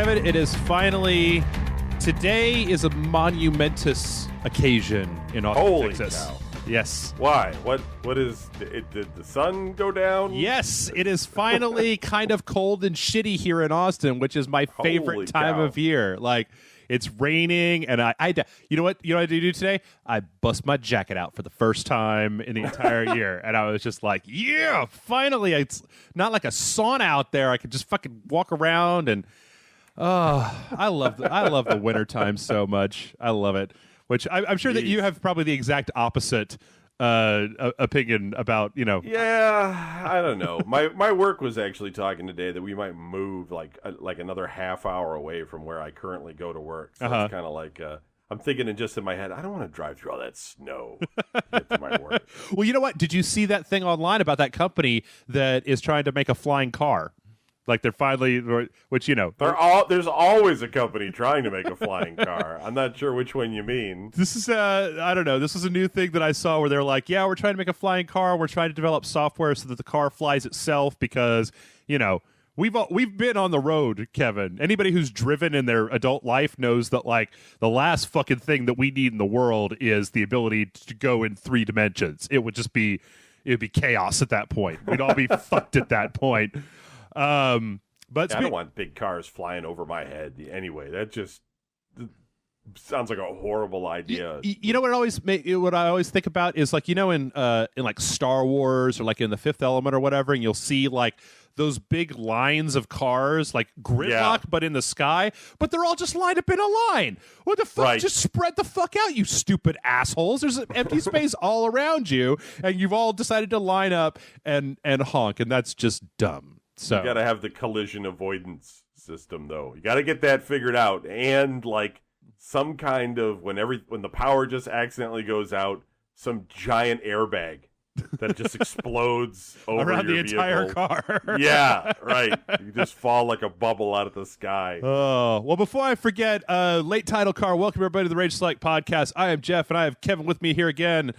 Kevin, it is finally... Today is a monumentous occasion in Austin, Holy Texas. cow. Yes. Why? What is it? Did the sun go down? Yes, it is finally kind of cold and shitty here in Austin, which is my favorite Holy time cow. of year. Like, it's raining, and you know what I do today? I bust my jacket out for the first time in the entire year, and I was just like, yeah, finally! It's not like a sauna out there. I could just fucking walk around, and I love the wintertime so much. I love it. Which I'm sure that you have probably the exact opposite opinion about, you know. Yeah, I don't know. My work was actually talking today that we might move like another half hour away from where I currently go to work. So it's kind of like I'm thinking in my head, I don't want to drive through all that snow to get to my work. Well, you know what? Did you see that thing online about that company that is trying to make a flying car? Like they're finally, which, you know. There's always a company trying to make a flying car. I'm not sure which one you mean. This is, I don't know. This is a new thing that I saw where they're like, yeah, we're trying to make a flying car. We're trying to develop software so that the car flies itself because, you know, we've been on the road, Kevin. Anybody who's driven in their adult life knows that, like, the last fucking thing that we need in the world is the ability to go in 3 dimensions. It would be chaos at that point. We'd all be fucked at that point. But I don't want big cars flying over my head anyway. That just sounds like a horrible idea. You know what I always think about is, like, you know, in like Star Wars or like in The Fifth Element or whatever, and you'll see like those big lines of cars like gridlock, but in the sky, but they're all just lined up in a line. What the fuck? Right. Just spread the fuck out, you stupid assholes. There's an empty space all around you, and you've all decided to line up and honk, and that's just dumb. So you got to have the collision avoidance system, though. You got to get that figured out, and like some kind of when the power just accidentally goes out, some giant airbag that just explodes over around your the entire vehicle. car. Yeah, right. You just fall like a bubble out of the sky. Oh, well, before I forget, late title car, welcome everybody to the Rage Select Podcast. I am Jeff, and I have Kevin with me here again.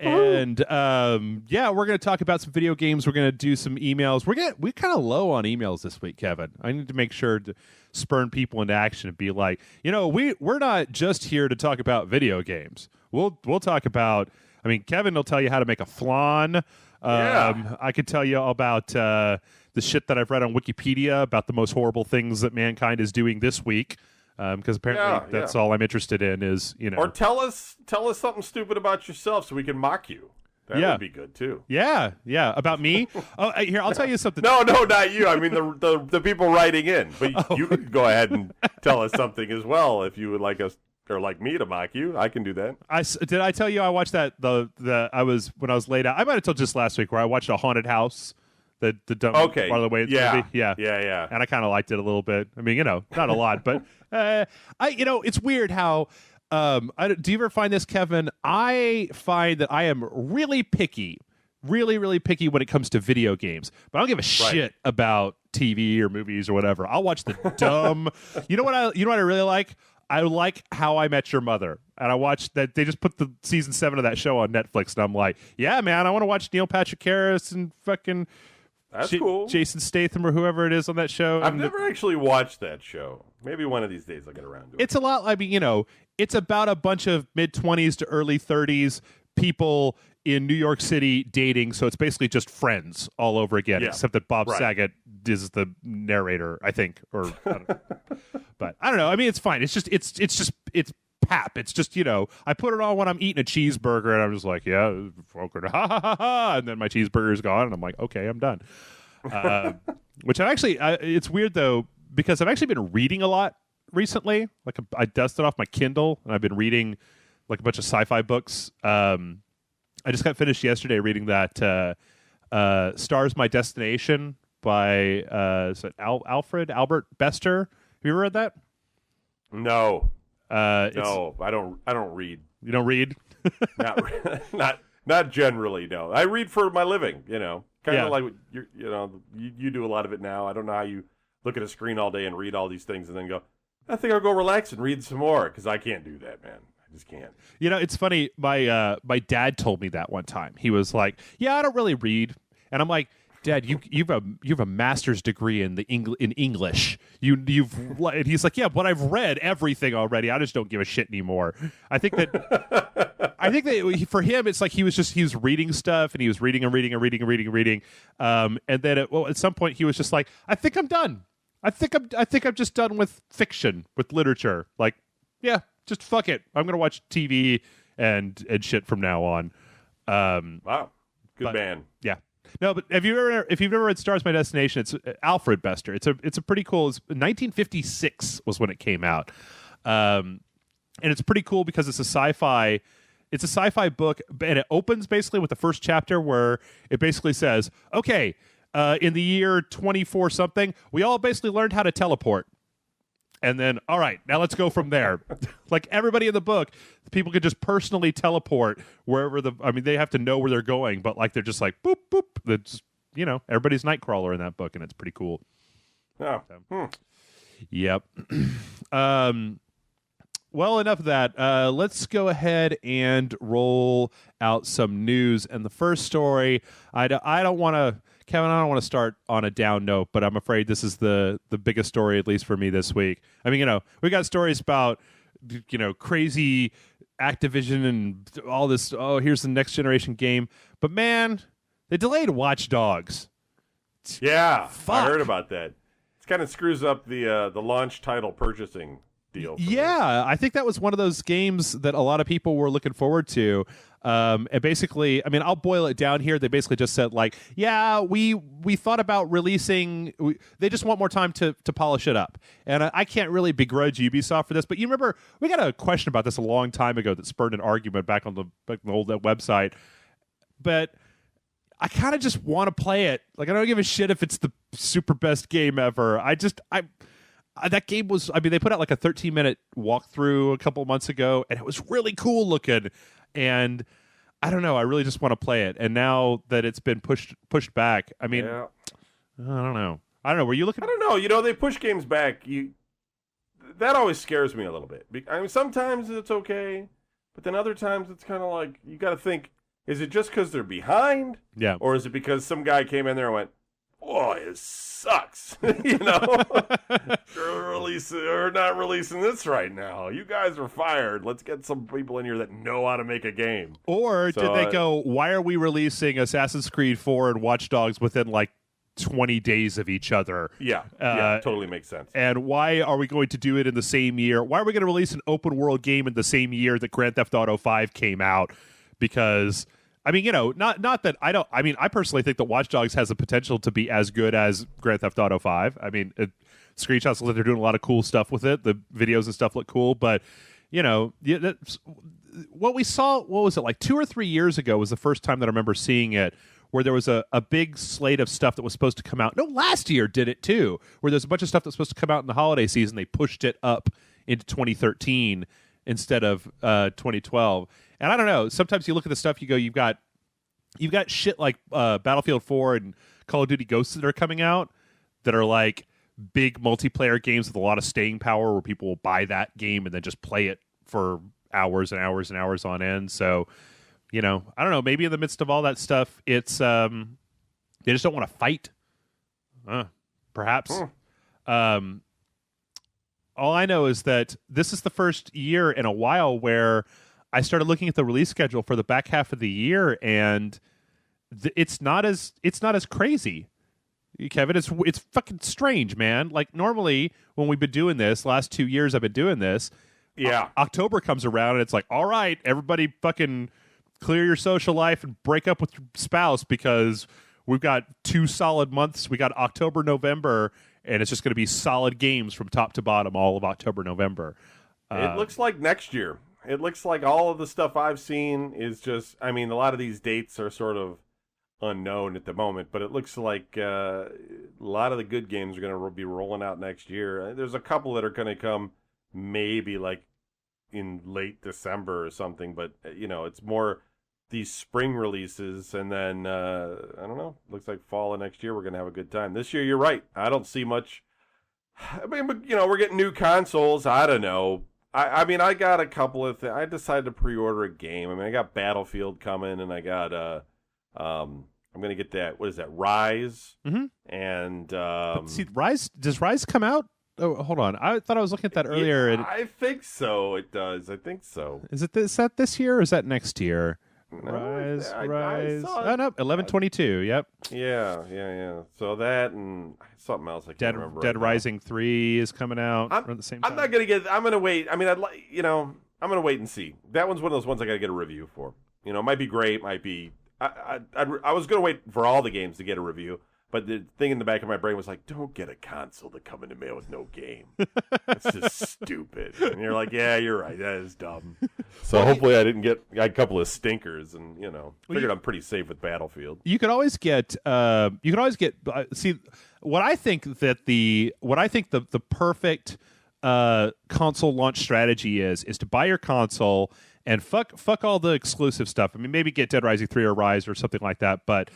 And we're going to talk about some video games. We're going to do some emails. We're kind of low on emails this week, Kevin. I need to make sure to spurn people into action and be like, you know, we're not just here to talk about video games. We'll talk about. I mean, Kevin will tell you how to make a flan. I could tell you about the shit that I've read on Wikipedia about the most horrible things that mankind is doing this week. Because apparently that's all I'm interested in is, you know. Or tell us something stupid about yourself so we can mock you. That would be good too. Yeah. About me. Here, I'll tell you something. No, not you. I mean the people writing in. But you can go ahead and tell us something as well if you would like us or like me to mock you. I can do that. Did I tell you I watched that when I was laid out? I might have told just last week where I watched a haunted house. The dumb part of the way it's movie. Yeah. And I kind of liked it a little bit. I mean, you know, not a lot, but it's weird how. Do you ever find this, Kevin? I find that I am really picky, really, really picky when it comes to video games. But I don't give a shit about TV or movies or whatever. I'll watch the dumb. You know what I really like? I like How I Met Your Mother. And I watched that. They just put the season 7 of that show on Netflix, and I'm like, yeah, man, I want to watch Neil Patrick Harris and fucking. That's cool. Jason Statham or whoever it is on that show. I've never actually watched that show. Maybe one of these days I'll get around to it. It's a lot. I mean, you know, it's about a bunch of mid-20s to early 30s people in New York City dating. So it's basically just Friends all over again, except that Bob Saget is the narrator, I think. Or, I don't know. But I don't know. I mean, it's fine. It's pap. It's just, you know, I put it on when I'm eating a cheeseburger, and I'm just like, yeah, ha ha ha ha, and then my cheeseburger's gone, and I'm like, okay, I'm done. Which it's weird though, because I've actually been reading a lot recently. Like I dusted off my Kindle, and I've been reading like a bunch of sci-fi books. I just got finished yesterday reading that Stars My Destination by Albert Bester. Have you ever read that? No. No, I don't read. You don't read? Not generally. No, I read for my living. You know, kind of like you do a lot of it now. I don't know how you look at a screen all day and read all these things and then go, I think I'll go relax and read some more, because I can't do that, man. I just can't. You know, it's funny. My dad told me that one time. He was like, "Yeah, I don't really read," and I'm like, Dad, you have a master's degree in in English. And he's like, yeah, but I've read everything already. I just don't give a shit anymore. I think that for him, it's like he was reading stuff, and he was reading. And then at some point he was just like, I think I'm done. I think I'm just done with fiction, with literature. Like, yeah, just fuck it. I'm gonna watch TV and shit from now on. Wow, good man. Yeah. No, but if you've ever read Stars My Destination, it's Alfred Bester. It's a pretty cool. 1956 was when it came out, and it's pretty cool because it's a sci-fi book, and it opens basically with the first chapter where it basically says, okay, in the year 24 something, we all basically learned how to teleport. And then, all right, now let's go from there. Like everybody in the book, people could just personally teleport wherever they have to know where they're going, but like they're just like boop boop. That's everybody's Nightcrawler in that book, and it's pretty cool. Oh, Yep. Well, enough of that. Let's go ahead and roll out some news. And the first story, I don't want to. Kevin, I don't want to start on a down note, but I'm afraid this is the biggest story, at least for me this week. I mean, we got stories about, crazy Activision and all this. Oh, here's the next generation game. But man, they delayed Watch Dogs. Yeah, Fuck. I heard about that. It kind of screws up the launch title purchasing deal. Yeah, I think that was one of those games that a lot of people were looking forward to. And basically, I mean, I'll boil it down here. They basically just said, like, yeah, we thought about releasing. They just want more time to polish it up. And I can't really begrudge Ubisoft for this. But you remember, we got a question about this a long time ago that spurred an argument back on the old website. But I kind of just want to play it. Like, I don't give a shit if it's the super best game ever. That game was, I mean, they put out like a 13-minute walkthrough a couple months ago, and it was really cool looking. And I don't know, I really just want to play it. And now that it's been pushed back, I mean, yeah. I don't know. Were you looking? I don't know. They push games back. That always scares me a little bit. I mean, sometimes it's okay, but then other times it's kind of like, you got to think, is it just because they're behind? Yeah. Or is it because some guy came in there and went, boy, it sucks. You're not releasing this right now. You guys are fired. Let's get some people in here that know how to make a game. Or did they go, why are we releasing Assassin's Creed 4 and Watch Dogs within like 20 days of each other? Yeah, totally makes sense. And why are we going to do it in the same year? Why are we going to release an open world game in the same year that Grand Theft Auto 5 came out? Because I mean, not that I don't. I mean, I personally think that Watch Dogs has the potential to be as good as Grand Theft Auto 5. I mean, screenshots look like they're doing a lot of cool stuff with it. The videos and stuff look cool, but what we saw, what was it, like 2 or 3 years ago was the first time that I remember seeing it, where there was a big slate of stuff that was supposed to come out. No, last year did it too, where there's a bunch of stuff that's supposed to come out in the holiday season. They pushed it up into 2013 instead of 2012. And I don't know. Sometimes you look at the stuff, you go, you've got shit like Battlefield 4 and Call of Duty Ghosts that are coming out that are like big multiplayer games with a lot of staying power, where people will buy that game and then just play it for hours and hours and hours on end. So, I don't know. Maybe in the midst of all that stuff, it's they just don't want to fight. Perhaps. All I know is that this is the first year in a while where I started looking at the release schedule for the back half of the year, and it's not as crazy. Kevin, it's fucking strange, man. Like, normally when we've been doing this, last 2 years I've been doing this, yeah. October comes around and it's like, all right, everybody fucking clear your social life and break up with your spouse, because we've got 2 solid months. We got October, November, and it's just going to be solid games from top to bottom all of October, November. It looks like next year. It looks like all of the stuff I've seen is just, I mean, a lot of these dates are sort of unknown at the moment, but it looks like a lot of the good games are going to be rolling out next year. There's a couple that are going to come maybe like in late December or something, but it's more these spring releases, and then I don't know, looks like fall of next year we're going to have a good time. This year, you're right, I don't see much. I mean, but, we're getting new consoles. I don't know. I mean, I got a couple of things. I decided to pre-order a game. I mean, I got Battlefield coming, and I got I'm I'm going to get that. What is that? Rise. Mm-hmm. And see, does Rise come out? Oh, hold on. I thought I was looking at that earlier. Yeah, I think so. It does. I think so. Is that this year or is that next year? No, Rise. I saw Oh, no, 11/22. Yep. Yeah. So that and something else I can't remember. Dead Rising 3 is coming out at the same time. I'm not gonna get. I'm gonna wait. I mean, I'm gonna wait and see. That one's one of those ones I gotta get a review for. It might be great. Might be. I was gonna wait for all the games to get a review. But the thing in the back of my brain was like, don't get a console to come in the mail with no game. That's just stupid. And you're like, yeah, you're right. That is dumb. So hopefully I didn't get a couple of stinkers and, figured I'm pretty safe with Battlefield. You could always get, see, what I think the perfect console launch strategy is to buy your console and fuck all the exclusive stuff. I mean, maybe get Dead Rising 3 or Rise or something like that, but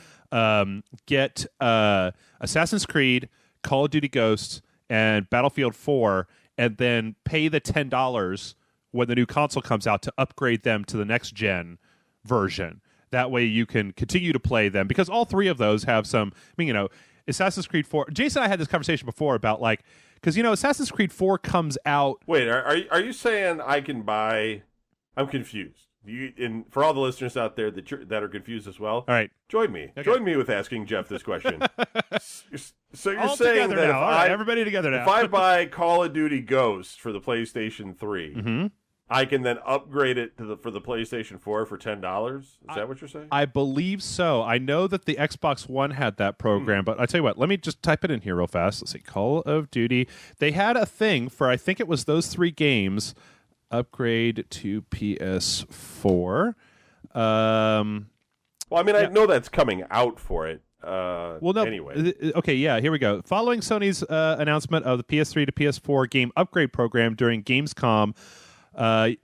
get Assassin's Creed, Call of Duty Ghosts, and Battlefield 4, and then pay the $10 when the new console comes out to upgrade them to the next gen version. That way you can continue to play them, because all three of those have some, Assassin's Creed 4. Jason and I had this conversation before about because Assassin's Creed 4 comes out. Wait, are you saying I can buy? I'm confused. For all the listeners out there that are confused as well, all right, join me. Okay. Join me with asking Jeff this question. So you're all saying that now. Everybody together now. If I buy Call of Duty Ghosts for the PlayStation 3, mm-hmm. I can then upgrade it for the PlayStation 4 for $10? Is that what you're saying? I believe so. I know that the Xbox One had that program, but I tell you what, let me just type it in here real fast. Let's see, Call of Duty. They had a thing for, I think it was those three games. Upgrade to PS4. I know that's coming out for it. Anyway. Okay, yeah, here we go. Following Sony's announcement of the PS3 to PS4 game upgrade program during Gamescom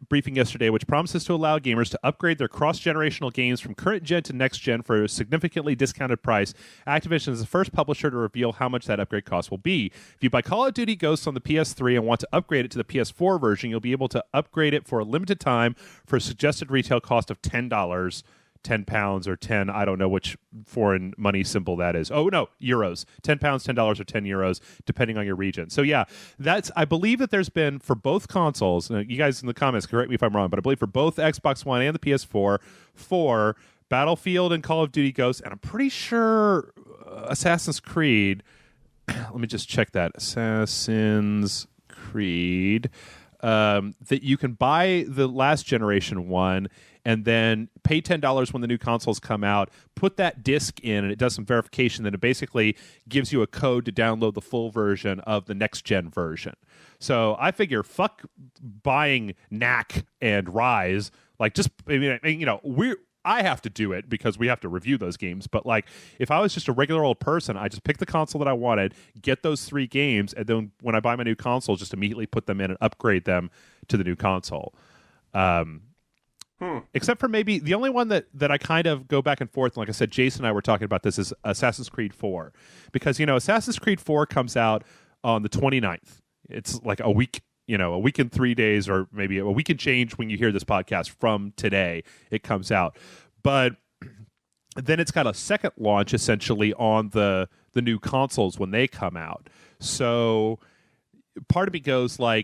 briefing yesterday, which promises to allow gamers to upgrade their cross-generational games from current gen to next gen for a significantly discounted price, Activision is the first publisher to reveal how much that upgrade cost will be. If you buy Call of Duty Ghosts on the PS3 and want to upgrade it to the PS4 version, you'll be able to upgrade it for a limited time for a suggested retail cost of $10. 10 pounds or 10, I don't know which foreign money symbol that is. Oh, no, euros. 10 pounds, $10 or 10 euros, depending on your region. So, yeah, I believe that there's been, for both consoles, you guys in the comments, correct me if I'm wrong, but I believe for both Xbox One and the PS4, for Battlefield and Call of Duty Ghosts, and I'm pretty sure Assassin's Creed, let me just check that, Assassin's Creed, that you can buy the last generation one and then pay $10 when the new consoles come out, put that disc in, and it does some verification. Then it basically gives you a code to download the full version of the next-gen version. So I figure, fuck buying Knack and Rise. I have to do it because we have to review those games. But, if I was just a regular old person, I just pick the console that I wanted, get those three games, and then when I buy my new console, just immediately put them in and upgrade them to the new console. Except for maybe the only one that I kind of go back and forth. Like I said, Jason and I were talking about this is Assassin's Creed 4. Because, Assassin's Creed 4 comes out on the 29th. It's like a week, a week and 3 days, or maybe a week and change when you hear this podcast from today. It comes out. But then it's got a second launch, essentially, on the new consoles when they come out. So part of me goes I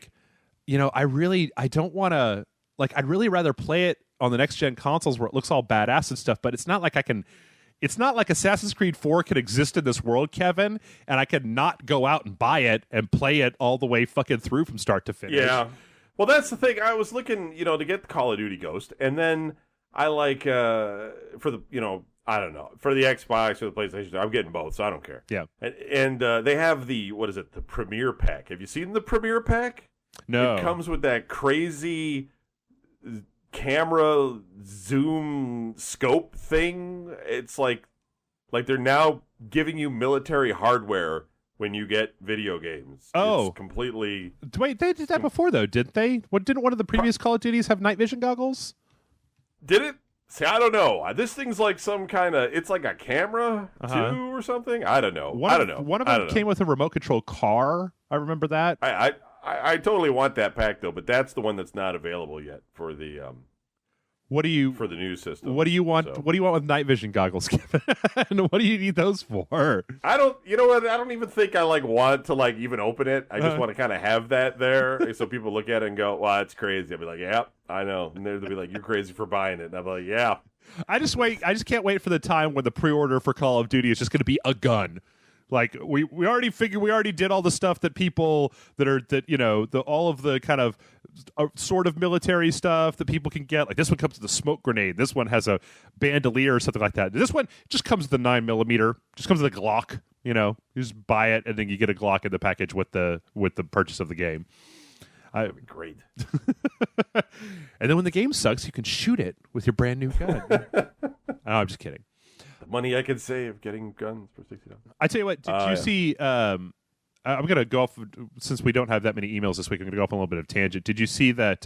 don't want to, I'd really rather play it on the next gen consoles where it looks all badass and stuff, but it's not like it's not like Assassin's Creed 4 could exist in this world, Kevin, and I could not go out and buy it and play it all the way fucking through from start to finish. Yeah. Well, that's the thing. I was looking, to get Call of Duty Ghost, and then I for the, I don't know, for the Xbox or the PlayStation, I'm getting both, so I don't care. Yeah. And they have the Premiere Pack. Have you seen the Premiere Pack? No. It comes with that crazy camera zoom scope thing. It's like they're now giving you military hardware when you get video games. Oh, it's completely. Wait, they did that before though, didn't they? Didn't one of the previous Call of Duties have night vision goggles? Did it? See, I don't know. This thing's like some kind of. It's like a camera too, or something. I don't know. One of them came with a remote control car. I remember that. I totally want that pack though, but that's the one that's not available yet for the What do you for the new system? What do you want? So. What do you want with night vision goggles, Kevin? And what do you need those for? I don't. You know what? I don't even think I want to even open it. I just want to kind of have that there, so people look at it and go, "Wow, it's crazy." I'll be like, "Yeah, I know," and they'll be like, "You're crazy for buying it." And I'm like, "Yeah." I just can't wait for the time when the pre-order for Call of Duty is just going to be a gun. Like we already did all the stuff that people all of the kind of sort of military stuff that people can get. Like this one comes with a smoke grenade. This one has a bandolier or something like that. This one just comes with a 9mm. Just comes with a Glock. You just buy it and then you get a Glock in the package with the purchase of the game. That'd be great. And then when the game sucks, you can shoot it with your brand new gun. I'm just kidding. The money I could save getting guns for $60. I tell you what, did you see? I'm going to go off, since we don't have that many emails this week, I'm going to go off on a little bit of tangent. Did you see that?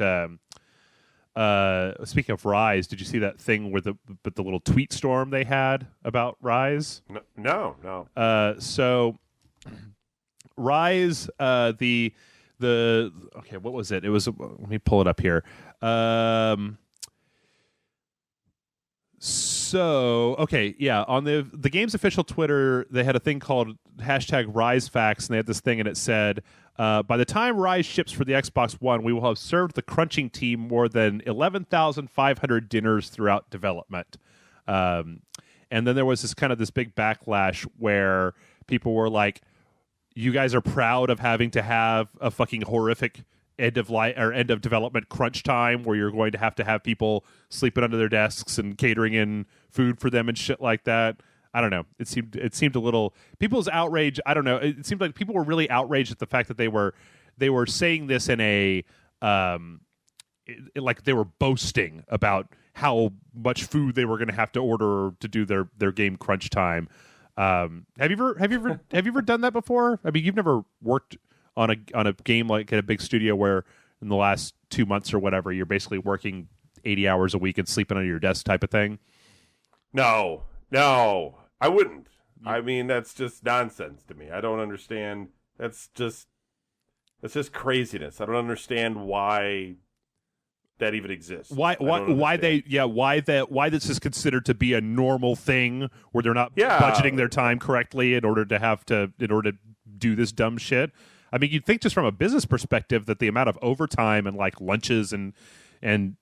Speaking of Rise, did you see that thing with the little tweet storm they had about Rise? No. So Rise, the okay, what was it? It was. Let me pull it up here. So, okay, yeah, on the game's official Twitter, they had a thing called #RiseFacts, and they had this thing, and it said, by the time Rise ships for the Xbox One, we will have served the crunching team more than 11,500 dinners throughout development. And then there was this big backlash where people were like, you guys are proud of having to have a fucking horrific end of development crunch time where you're going to have people sleeping under their desks and catering in food for them and shit like that. I don't know. It seemed a little people's outrage. I don't know. It seemed like people were really outraged at the fact that they were saying this in a like they were boasting about how much food they were going to have to order to do their game crunch time. Have you ever done that before? I mean, you've never worked on a game like at a big studio where in the last 2 months or whatever you're basically working 80 hours a week and sleeping under your desk type of thing? No, I wouldn't. I mean, that's just nonsense to me. I don't understand. That's just craziness. I don't understand why that even exists. Why this is considered to be a normal thing where they're not budgeting their time correctly in order to do this dumb shit. I mean, you'd think just from a business perspective that the amount of overtime and like lunches and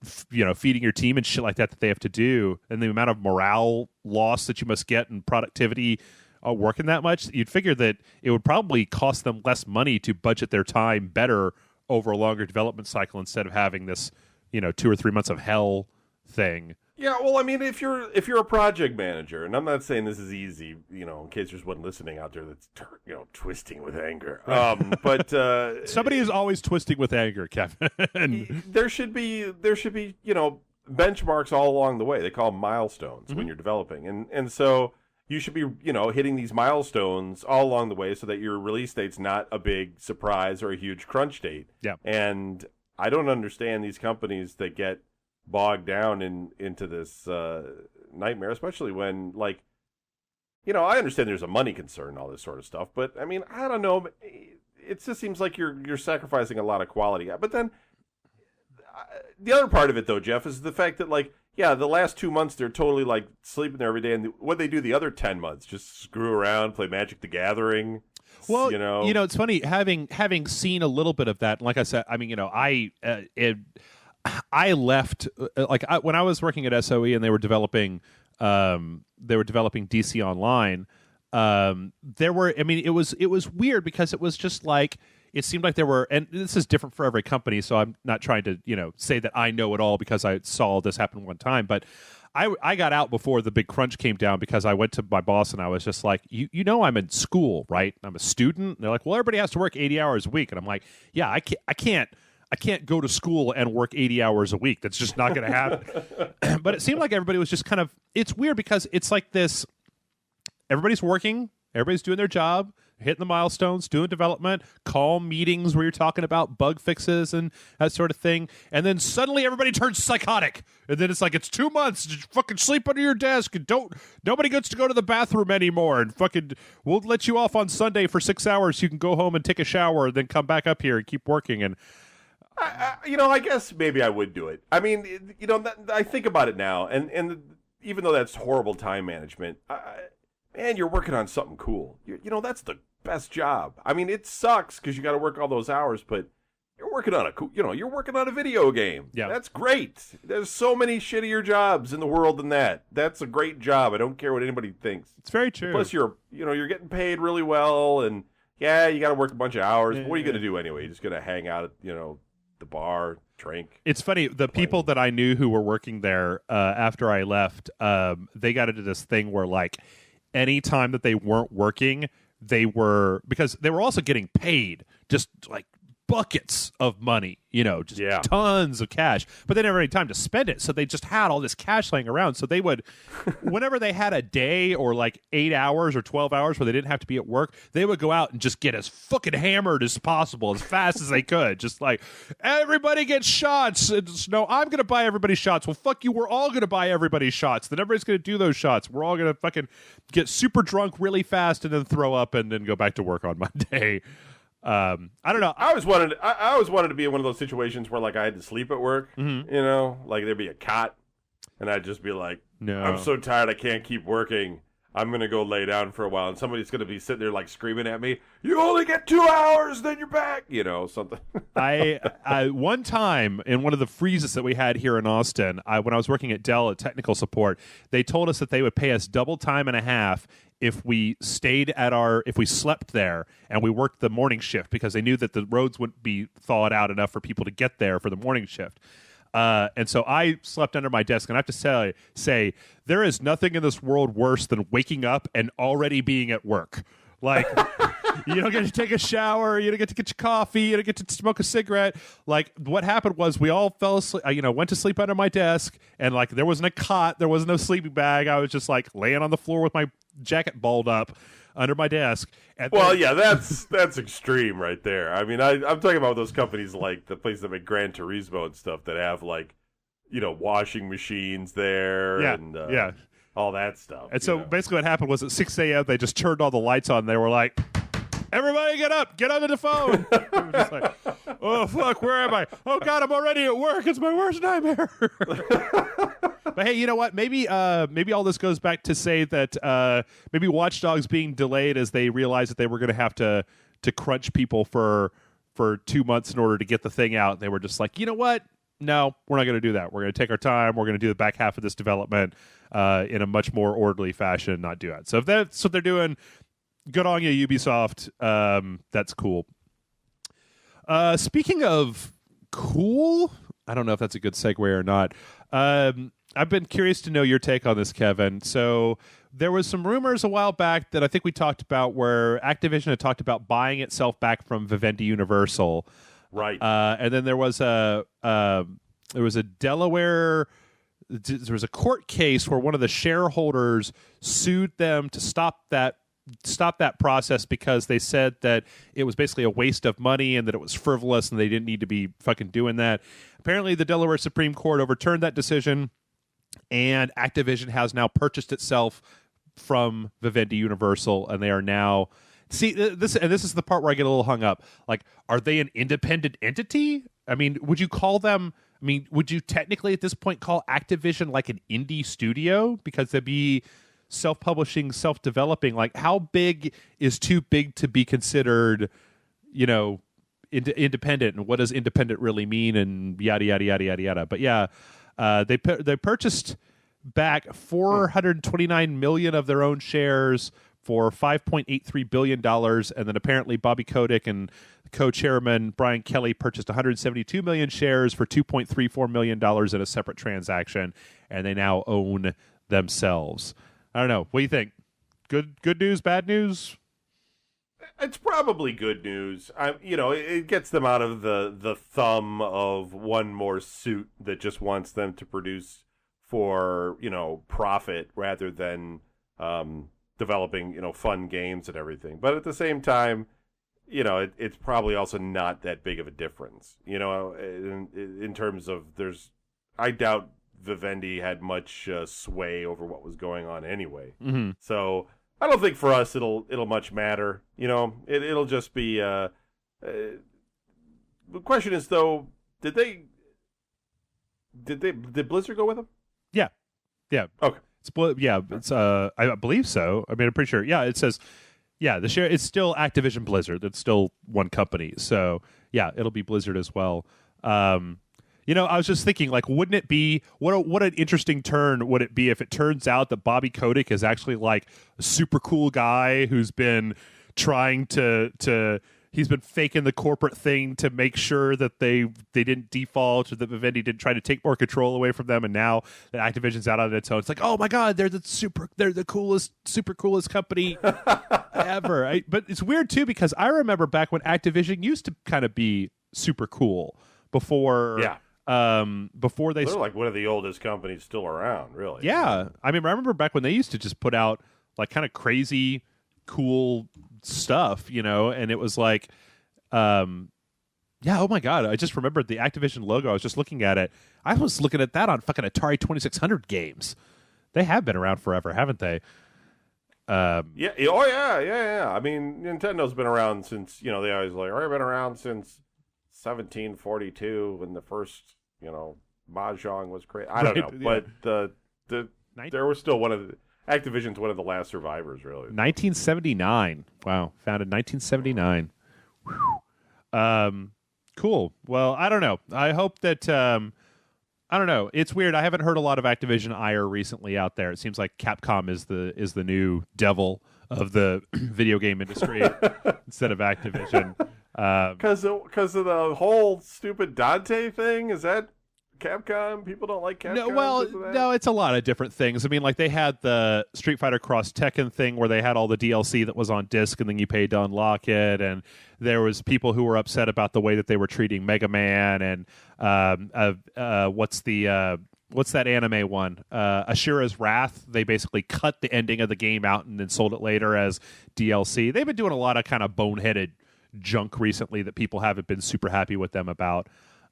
feeding your team and shit like that they have to do, and the amount of morale loss that you must get and productivity working that much, you'd figure that it would probably cost them less money to budget their time better over a longer development cycle instead of having this 2 or 3 months of hell thing. Yeah, well, I mean, if you're a project manager, and I'm not saying this is easy, in case there's one listening out there that's twisting with anger. But somebody is always twisting with anger, Kevin. There should be benchmarks all along the way. They call them milestones when you're developing, and so you should be hitting these milestones all along the way so that your release date's not a big surprise or a huge crunch date. Yeah, and I don't understand these companies that get bogged down into this nightmare, especially when, I understand there's a money concern and all this sort of stuff, but I mean, I don't know, it just seems like you're sacrificing a lot of quality. But then the other part of it, though, Jeff, is the fact that the last 2 months they're totally sleeping there every day, and what they do the other 10 months, just screw around, play Magic the Gathering. Well, it's funny having seen a little bit of that. Like I said, I mean, I left when I was working at SOE and they were developing DC Online. It was weird because it was just it seemed like there were, and this is different for every company, so I'm not trying to say that I know it all because I saw this happen one time, but I got out before the big crunch came down because I went to my boss and I was just like, I'm in school, right? I'm a student. And they're like, well, everybody has to work 80 hours a week, and I'm like, yeah, I can't go to school and work 80 hours a week. That's just not going to happen. But it seemed like everybody was just it's weird because it's like this, everybody's working, everybody's doing their job, hitting the milestones, doing development, call meetings where you're talking about bug fixes and that sort of thing. And then suddenly everybody turns psychotic. And then it's 2 months, just fucking sleep under your desk and nobody gets to go to the bathroom anymore. And fucking, we'll let you off on Sunday for 6 hours. So you can go home and take a shower and then come back up here and keep working. And I guess maybe I would do it. I mean, I think about it now, and even though that's horrible time management, man, you're working on something cool. That's the best job. I mean, it sucks because you got to work all those hours, but you're working on you're working on a video game. Yeah, that's great. There's so many shittier jobs in the world than that. That's a great job. I don't care what anybody thinks. It's very true. Plus, you're getting paid really well, and yeah, you got to work a bunch of hours. But what are you going to do anyway? You're just going to hang out at the bar, drink. It's funny. The people that I knew who were working there after I left, they got into this thing where like any time that they weren't working, because they were also getting paid just like buckets of money, just tons of cash, but they never had any time to spend it. So they just had all this cash laying around. So they would, whenever they had a day or like 8 hours or 12 hours where they didn't have to be at work, they would go out and just get as fucking hammered as possible, as fast as they could. Just like, everybody gets shots. No, I'm going to buy everybody's shots. Well, fuck you. We're all going to buy everybody's shots. Then everybody's going to do those shots. We're all going to fucking get super drunk really fast and then throw up and then go back to work on Monday. I don't know. I always wanted to be in one of those situations where like I had to sleep at work. Mm-hmm. Like there'd be a cot, and I'd just be like, "No, I'm so tired, I can't keep working. I'm gonna go lay down for a while." And somebody's gonna be sitting there like screaming at me, "You only get 2 hours, then you're back." Something. I one time in one of the freezes that we had here in Austin, when I was working at Dell at technical support, they told us that they would pay us double time and a half if we slept there and we worked the morning shift, because they knew that the roads wouldn't be thawed out enough for people to get there for the morning shift. And so I slept under my desk, and I have to say there is nothing in this world worse than waking up and already being at work. Like, you don't get to take a shower, you don't get to get your coffee, you don't get to smoke a cigarette. Like, what happened was we all fell asleep, went to sleep under my desk, and like there wasn't a cot, there wasn't no sleeping bag. I was just like laying on the floor with my jacket balled up under my desk. And that's extreme right there. I mean, I'm talking about those companies like the place that make Gran Turismo and stuff that have like, washing machines there and all that stuff. And so basically what happened was at 6 a.m. they just turned all the lights on. They were like, "Everybody get up, get onto the phone." I was just like, "Oh fuck, where am I? Oh god, I'm already at work. It's my worst nightmare." But hey, you know what? Maybe all this goes back to say that maybe Watch Dogs being delayed as they realized that they were going to have to crunch people for 2 months in order to get the thing out. They were just like, you know what? No, we're not going to do that. We're going to take our time. We're going to do the back half of this development in a much more orderly fashion and not do that. So if that's what they're doing, good on you, Ubisoft. That's cool. Speaking of cool, I don't know if that's a good segue or not. I've been curious to know your take on this, Kevin. So there was some rumors a while back that I think we talked about where Activision had talked about buying itself back from Vivendi Universal. Right. And then there was a Delaware. There was a court case where one of the shareholders sued them to stop that process because they said that it was basically a waste of money and that it was frivolous and they didn't need to be fucking doing that. Apparently, the Delaware Supreme Court overturned that decision, and Activision has now purchased itself from Vivendi Universal, and they are now. See, this is the part where I get a little hung up. Like, are they an independent entity? I mean, would you technically at this point call Activision like an indie studio? Because they'd be self-publishing, self-developing. Like, how big is too big to be considered, independent? And what does independent really mean? And yada, yada, yada, yada, yada. But yeah, they purchased back $429 million of their own shares for $5.83 billion, and then apparently Bobby Kotick and co-chairman Brian Kelly purchased 172 million shares for $2.34 million in a separate transaction, and they now own themselves. I don't know. What do you think? Good news, bad news? It's probably good news. It gets them out of the thumb of one more suit that just wants them to produce for, profit rather than developing, fun games and everything. But at the same time, it's probably also not that big of a difference, in terms of I doubt Vivendi had much sway over what was going on anyway. Mm-hmm. So I don't think for us it'll much matter. It'll just be the question is, though, Did Blizzard go with them? Yeah. Okay. It's I believe so. I mean, I'm pretty sure. Yeah, it says the share it's still Activision Blizzard. It's still one company. So, yeah, it'll be Blizzard as well. I was just thinking, like, wouldn't it be what an interesting turn would it be if it turns out that Bobby Kotick is actually like a super cool guy who's been trying to he's been faking the corporate thing to make sure that they didn't default, or that Vivendi didn't try to take more control away from them, and now that Activision's out on its own, it's like, oh my god, they're the coolest, super coolest company ever. But it's weird too, because I remember back when Activision used to kind of be super cool before before they're like one of the oldest companies still around, really. Yeah, I mean, I remember back when they used to just put out like kind of crazy cool stuff, and it was like, oh my god, I just remembered the Activision logo. I was just looking at it. I was looking at that on fucking Atari 2600 games. They have been around forever, haven't they? Yeah. Oh yeah. I mean, Nintendo's been around since, they always like, I've been around since 1742 when the first, Mahjong was created. I don't know, but there was still Activision's one of the last survivors, really. 1979. Wow, founded 1979. Cool. Well, I don't know. I hope that I don't know. It's weird. I haven't heard a lot of Activision ire recently out there. It seems like Capcom is the new devil of the video game industry instead of Activision. Because of the whole stupid Dante thing? Is that Capcom? People don't like Capcom? No, it's a lot of different things. I mean, like they had the Street Fighter Cross Tekken thing where they had all the DLC that was on disc and then you paid to unlock it, and there was people who were upset about the way that they were treating Mega Man and what's that anime one? Ashura's Wrath. They basically cut the ending of the game out and then sold it later as DLC. They've been doing a lot of kind of boneheaded junk recently that people haven't been super happy with them about.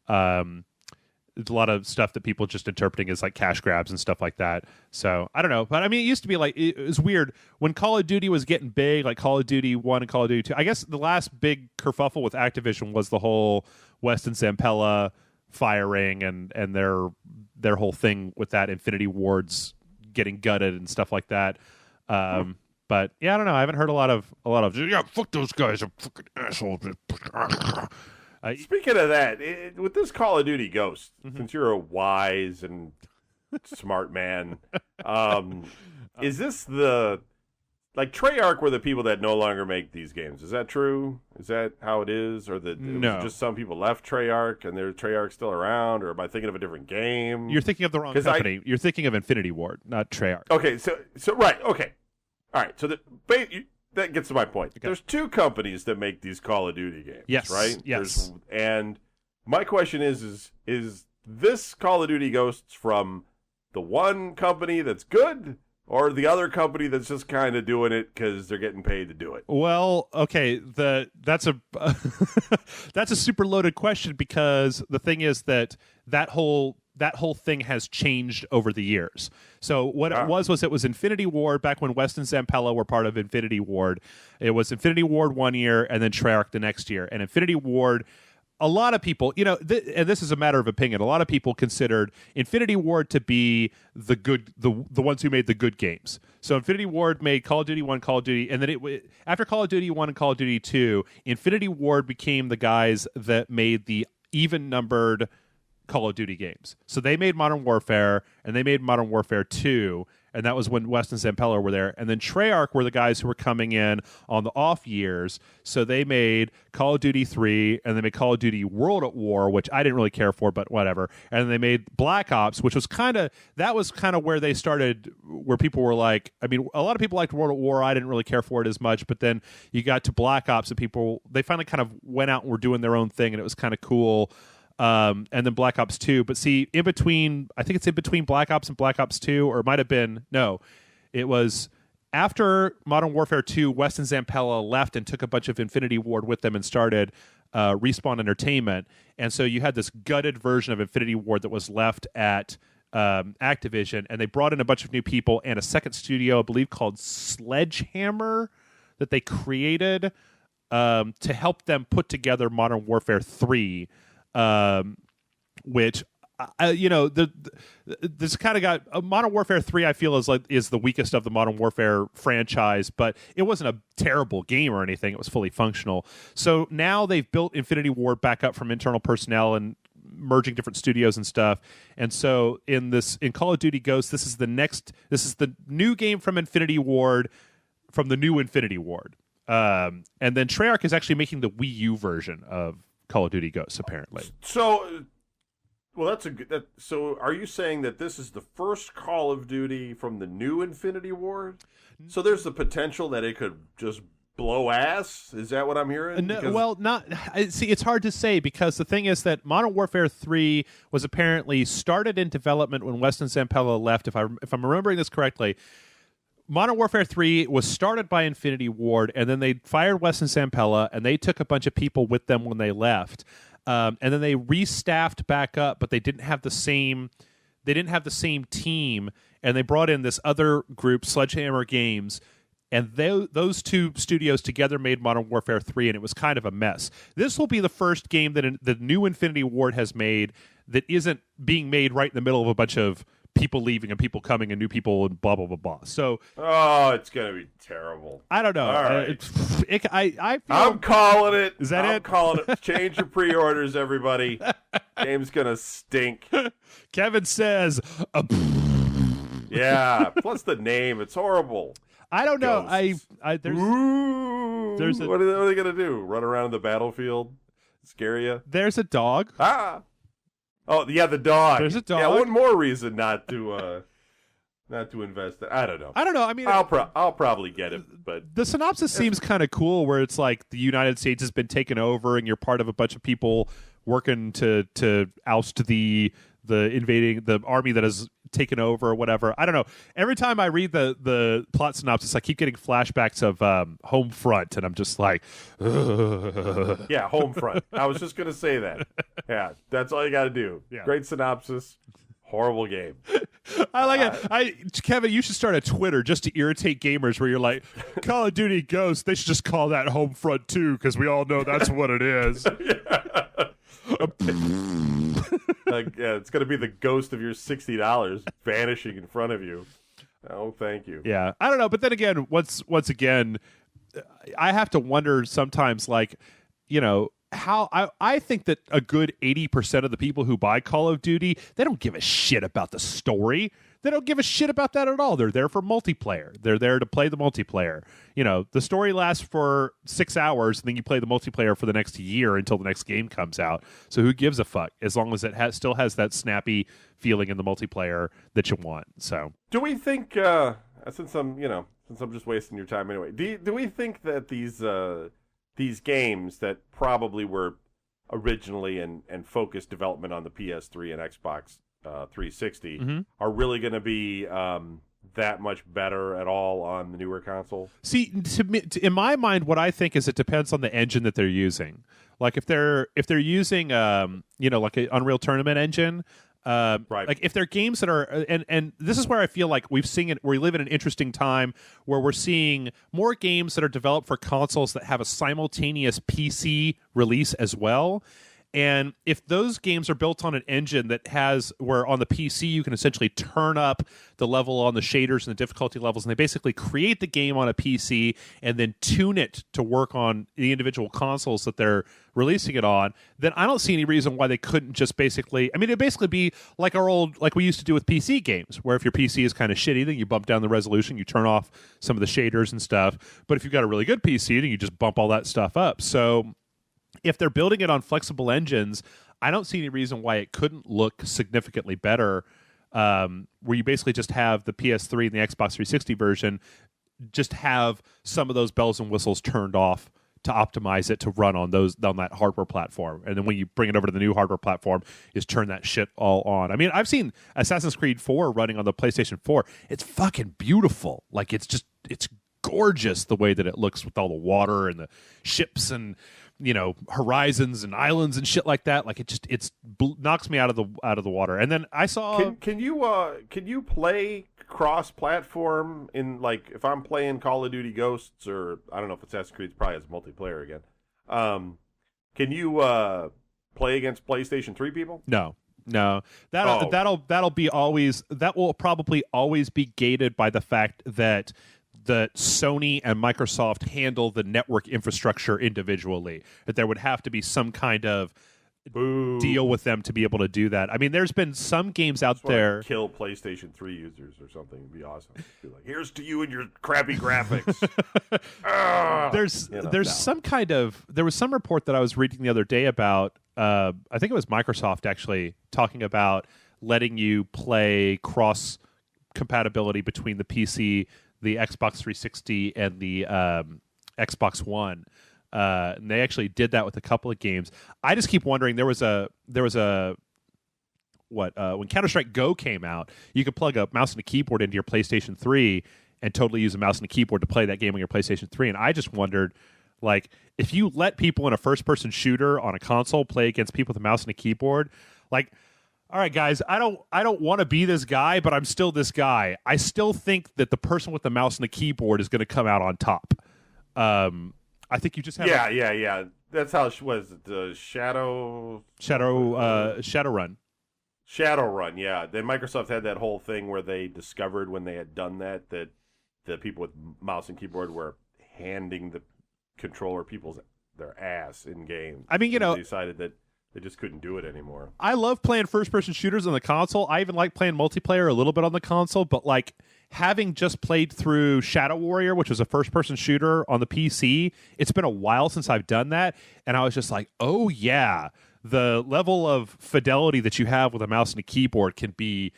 There's a lot of stuff that people just interpreting as like cash grabs and stuff like that. So I don't know, but I mean, it used to be like, it was weird when Call of Duty was getting big, like Call of Duty 1 and Call of Duty 2. I guess the last big kerfuffle with Activision was the whole Weston Zampella firing and their whole thing with that Infinity Wards getting gutted and stuff like that. But yeah, I don't know. I haven't heard a lot of fuck those guys, are fucking assholes. Speaking of that, with this Call of Duty Ghost, since you're a wise and smart man, is this Treyarch were the people that no longer make these games? Is that true? Is that how it is? Or no. Just some people left Treyarch and there's Treyarch still around? Or am I thinking of a different game? You're thinking of the wrong company. You're thinking of Infinity Ward, not Treyarch. Okay, so right, okay. All right, so that gets to my point. Okay. There's two companies that make these Call of Duty games, yes, right? Yes. And my question is this Call of Duty Ghosts from the one company that's good or the other company that's just kind of doing it because they're getting paid to do it? Well, okay, that's a that's a super loaded question, because the thing is that whole thing has changed over the years. So what it was Infinity Ward back when West and Zampella were part of Infinity Ward. It was Infinity Ward one year and then Treyarch the next year. And Infinity Ward, a lot of people, and this is a matter of opinion, a lot of people considered Infinity Ward to be the ones who made the good games. So Infinity Ward made Call of Duty 1, Call of Duty, and then after Call of Duty 1 and Call of Duty 2, Infinity Ward became the guys that made the even-numbered Call of Duty games. So they made Modern Warfare, and they made Modern Warfare 2, and that was when West and Zampella were there. And then Treyarch were the guys who were coming in on the off years, so they made Call of Duty 3, and they made Call of Duty World at War, which I didn't really care for, but whatever. And then they made Black Ops, which was kind of where they started, where people were like, I mean, a lot of people liked World at War. I didn't really care for it as much, but then you got to Black Ops, and they finally kind of went out and were doing their own thing, and it was kind of cool. And then Black Ops 2. But see, I think it's in between Black Ops and Black Ops 2, or it might have been, no, it was after Modern Warfare 2, West and Zampella left and took a bunch of Infinity Ward with them and started Respawn Entertainment. And so you had this gutted version of Infinity Ward that was left at Activision, and they brought in a bunch of new people and a second studio, I believe, called Sledgehammer, that they created to help them put together Modern Warfare 3. which this kind of got Modern Warfare 3. I feel is the weakest of the Modern Warfare franchise, but it wasn't a terrible game or anything. It was fully functional. So now they've built Infinity Ward back up from internal personnel and merging different studios and stuff. And so in Call of Duty Ghosts, this is the new game from Infinity Ward, from the new Infinity Ward. And then Treyarch is actually making the Wii U version of Call of Duty Ghosts, apparently. So, well, that's a good. So, are you saying that this is the first Call of Duty from the new Infinity Ward? So, there's the potential that it could just blow ass? Is that what I'm hearing? No, well, not. See, it's hard to say, because the thing is that Modern Warfare 3 was apparently started in development when Weston Zampella left. If I'm remembering this correctly, Modern Warfare 3 was started by Infinity Ward, and then they fired Weston Zampella, and they took a bunch of people with them when they left. And then they restaffed back up, but they didn't have the same team, and they brought in this other group, Sledgehammer Games, and those two studios together made Modern Warfare 3, and it was kind of a mess. This will be the first game that the new Infinity Ward has made that isn't being made right in the middle of a bunch of people leaving and people coming and new people and blah blah blah blah. So, it's gonna be terrible. I don't know. All right. I'm calling it. Is that I'm calling it. Change your pre-orders, everybody. Game's gonna stink. Kevin says, yeah. Plus the name, it's horrible. I don't know. There's what are they gonna do? Run around in the battlefield? Scare you? There's a dog. Oh yeah, the dog. There's a dog. Yeah, one more reason not to invest. I don't know. I mean, I'll probably get it, but the synopsis seems kind of cool, where it's like the United States has been taken over, and you're part of a bunch of people working to oust the army that has taken over or whatever. I don't know. Every time I read the plot synopsis, I keep getting flashbacks of Homefront, and I'm just like, ugh. Yeah, Homefront. I was just gonna say that. Yeah, that's all you got to do. Yeah. Great synopsis. Horrible game. I like it. Kevin, you should start a Twitter just to irritate gamers, where you're like, Call of Duty Ghosts, they should just call that Homefront 2, because we all know that's what it is. It's going to be the ghost of your $60 vanishing in front of you. Oh, thank you. Yeah, I don't know. But then again, once again, I have to wonder sometimes, like, how I think that a good 80% of the people who buy Call of Duty, they don't give a shit about the story. They don't give a shit about that at all. They're there for multiplayer. They're there to play the multiplayer. The story lasts for 6 hours, and then you play the multiplayer for the next year until the next game comes out. So who gives a fuck, as long as it still has that snappy feeling in the multiplayer that you want. So, do we think, since I'm just wasting your time anyway, do we think that these games that probably were originally and focused development on the PS3 and Xbox 360 are really going to be that much better at all on the newer console? See, in my mind, what I think is it depends on the engine that they're using. Like if they're using like an Unreal Tournament engine. Right. Like if they're games that are, and this is where I feel like we live in an interesting time where we're seeing more games that are developed for consoles that have a simultaneous PC release as well. And if those games are built on an engine where on the PC you can essentially turn up the level on the shaders and the difficulty levels, and they basically create the game on a PC and then tune it to work on the individual consoles that they're releasing it on, then I don't see any reason why they couldn't just basically, it'd basically be like like we used to do with PC games, where if your PC is kind of shitty, then you bump down the resolution, you turn off some of the shaders and stuff. But if you've got a really good PC, then you just bump all that stuff up. So if they're building it on flexible engines, I don't see any reason why it couldn't look significantly better, where you basically just have the PS3 and the Xbox 360 version, just have some of those bells and whistles turned off to optimize it to run on that hardware platform. And then when you bring it over to the new hardware platform, is turn that shit all on. I've seen Assassin's Creed 4 running on the PlayStation 4. It's fucking beautiful. Like, it's gorgeous the way that it looks with all the water and the ships and horizons and islands and shit like that. Like, it knocks me out of the water. And then I saw can you play cross-platform in, like, if I'm playing Call of Duty Ghosts, or I don't know if Assassin's Creed probably has multiplayer again. Can you play against PlayStation 3 people? No. No, that'll be always, that will probably always be gated by the fact that Sony and Microsoft handle the network infrastructure individually. That there would have to be some kind of deal with them to be able to do that. I mean, there's been some games out there. Kill PlayStation 3 users or something. It'd be awesome. Be like, here's to you and your crappy graphics. There was some report that I was reading the other day about, I think it was Microsoft actually, talking about letting you play cross compatibility between the PC, the Xbox 360, and the Xbox One. And they actually did that with a couple of games. I just keep wondering. There was a when Counter-Strike Go came out, you could plug a mouse and a keyboard into your PlayStation 3 and totally use a mouse and a keyboard to play that game on your PlayStation 3. And I just wondered, like, if you let people in a first-person shooter on a console play against people with a mouse and a keyboard, like, all right, guys, I don't want to be this guy, but I'm still this guy. I still think that the person with the mouse and the keyboard is going to come out on top. I think you just have yeah. That's how it was. The Shadowrun. Shadowrun, yeah. Then Microsoft had that whole thing where they discovered when they had done that the people with mouse and keyboard were handing the controller their ass in games. I mean, they decided that they just couldn't do it anymore. I love playing first-person shooters on the console. I even like playing multiplayer a little bit on the console, but like having just played through Shadow Warrior, which was a first-person shooter on the PC, it's been a while since I've done that, and I was just like, oh yeah, the level of fidelity that you have with a mouse and a keyboard can be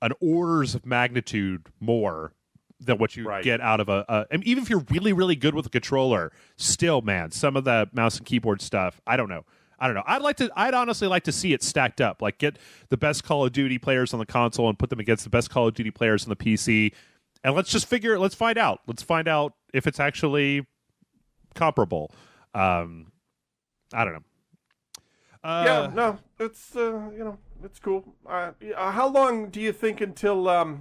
an orders of magnitude more than what you get out of I mean, even if you're really, really good with a controller, still, man, some of the mouse and keyboard stuff, I don't know. I'd honestly like to see it stacked up. Like, get the best Call of Duty players on the console and put them against the best Call of Duty players on the PC, and let's find out. Let's find out if it's actually comparable. I don't know. It's it's cool. How long do you think until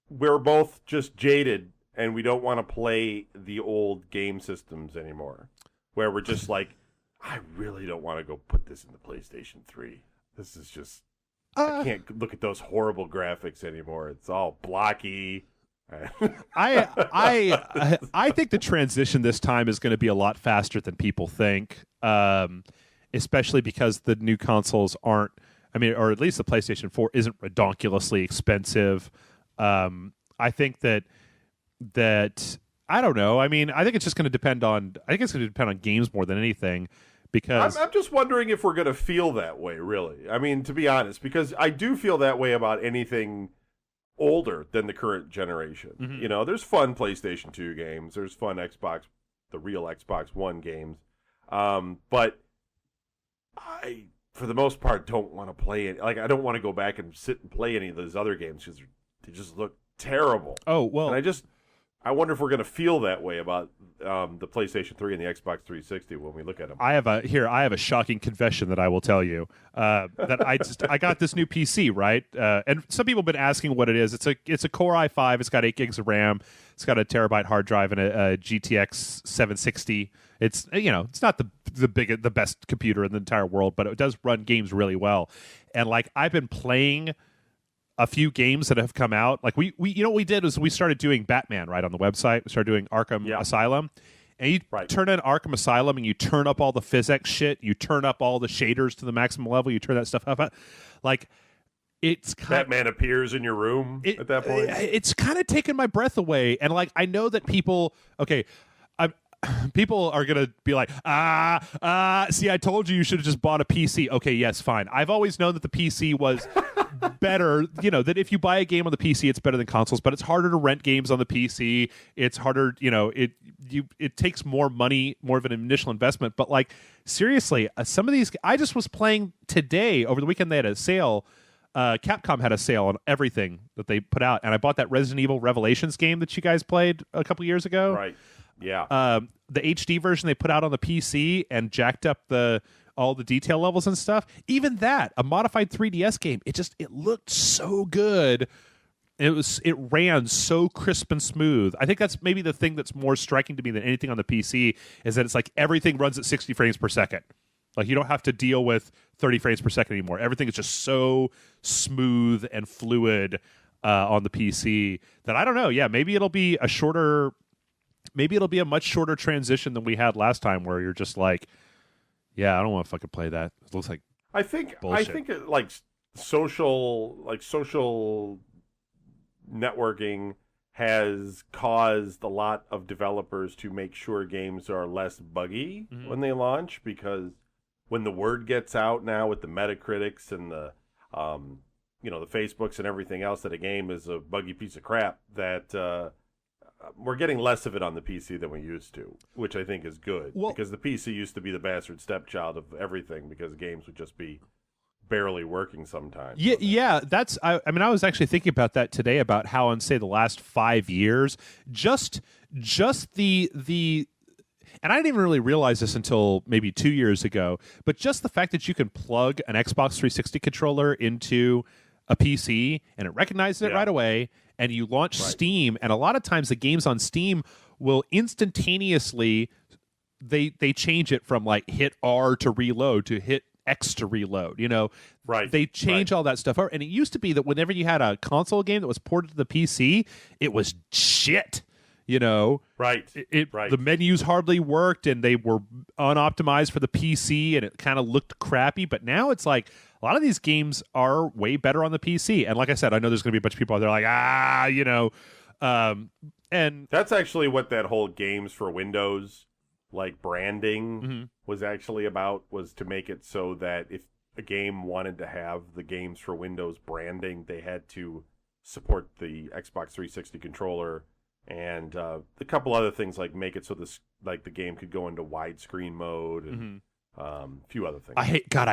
we're both just jaded and we don't want to play the old game systems anymore, where we're just like, I really don't want to go put this in the PlayStation 3. This is just, I can't look at those horrible graphics anymore. It's all blocky. I think the transition this time is going to be a lot faster than people think, especially because the new consoles aren't, I mean, or at least the PlayStation 4 isn't redonkulously expensive. I think that I don't know. I mean, I think it's just going to depend on games more than anything. Because I'm just wondering if we're going to feel that way, really. I mean, to be honest, because I do feel that way about anything older than the current generation. Mm-hmm. You know, there's fun PlayStation 2 games. There's fun the real Xbox One games. But I, for the most part, don't want to play it. Like, I don't want to go back and sit and play any of those other games because they just look terrible. Oh, well. And I wonder if we're going to feel that way about the PlayStation 3 and the Xbox 360 when we look at them. I have a shocking confession that I will tell you. That I got this new PC, right? And some people have been asking what it is. It's a Core i5. It's got 8 gigs of RAM. It's got a terabyte hard drive and a GTX 760. It's it's not the best computer in the entire world, but it does run games really well. And like, I've been playing a few games that have come out. Like, we what we did was we started doing Batman right on the website. We started doing Arkham Asylum. And you turn in Arkham Asylum and you turn up all the physics shit. You turn up all the shaders to the maximum level. You turn that stuff up. Like, it's Batman appears in your room at that point. It's kind of taken my breath away. And like, I know that people are going to be like, see, I told you should have just bought a PC. Okay, yes, fine. I've always known that the PC was better, that if you buy a game on the PC, it's better than consoles, but it's harder to rent games on the PC. It's harder, it takes more money, more of an initial investment. But like, seriously, some of these, I just was playing today, over the weekend they had a sale. Capcom had a sale on everything that they put out, and I bought that Resident Evil Revelations game that you guys played a couple years ago. Right. Yeah. The HD version they put out on the PC and jacked up all the detail levels and stuff. Even that, a modified 3DS game, it looked so good. It ran so crisp and smooth. I think that's maybe the thing that's more striking to me than anything on the PC is that it's like everything runs at 60 frames per second. Like, you don't have to deal with 30 frames per second anymore. Everything is just so smooth and fluid on the PC that I don't know. Yeah, maybe it'll be a much shorter transition than we had last time, where you're just like, yeah, I don't want to fucking play that. It looks like bullshit. Social networking has caused a lot of developers to make sure games are less buggy when they launch, because when the word gets out now with the Metacritics and the the Facebooks and everything else that a game is a buggy piece of crap, that we're getting less of it on the PC than we used to, which I think is good, because the PC used to be the bastard stepchild of everything, because games would just be barely working sometimes. Yeah, that's. I mean, I was actually thinking about that today, about how in, say, the last 5 years, just the. And I didn't even really realize this until maybe 2 years ago, but just the fact that you can plug an Xbox 360 controller into a PC and it recognizes it right away, and you launch Steam, and a lot of times the games on Steam will instantaneously, they change it from like hit R to reload to hit X to reload, They change all that stuff over. And it used to be that whenever you had a console game that was ported to the PC, it was shit. The menus hardly worked, and they were unoptimized for the PC, and it kind of looked crappy. But now it's like a lot of these games are way better on the PC. And like I said, I know there's going to be a bunch of people out there like, and that's actually what that whole games for Windows branding was actually about, was to make it so that if a game wanted to have the games for Windows branding, they had to support the Xbox 360 controller. And a couple other things, like make it so the game could go into widescreen mode, and a few other things. I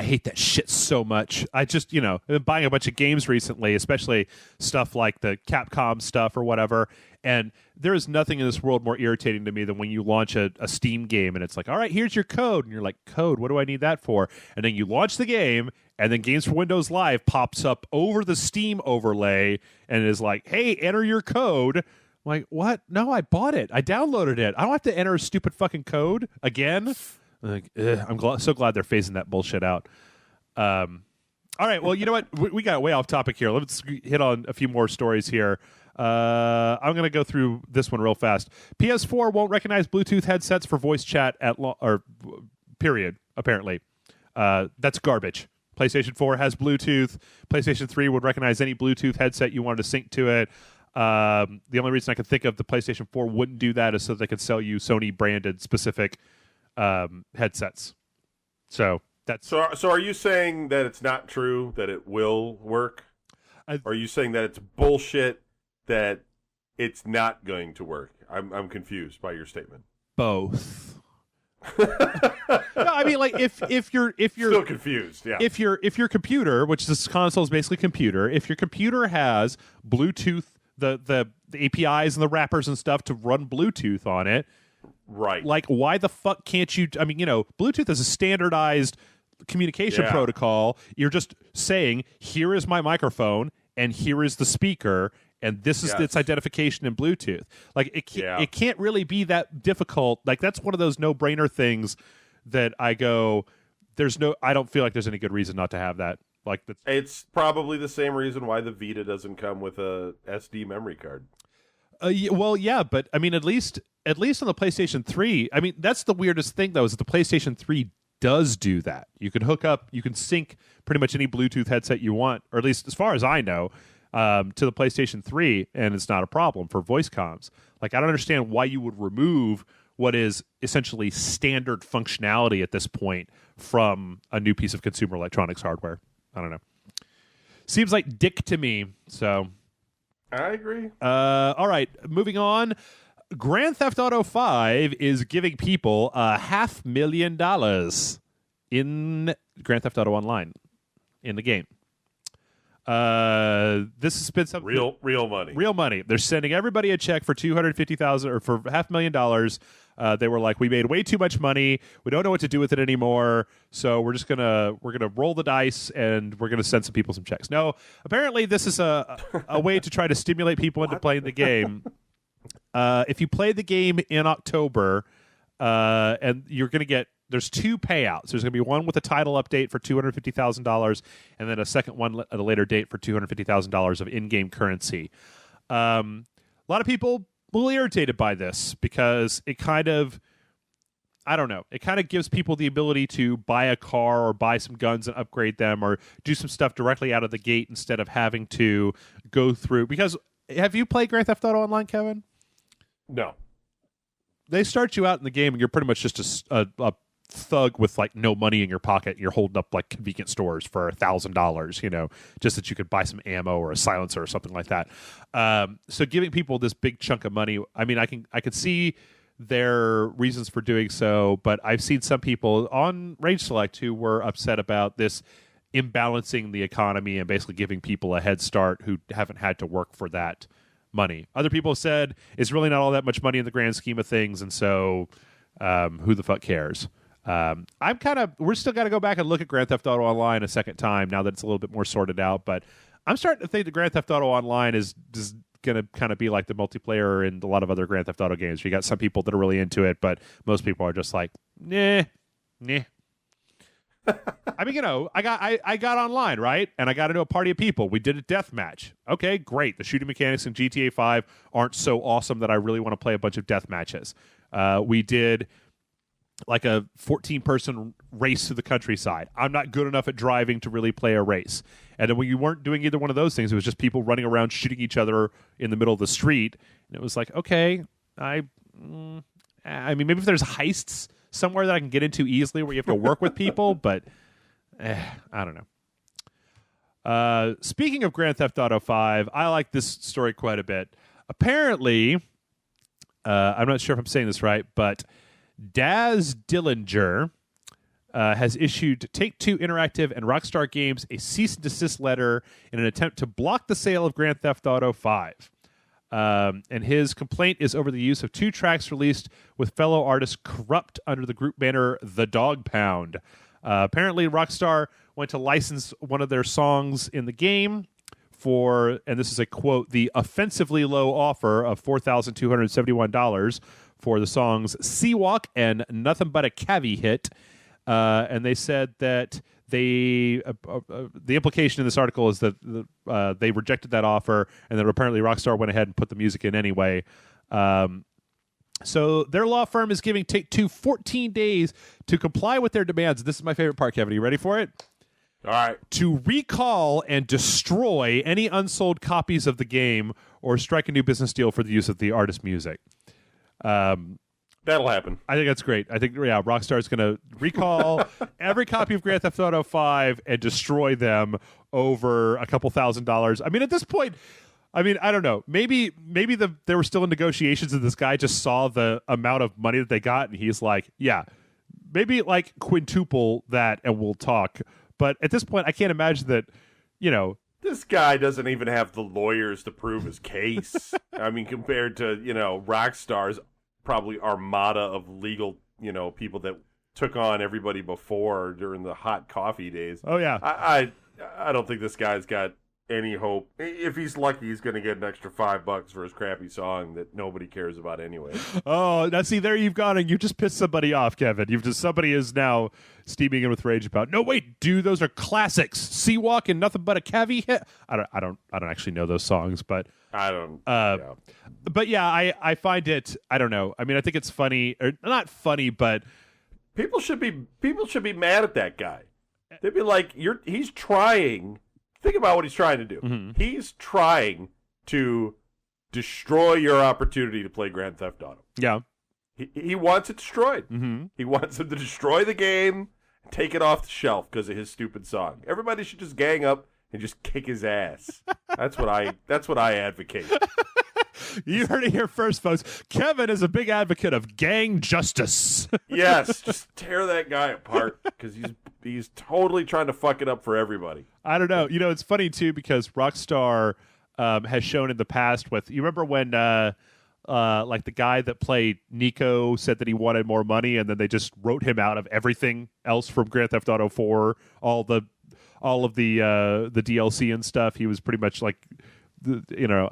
hate that shit so much. I just, I've been buying a bunch of games recently, especially stuff like the Capcom stuff or whatever. And there is nothing in this world more irritating to me than when you launch a Steam game and it's like, all right, here's your code. And you're like, code? What do I need that for? And then you launch the game, and then Games for Windows Live pops up over the Steam overlay and is like, hey, enter your code. Like, what? No, I bought it. I downloaded it. I don't have to enter a stupid fucking code again. Like, I'm so glad they're phasing that bullshit out. All right, well, you know what? We got way off topic here. Let's hit on a few more stories here. I'm going to go through this one real fast. PS4 won't recognize Bluetooth headsets for voice chat period, apparently. That's garbage. PlayStation 4 has Bluetooth. PlayStation 3 would recognize any Bluetooth headset you wanted to sync to it. The only reason I can think of the PlayStation 4 wouldn't do that is so they could sell you Sony-branded specific headsets. So that's so. Are you saying that it's not true that it will work? Or are you saying that it's bullshit that it's not going to work? I'm confused by your statement. Both. No, I mean, like if you're still confused, yeah. If your computer, which this console is basically computer, if your computer has Bluetooth, the APIs and the wrappers and stuff to run Bluetooth on it, right? Like, why the fuck can't you? I mean, Bluetooth is a standardized communication protocol. You're just saying, here is my microphone and here is the speaker, and this is its identification in Bluetooth. Like, it can't really be that difficult. Like, that's one of those no-brainer things that I go, I don't feel like there's any good reason not to have that. Like, it's probably the same reason why the Vita doesn't come with a SD memory card. But I mean, at least on the PlayStation 3, I mean, that's the weirdest thing though, is that the PlayStation 3 does do that. You can you can sync pretty much any Bluetooth headset you want, or at least as far as I know, to the PlayStation 3, and it's not a problem for voice comms. Like, I don't understand why you would remove what is essentially standard functionality at this point from a new piece of consumer electronics hardware. I don't know. Seems like dick to me. So I agree. All right, moving on. Grand Theft Auto 5 is giving people $500,000 in Grand Theft Auto Online in the game. This has been something real money. Real money. They're sending everybody a check for $250,000 or for $500,000. They were like, we made way too much money. We don't know what to do with it anymore. So we're gonna roll the dice and we're gonna send some people some checks. No, apparently this is a way to try to stimulate people into playing the game. If you play the game in October, and you're gonna get there's two payouts. There's going to be one with a title update for $250,000, and then a second one at a later date for $250,000 of in-game currency. A lot of people a little irritated by this because it kind of, I don't know, it kind of gives people the ability to buy a car or buy some guns and upgrade them or do some stuff directly out of the gate instead of having to go through. Because have you played Grand Theft Auto Online, Kevin? No. They start you out in the game and you're pretty much just a thug with like no money in your pocket, and you're holding up like convenience stores for $1,000, just that you could buy some ammo or a silencer or something like that. So giving people this big chunk of money, I mean, I could see their reasons for doing so, but I've seen some people on Rage Select who were upset about this imbalancing the economy and basically giving people a head start who haven't had to work for that money. Other people said it's really not all that much money in the grand scheme of things, and so who the fuck cares? We're still got to go back and look at Grand Theft Auto Online a second time now that it's a little bit more sorted out, but I'm starting to think that Grand Theft Auto Online is going to kind of be like the multiplayer in a lot of other Grand Theft Auto games. You got some people that are really into it, but most people are just like, nah. I mean, I got online, right? And I got into a party of people. We did a death match. Okay, great. The shooting mechanics in GTA 5 aren't so awesome that I really want to play a bunch of death matches. We did like a 14-person race through the countryside. I'm not good enough at driving to really play a race. And then when you weren't doing either one of those things, it was just people running around shooting each other in the middle of the street. And it was like, okay, I mean, maybe if there's heists somewhere that I can get into easily where you have to work with people, but I don't know. Speaking of Grand Theft Auto 5, I like this story quite a bit. Apparently, I'm not sure if I'm saying this right, but Daz Dillinger has issued Take-Two Interactive and Rockstar Games a cease and desist letter in an attempt to block the sale of Grand Theft Auto 5. And his complaint is over the use of 2 tracks released with fellow artist Corrupt under the group banner The Dog Pound. Apparently, Rockstar went to license one of their songs in the game for, and this is a quote, the offensively low offer of $4,271 for the songs Seawalk and Nothing But a Cavi Hit. And they said that the implication in this article is that they rejected that offer, and then apparently Rockstar went ahead and put the music in anyway. So their law firm is giving Take-Two 14 days to comply with their demands. This is my favorite part, Kevin. Are you ready for it? All right. To recall and destroy any unsold copies of the game or strike a new business deal for the use of the artist's music. That'll happen. I think that's great. I think, Rockstar is going to recall every copy of Grand Theft Auto 5 and destroy them over a couple $1,000s. I mean, at this point, I don't know. Maybe they were still in negotiations, and this guy just saw the amount of money that they got, and he's like, yeah, maybe like quintuple that, and we'll talk. But at this point, I can't imagine that, This guy doesn't even have the lawyers to prove his case. I mean, compared to, Rockstar's probably armada of legal, people that took on everybody before during the hot coffee days. Oh, yeah. I don't think this guy's got any hope. If he's lucky, he's going to get an extra $5 for his crappy song that nobody cares about anyway. Oh, now see, there you've gone, and you just pissed somebody off, Kevin. Somebody is now steaming in with rage about. No, wait, dude, those are classics. Seawalk and Nothing But a Cavi Hit. I don't actually know those songs, but I don't. Yeah. But yeah, I find it. I don't know. I mean, I think it's funny, or not funny, but people should be mad at that guy. They'd be like, he's trying. Think about what he's trying to do. Mm-hmm. He's trying to destroy your opportunity to play Grand Theft Auto. Yeah. He wants it destroyed. Mm-hmm. He wants him to destroy the game and take it off the shelf because of his stupid song. Everybody should just gang up and just kick his ass. That's what I advocate. You heard it here first, folks. Kevin is a big advocate of gang justice. Yes, just tear that guy apart because he's totally trying to fuck it up for everybody. I don't know. It's funny too because Rockstar has shown in the past with. You remember when like the guy that played Nico said that he wanted more money, and then they just wrote him out of everything else from Grand Theft Auto 4, all of the DLC and stuff. He was pretty much like I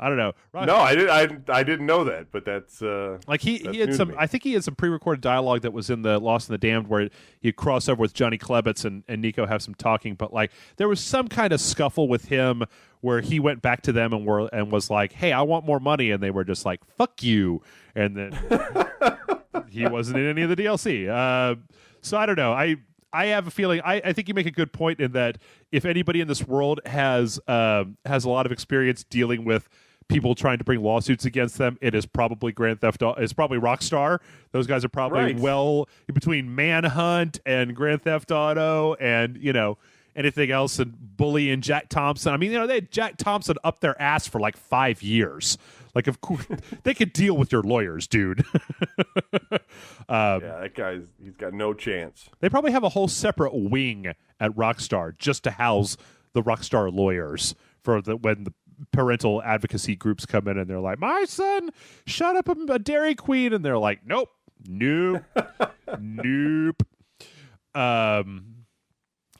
don't know. No, I didn't know that, but that's like he had some. I think he had some pre-recorded dialogue that was in the Lost and the Damned where he'd cross over with Johnny Klebitz and Nico have some talking. But like there was some kind of scuffle with him where he went back to them and was like, "Hey, I want more money," and they were just like, "Fuck you," and then he wasn't in any of the DLC. So I don't know. I have a feeling. I think you make a good point in that if anybody in this world has a lot of experience dealing with people trying to bring lawsuits against them, it is probably Grand Theft Auto. It's probably Rockstar. Those guys are probably well between Manhunt and Grand Theft Auto and anything else, and Bully and Jack Thompson. I mean, they had Jack Thompson up their ass for like 5 years. Like, of course, they could deal with your lawyers, dude. Yeah, that he's got no chance. They probably have a whole separate wing at Rockstar just to house the Rockstar lawyers for when the parental advocacy groups come in and they're like, my son shut up a Dairy Queen, and they're like, nope.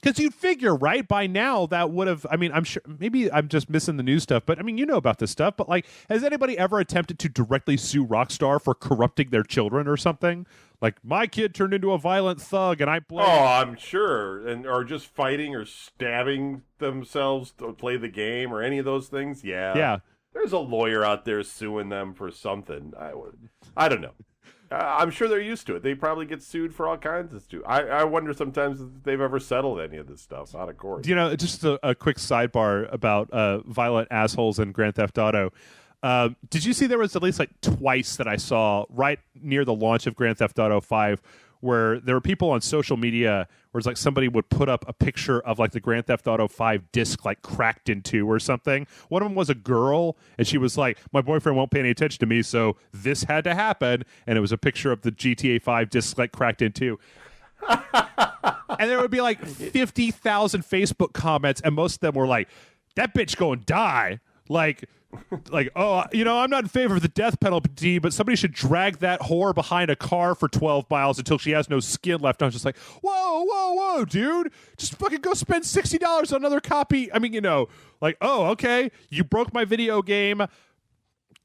Because you'd figure, right, by now that would have, I mean, I'm sure, maybe I'm just missing the new stuff, but I mean, you know about this stuff, but like, has anybody ever attempted to directly sue Rockstar for corrupting their children or something? Like, my kid turned into a violent thug and I blame... Oh, I'm sure. Or just fighting or stabbing themselves to play the game or any of those things. Yeah. There's a lawyer out there suing them for something. I don't know. I'm sure they're used to it. They probably get sued for all kinds of stuff. I wonder sometimes if they've ever settled any of this stuff out of court. Just a quick sidebar about violent assholes in Grand Theft Auto. Did you see there was at least like twice that I saw right near the launch of Grand Theft Auto 5 where there were people on social media where it's like somebody would put up a picture of like the Grand Theft Auto 5 disc like cracked in two or something. One of them was a girl, and she was like, my boyfriend won't pay any attention to me, so this had to happen. And it was a picture of the GTA 5 disc like cracked in two. And there would be like 50,000 Facebook comments, and most of them were like, that bitch gonna die. Like, oh, I'm not in favor of the death penalty, but somebody should drag that whore behind a car for 12 miles until she has no skin left. I was just like, whoa, dude. Just fucking go spend $60 on another copy. I mean, like, oh, okay. You broke my video game.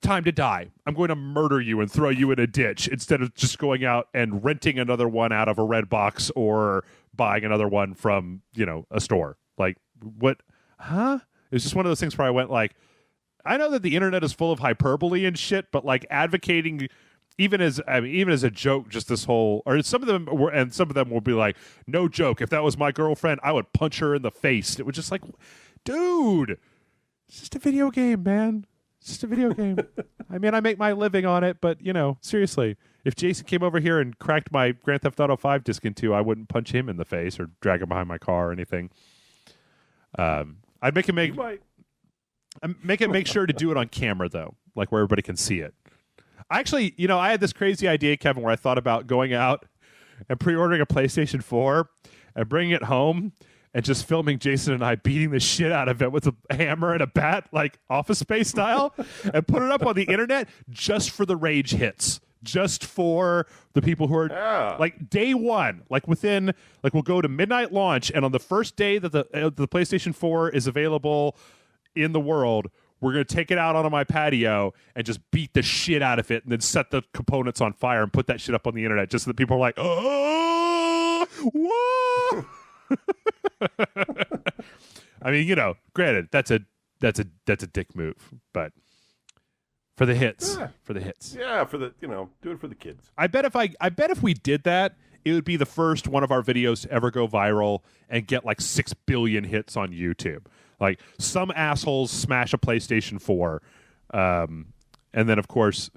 Time to die. I'm going to murder you and throw you in a ditch instead of just going out and renting another one out of a red box or buying another one from, a store. Like, what? Huh? It was just one of those things where I went like, I know that the internet is full of hyperbole and shit, but like advocating, even as a joke, just this whole, or some of them will be like, no joke. If that was my girlfriend, I would punch her in the face. It was just like, dude, it's just a video game, man. It's just a video game. I mean, I make my living on it, but seriously, if Jason came over here and cracked my Grand Theft Auto 5 disc in two, I wouldn't punch him in the face or drag him behind my car or anything. I'd make him make sure to do it on camera, though, like where everybody can see it. Actually, I had this crazy idea, Kevin, where I thought about going out and pre-ordering a PlayStation 4 and bringing it home and just filming Jason and I beating the shit out of it with a hammer and a bat, like Office Space style, and put it up on the internet just for the rage hits. Just for the people who are like day one, like within, like we'll go to midnight launch, and on the first day that the PlayStation 4 is available in the world, we're going to take it out onto my patio and just beat the shit out of it and then set the components on fire and put that shit up on the internet just so that people are like, oh, whoa. I mean, granted, that's a dick move, but for the hits. Yeah. For the hits. Yeah, do it for the kids. I bet if we did that, it would be the first one of our videos to ever go viral and get like 6 billion hits on YouTube. Like some assholes smash a PlayStation 4. And then of course,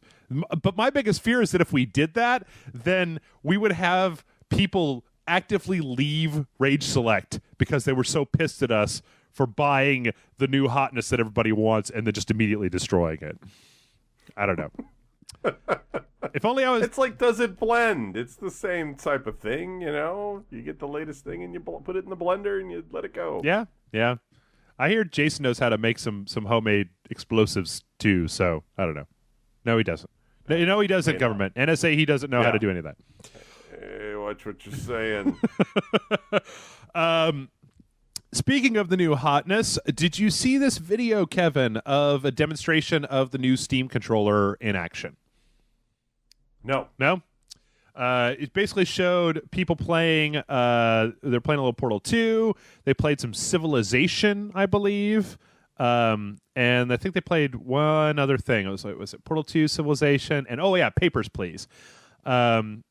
but my biggest fear is that if we did that, then we would have people actively leave Rage Select because they were so pissed at us for buying the new hotness that everybody wants and then just immediately destroying it. I don't know. If only I was... It's like, does it blend? It's the same type of thing, You get the latest thing and you put it in the blender and you let it go. Yeah. I hear Jason knows how to make some homemade explosives too, so I don't know. No, he doesn't. No, he doesn't, government. NSA, he doesn't know how to do any of that. Hey, watch what you're saying. Speaking of the new hotness, did you see this video, Kevin, of a demonstration of the new Steam controller in action? No. It basically showed people playing. They're playing a little Portal 2. They played some Civilization, I believe, and I think they played one other thing. Was it Portal 2, Civilization, and Papers, Please. And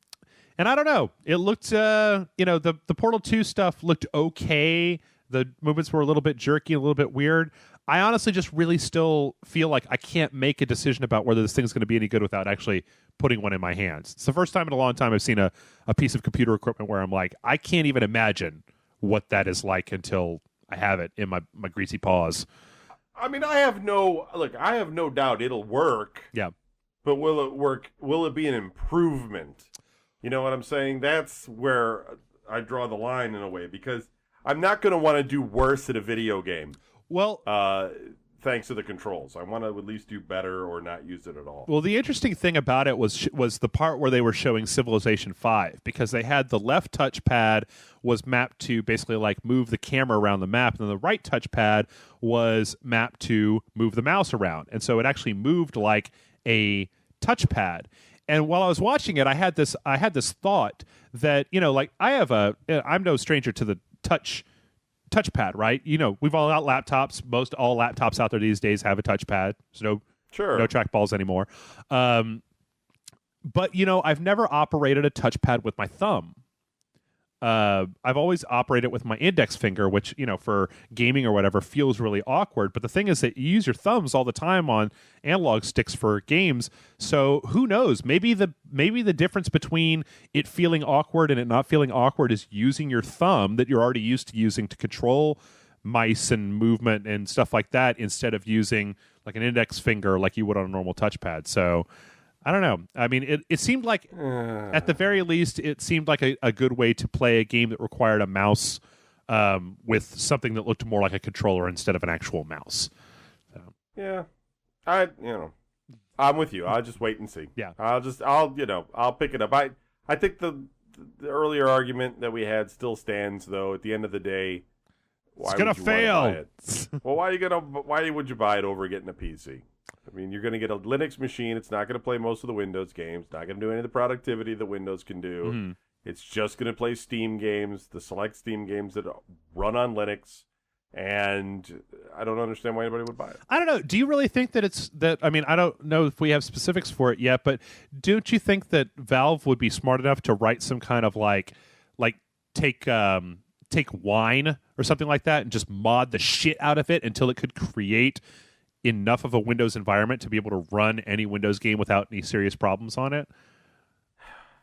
I don't know. It looked, the Portal 2 stuff looked okay. The movements were a little bit jerky, a little bit weird. I honestly just really still feel like I can't make a decision about whether this thing's going to be any good without actually putting one in my hands. It's the first time in a long time I've seen a piece of computer equipment where I'm like, I can't even imagine what that is like until I have it in my greasy paws. I mean, I have no doubt it'll work. Yeah. But will it work? Will it be an improvement? You know what I'm saying? That's where I draw the line in a way, because I'm not going to want to do worse at a video game. Well, thanks to the controls, I want to at least do better or not use it at all. Well, the interesting thing about it was the part where they were showing Civilization 5, because they had the left touchpad was mapped to basically like move the camera around the map, and then the right touchpad was mapped to move the mouse around, and so it actually moved like a touchpad. And while I was watching it, I had this thought that, I'm no stranger to the touchpad, right? We've all got laptops. Most all laptops out there these days have a touchpad. There's no trackballs anymore. But I've never operated a touchpad with my thumb. I've always operated with my index finger, which, for gaming or whatever feels really awkward. But the thing is that you use your thumbs all the time on analog sticks for games. So who knows? Maybe the difference between it feeling awkward and it not feeling awkward is using your thumb that you're already used to using to control mice and movement and stuff like that, instead of using like an index finger like you would on a normal touchpad. So I don't know. I mean, it seemed like, at the very least, it seemed like a good way to play a game that required a mouse with something that looked more like a controller instead of an actual mouse. So. Yeah, I'm with you. I'll just wait and see. Yeah, I'll pick it up. I think the earlier argument that we had still stands, though. At the end of the day, it's gonna fail. Well, why would you buy it over getting a PC? I mean, you're going to get a Linux machine. It's not going to play most of the Windows games. It's not going to do any of the productivity that Windows can do. Mm-hmm. It's just going to play Steam games, the select Steam games that run on Linux. And I don't understand why anybody would buy it. I don't know. Do you really think that I mean, I don't know if we have specifics for it yet, but don't you think that Valve would be smart enough to write some kind of like take Wine or something like that and just mod the shit out of it until it could create enough of a Windows environment to be able to run any Windows game without any serious problems on it?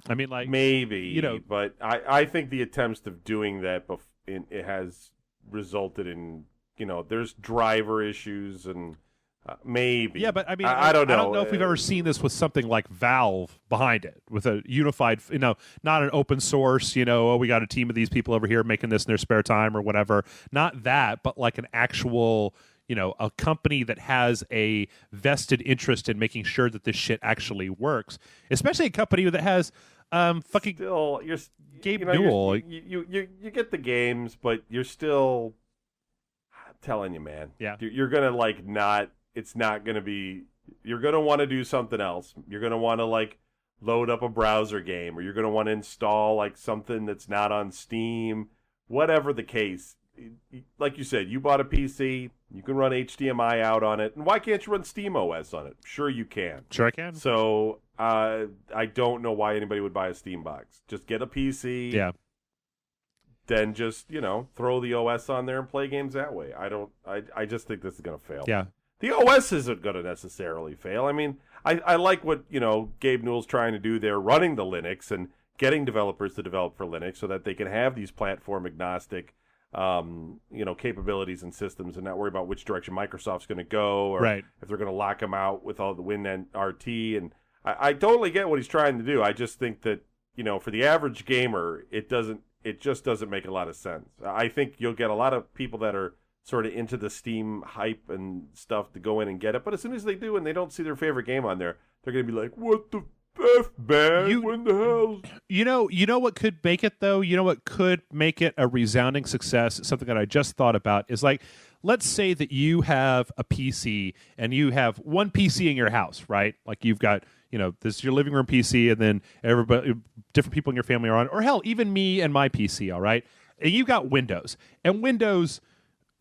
I mean, like, maybe, but I think the attempts of doing that it has resulted in, there's driver issues and maybe. Yeah, but I mean, I don't know. I don't know if we've ever seen this with something like Valve behind it, with a unified, not an open source, we got a team of these people over here making this in their spare time or whatever. Not that, but like an actual, a company that has a vested interest in making sure that this shit actually works, especially a company that has fucking still, Gabe Newell. You get the games, but you're still, I'm telling you, man. Yeah. You're going to it's not going to be, you're going to want to do something else. You're going to want to load up a browser game, or you're going to want to install something that's not on Steam, whatever the case. Like you said, you bought a PC, you can run HDMI out on it, and why can't you run SteamOS on it? Sure you can. Sure I can. So I don't know why anybody would buy a Steam box. Just get a PC. Yeah. Then just, throw the OS on there and play games that way. I just think this is going to fail. Yeah. The OS isn't going to necessarily fail. I mean, I like what, Gabe Newell's trying to do there, running the Linux and getting developers to develop for Linux so that they can have these platform agnostic capabilities and systems and not worry about which direction Microsoft's going to go, or if they're going to lock them out with all the Win and RT. And I totally get what he's trying to do. I just think that, for the average gamer, it just doesn't make a lot of sense. I think you'll get a lot of people that are sort of into the Steam hype and stuff to go in and get it. But as soon as they do and they don't see their favorite game on there, they're going to be like, what the That's bad. When the hell? You know what could make it, though? You know what could make it a resounding success? Something that I just thought about is like, let's say that you have a PC and you have one PC in your house, right? Like you've got, this is your living room PC, and then everybody, different people in your family are on, or hell, even me and my PC, all right? And you got Windows. And Windows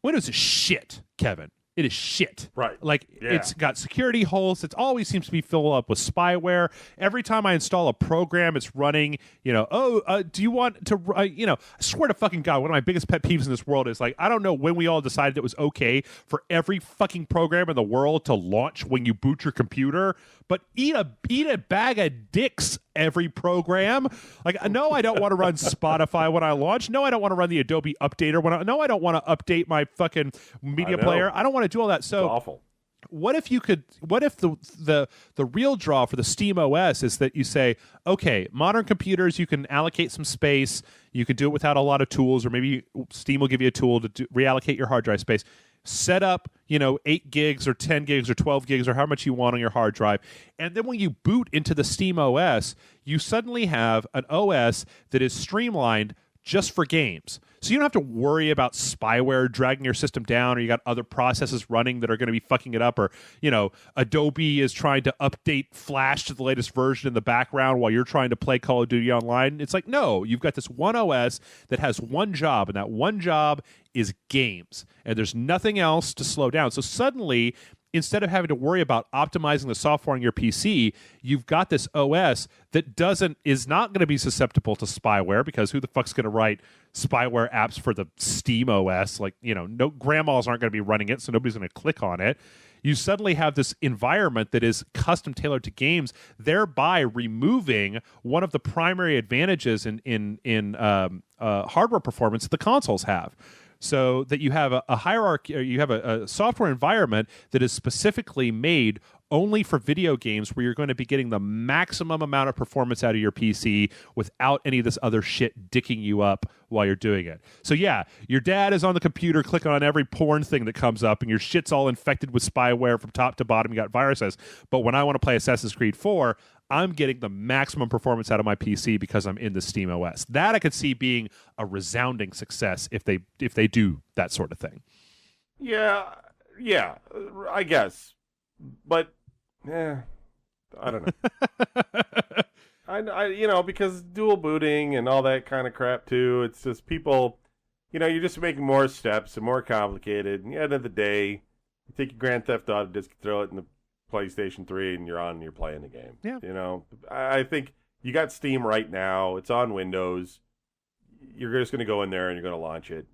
is shit, Kevin. It is shit. Right. Like, It's got security holes. It always seems to be filled up with spyware. Every time I install a program, it's running, do you want to, I swear to fucking God, one of my biggest pet peeves in this world is, like, I don't know when we all decided it was okay for every fucking program in the world to launch when you boot your computer, but eat a bag of dicks every program. Like, no, I don't want to run Spotify when I launch. No, I don't want to run the Adobe Updater I don't want to update my fucking media player. I don't want to do all that. So it's awful. What if the real draw for the Steam OS is that you say, okay, modern computers, you can allocate some space, you can do it without a lot of tools, or maybe Steam will give you a tool to reallocate your hard drive space. Set up, 8 gigs or 10 gigs or 12 gigs or how much you want on your hard drive. And then when you boot into the Steam OS, you suddenly have an OS that is streamlined just for games. So you don't have to worry about spyware dragging your system down, or you got other processes running that are going to be fucking it up, or, Adobe is trying to update Flash to the latest version in the background while you're trying to play Call of Duty Online. It's like, no, you've got this one OS that has one job, and that one job is games. And there's nothing else to slow down. So suddenly, instead of having to worry about optimizing the software on your PC, you've got this OS that is not going to be susceptible to spyware, because who the fuck's going to write spyware apps for the Steam OS? Like, no grandmas aren't going to be running it, so nobody's going to click on it. You suddenly have this environment that is custom tailored to games, thereby removing one of the primary advantages in hardware performance that the consoles have. So that you have a hierarchy, or you have a software environment that is specifically made only for video games, where you're going to be getting the maximum amount of performance out of your PC without any of this other shit dicking you up while you're doing it. So yeah, your dad is on the computer clicking on every porn thing that comes up, and your shit's all infected with spyware from top to bottom. You got viruses. But when I want to play Assassin's Creed 4, I'm getting the maximum performance out of my PC because I'm in the Steam OS. That I could see being a resounding success if they do that sort of thing. Yeah, I guess. But I don't know. I because dual booting and all that kind of crap too. It's just people, you're just making more steps and more complicated. And at the end of the day, you take your Grand Theft Auto disc, throw it in the PlayStation 3, and you're on and you're playing the game. Yeah. I think you got Steam right now. It's on Windows. You're just going to go in there and you're going to launch it,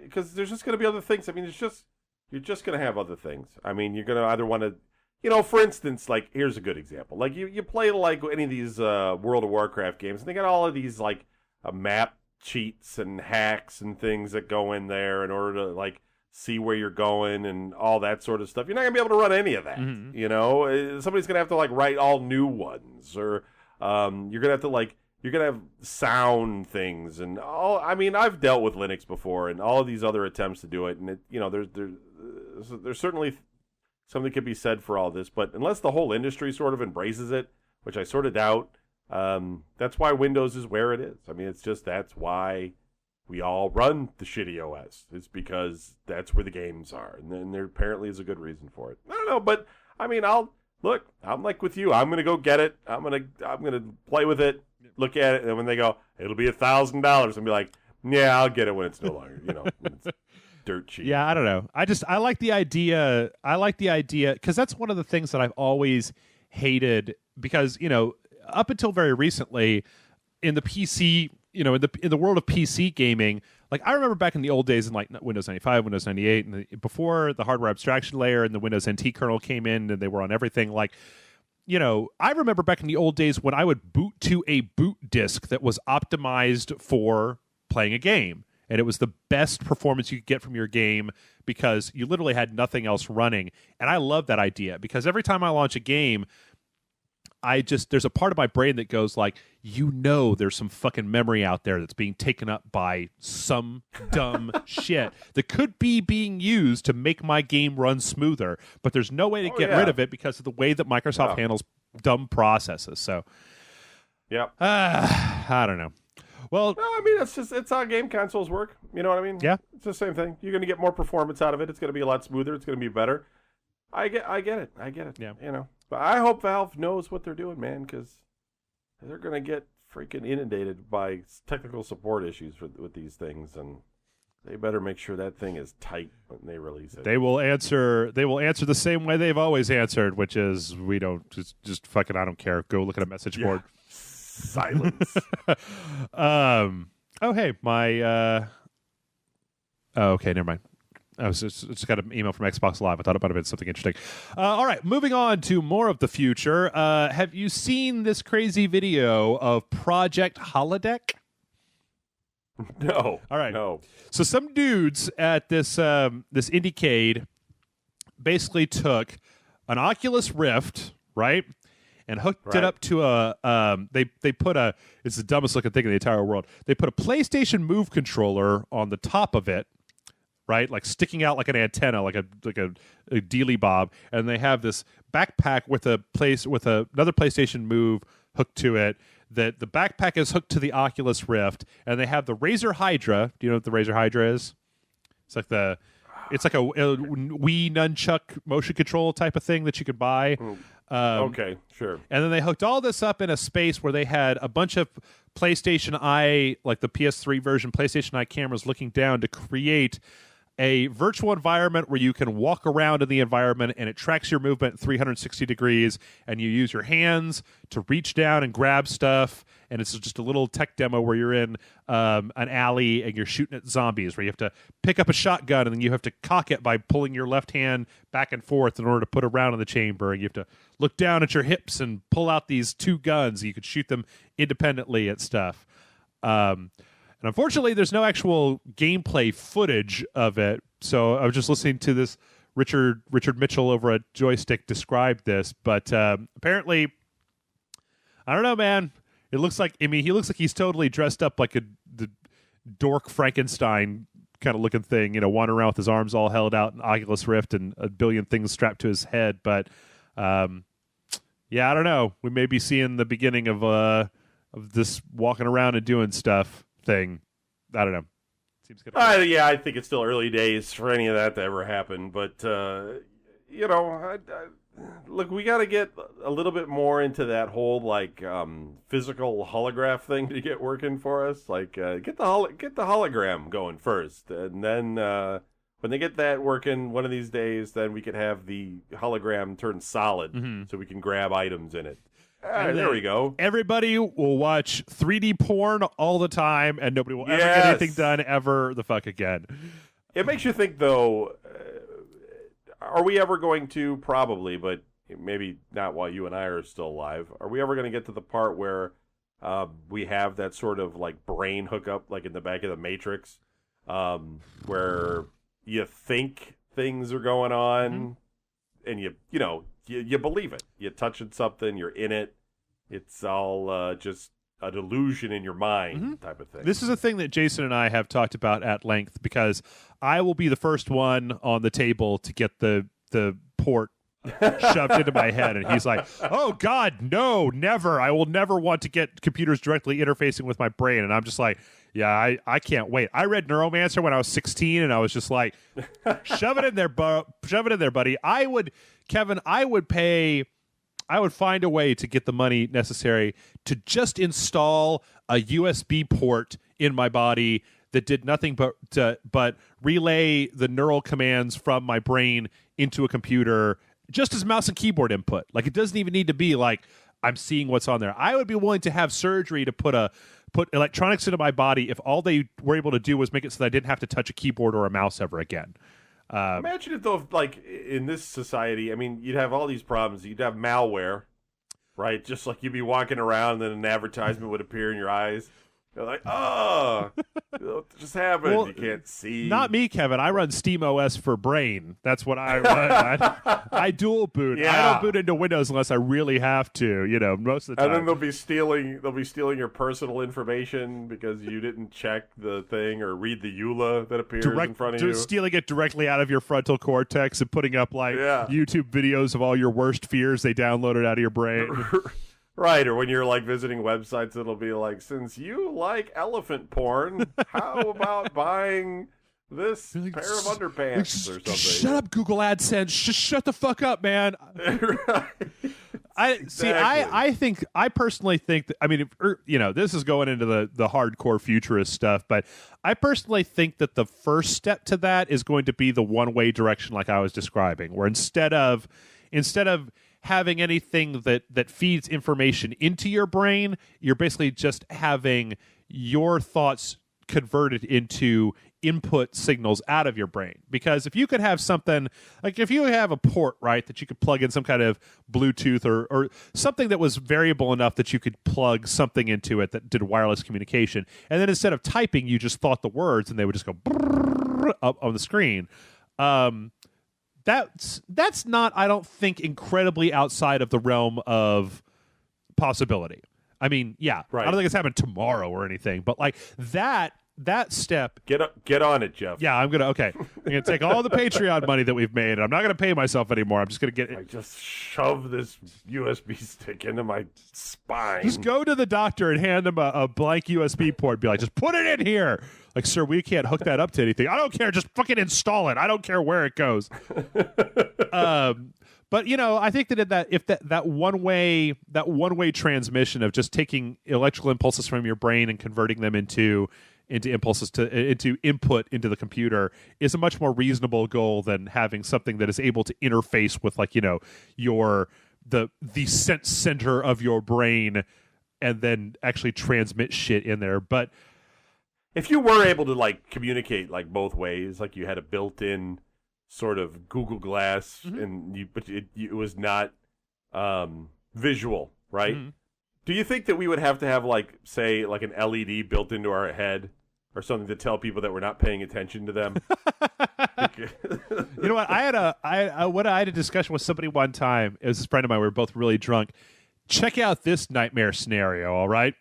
because there's just going to be other things. I mean, you're just going to have other things. I mean, you're going to either want to, for instance, like, here's a good example. Like, you play like any of these World of Warcraft games, and they got all of these like map cheats and hacks and things that go in there in order to like see where you're going and all that sort of stuff. You're not going to be able to run any of that. Mm-hmm. Somebody's going to have to like write all new ones, or you're going to have to you're going to have sound things and all. I mean, I've dealt with Linux before and all of these other attempts to do it. And there's certainly something could be said for all this, but unless the whole industry sort of embraces it, which I sort of doubt, that's why Windows is where it is. I mean, that's why we all run the shitty OS. It's because that's where the games are, and then there apparently is a good reason for it. I don't know, but I mean, I'm like with you. I'm gonna go get it. I'm gonna play with it, look at it, and when they go, it'll be $1,000, and be like, yeah, I'll get it when it's no longer, when it's dirt cheap. Yeah, I don't know. I like the idea. Because that's one of the things that I've always hated. Because up until very recently, in the PC. In the world of PC gaming, like I remember back in the old days in like Windows 95, Windows 98, and before the hardware abstraction layer and the Windows NT kernel came in and they were on everything. Like, I remember back in the old days when I would boot to a boot disk that was optimized for playing a game. And it was the best performance you could get from your game because you literally had nothing else running. And I love that idea because every time I launch a game, there's a part of my brain that goes like, there's some fucking memory out there that's being taken up by some dumb shit that could be being used to make my game run smoother, but there's no way to get rid of it because of the way that Microsoft handles dumb processes. So, yeah, I don't know. Well, no, I mean, it's how game consoles work. You know what I mean? Yeah. It's the same thing. You're going to get more performance out of it. It's going to be a lot smoother. It's going to be better. I get it. Yeah. You know, but I hope Valve knows what they're doing, man, because they're going to get freaking inundated by technical support issues with these things, and they better make sure that thing is tight when they release it. They will answer the same way they've always answered, which is we don't just fucking I don't care. Go look at a message board. Silence. Oh hey, my okay, never mind. I was just got an email from Xbox Live. I thought it might have been something interesting. All right, moving on to more of the future. Have you seen this crazy video of Project Holodeck? No. All right. No. So some dudes at this Indiecade basically took an Oculus Rift, right, and hooked it up to a they put a it's the dumbest looking thing in the entire world. They put a PlayStation Move controller on the top of it, right, like sticking out like an antenna, like a dealy bob, and they have this backpack with another PlayStation Move hooked to it. That the backpack is hooked to the Oculus Rift, and they have the Razer Hydra. Do you know what the Razer Hydra is? It's like a Wii nunchuck motion control type of thing that you could buy. Okay, sure. And then they hooked all this up in a space where they had a bunch of PlayStation Eye, like the PS3 version PlayStation Eye cameras looking down to create a virtual environment where you can walk around in the environment and it tracks your movement 360 degrees, and you use your hands to reach down and grab stuff, and it's just a little tech demo where you're in an alley and you're shooting at zombies, where you have to pick up a shotgun and then you have to cock it by pulling your left hand back and forth in order to put a round in the chamber, and you have to look down at your hips and pull out these two guns. You could shoot them independently at stuff. And unfortunately, there's no actual gameplay footage of it. So I was just listening to this Richard Mitchell over at Joystick describe this. But apparently, I don't know, man. It looks like, he looks like he's totally dressed up like the dork Frankenstein kind of looking thing, wandering around with his arms all held out in Oculus Rift and a billion things strapped to his head. But yeah, I don't know. We may be seeing the beginning of this walking around and doing stuff thing. I don't know. Seems good. Yeah, I think it's still early days for any of that to ever happen. But look, we got to get a little bit more into that whole physical holograph thing to get working for us. Like get the hologram going first, and then when they get that working, one of these days, then we could have the hologram turn solid, so we can grab items in it. There we go. Everybody will watch 3D porn all the time, and nobody will ever get anything done ever the fuck again. It makes you think, though, are we ever going to, probably, but maybe not while you and I are still alive, are we ever going to get to the part where we have that sort of brain hookup, like in the back of the Matrix, where you think things are going on, and you believe it. You're touching something, you're in it. It's all just a delusion in your mind type of thing. This is a thing that Jason and I have talked about at length, because I will be the first one on the table to get the port shoved into my head, and he's like, oh God, no, never. I will never want to get computers directly interfacing with my brain. And I'm just like, yeah, I can't wait. I read Neuromancer when I was 16, and I was just like, shove it in there, buddy. I would find a way to get the money necessary to just install a USB port in my body that did nothing but relay the neural commands from my brain into a computer just as mouse and keyboard input. Like, it doesn't even need to be like I'm seeing what's on there. I would be willing to have surgery to put electronics into my body if all they were able to do was make it so that I didn't have to touch a keyboard or a mouse ever again. Imagine if, though, in this society, you'd have all these problems. You'd have malware, right? Just like you'd be walking around and then an advertisement would appear in your eyes. You're like, oh, what just happened? Well, you can't see. Not me, Kevin. I run SteamOS for Brain. That's what I run. I dual boot. Yeah. I don't boot into Windows unless I really have to. Most of the time. And then they'll be stealing your personal information because you didn't check the thing or read the EULA that appears in front of you. Stealing it directly out of your frontal cortex and putting up YouTube videos of all your worst fears they downloaded out of your brain. Right, or when you're like visiting websites, it'll be like, since you like elephant porn, how about buying this pair of underpants or something? Shut up, Google AdSense. Just shut the fuck up, man. Right. I personally think that, I mean, this is going into the hardcore futurist stuff, but I personally think that the first step to that is going to be the one-way direction like I was describing, where instead of having anything that feeds information into your brain, you're basically just having your thoughts converted into input signals out of your brain. Because if you could have something, like if you have a port, right, that you could plug in some kind of Bluetooth or something that was variable enough that you could plug something into it that did wireless communication, and then instead of typing, you just thought the words and they would just go up on the screen. That's not, I don't think, incredibly outside of the realm of possibility. I mean, yeah, right. I don't think it's happened tomorrow or anything, but like that step. Get on it, Jeff. Yeah, I'm gonna take all the Patreon money that we've made, and I'm not gonna pay myself anymore. I'm just gonna get it. I just shove this USB stick into my spine. Just go to the doctor and hand him a blank USB port. Be like, just put it in here. Like, sir, we can't hook that up to anything. I don't care. Just fucking install it. I don't care where it goes. But I think that if that one way transmission of just taking electrical impulses from your brain and converting them into impulses into input into the computer is a much more reasonable goal than having something that is able to interface with the sense center of your brain and then actually transmit shit in there. But if you were able to like communicate like both ways, like you had a built-in sort of Google Glass, and but it was not visual, right? Mm-hmm. Do you think that we would have to have like, say, like an LED built into our head or something to tell people that we're not paying attention to them? You know what? I had a discussion with somebody one time. It was a friend of mine. We were both really drunk. Check out this nightmare scenario. All right.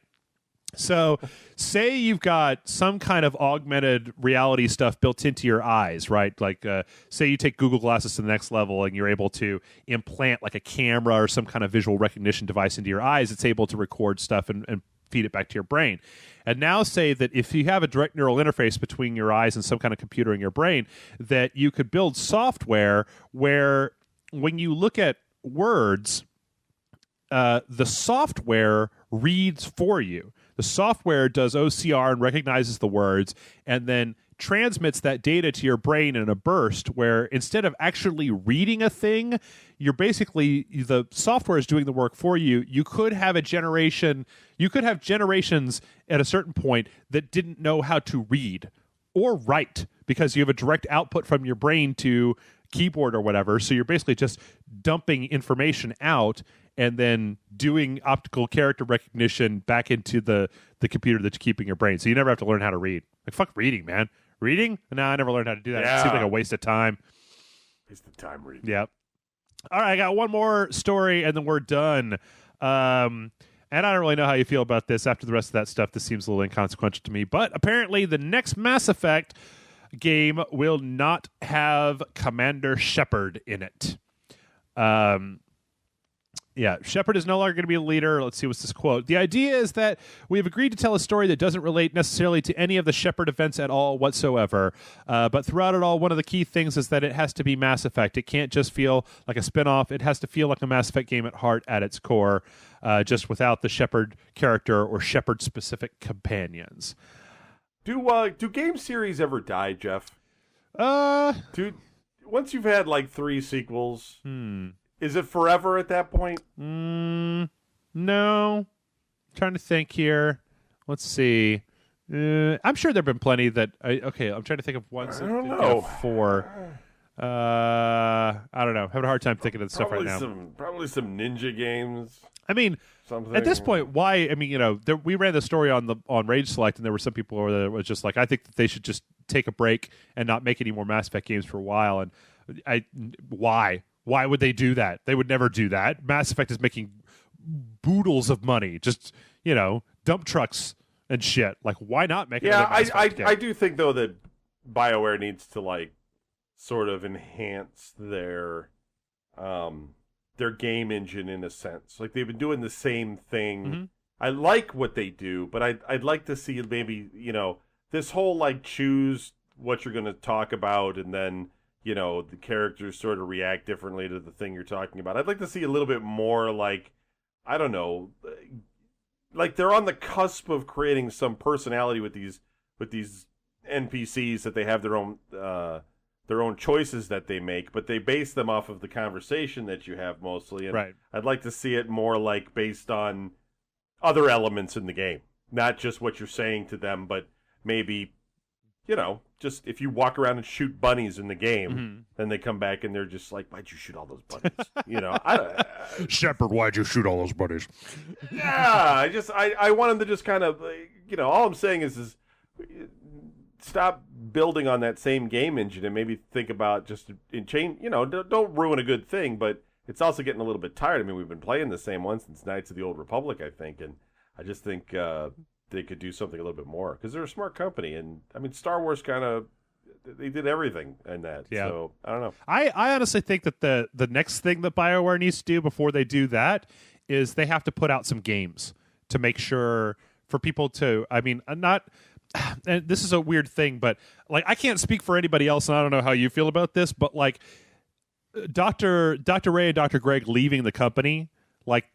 So say you've got some kind of augmented reality stuff built into your eyes, right? Like say you take Google Glasses to the next level and you're able to implant like a camera or some kind of visual recognition device into your eyes. It's able to record stuff and feed it back to your brain. And now say that if you have a direct neural interface between your eyes and some kind of computer in your brain, that you could build software where when you look at words, the software reads for you. The software does OCR and recognizes the words and then transmits that data to your brain in a burst where instead of actually reading a thing, you're basically, the software is doing the work for you. You could have generations at a certain point that didn't know how to read or write because you have a direct output from your brain to keyboard or whatever. So you're basically just dumping information out and then doing optical character recognition back into the computer that's keeping your brain. So you never have to learn how to read. Like, fuck reading, man. Reading? No, I never learned how to do that. Yeah. It seems like a waste of time. Waste of time reading. Yeah. All right, I got one more story, and then we're done. And I don't really know how you feel about this. After the rest of that stuff, this seems a little inconsequential to me. But apparently the next Mass Effect game will not have Commander Shepard in it. Yeah, Shepard is no longer going to be a leader. Let's see what's this quote. The idea is that we have agreed to tell a story that doesn't relate necessarily to any of the Shepard events at all whatsoever. But throughout it all, one of the key things is that it has to be Mass Effect. It can't just feel like a spinoff. It has to feel like a Mass Effect game at heart at its core, just without the Shepard character or Shepard-specific companions. Do game series ever die, Jeff? Once you've had like 3 sequels... Is it forever at that point? No. I'm trying to think here. Let's see. I'm sure there have been plenty that... I'm trying to think of ones. I don't know. 4. I don't know. I'm having a hard time thinking of the stuff right now. Probably some ninja games. I mean, at this point, why? I mean, we ran the story on Rage Select, and there were some people that was just like, I think that they should just take a break and not make any more Mass Effect games for a while. And why? Why would they do that? They would never do that. Mass Effect is making boodles of money, just dump trucks and shit. Like, why not make? Yeah, I do think though that BioWare needs to sort of enhance their game engine in a sense. Like, they've been doing the same thing. Mm-hmm. I like what they do, but I'd like to see maybe, this whole choose what you're going to talk about and then, the characters sort of react differently to the thing you're talking about. I'd like to see a little bit more I don't know, they're on the cusp of creating some personality with these NPCs that they have their own choices that they make, but they base them off of the conversation that you have mostly. And right. I'd like to see it more based on other elements in the game, not just what you're saying to them, but maybe, just if you walk around and shoot bunnies in the game, mm-hmm. then they come back and they're just like, why'd you shoot all those bunnies? Shepard, why'd you shoot all those bunnies? Yeah, I want them to just kind of, all I'm saying is stop building on that same game engine and maybe think about just in change. Don't ruin a good thing, but it's also getting a little bit tired. I mean, we've been playing the same one since Knights of the Old Republic, I think, and I just think they could do something a little bit more because they're a smart company, and I mean, Star Wars they did everything in that. Yeah. So I don't know. I honestly think that the next thing that BioWare needs to do before they do that is they have to put out some games to make sure for people to. I mean, not. And this is a weird thing, but I can't speak for anybody else, and I don't know how you feel about this, but Dr. Ray and Dr. Greg leaving the company,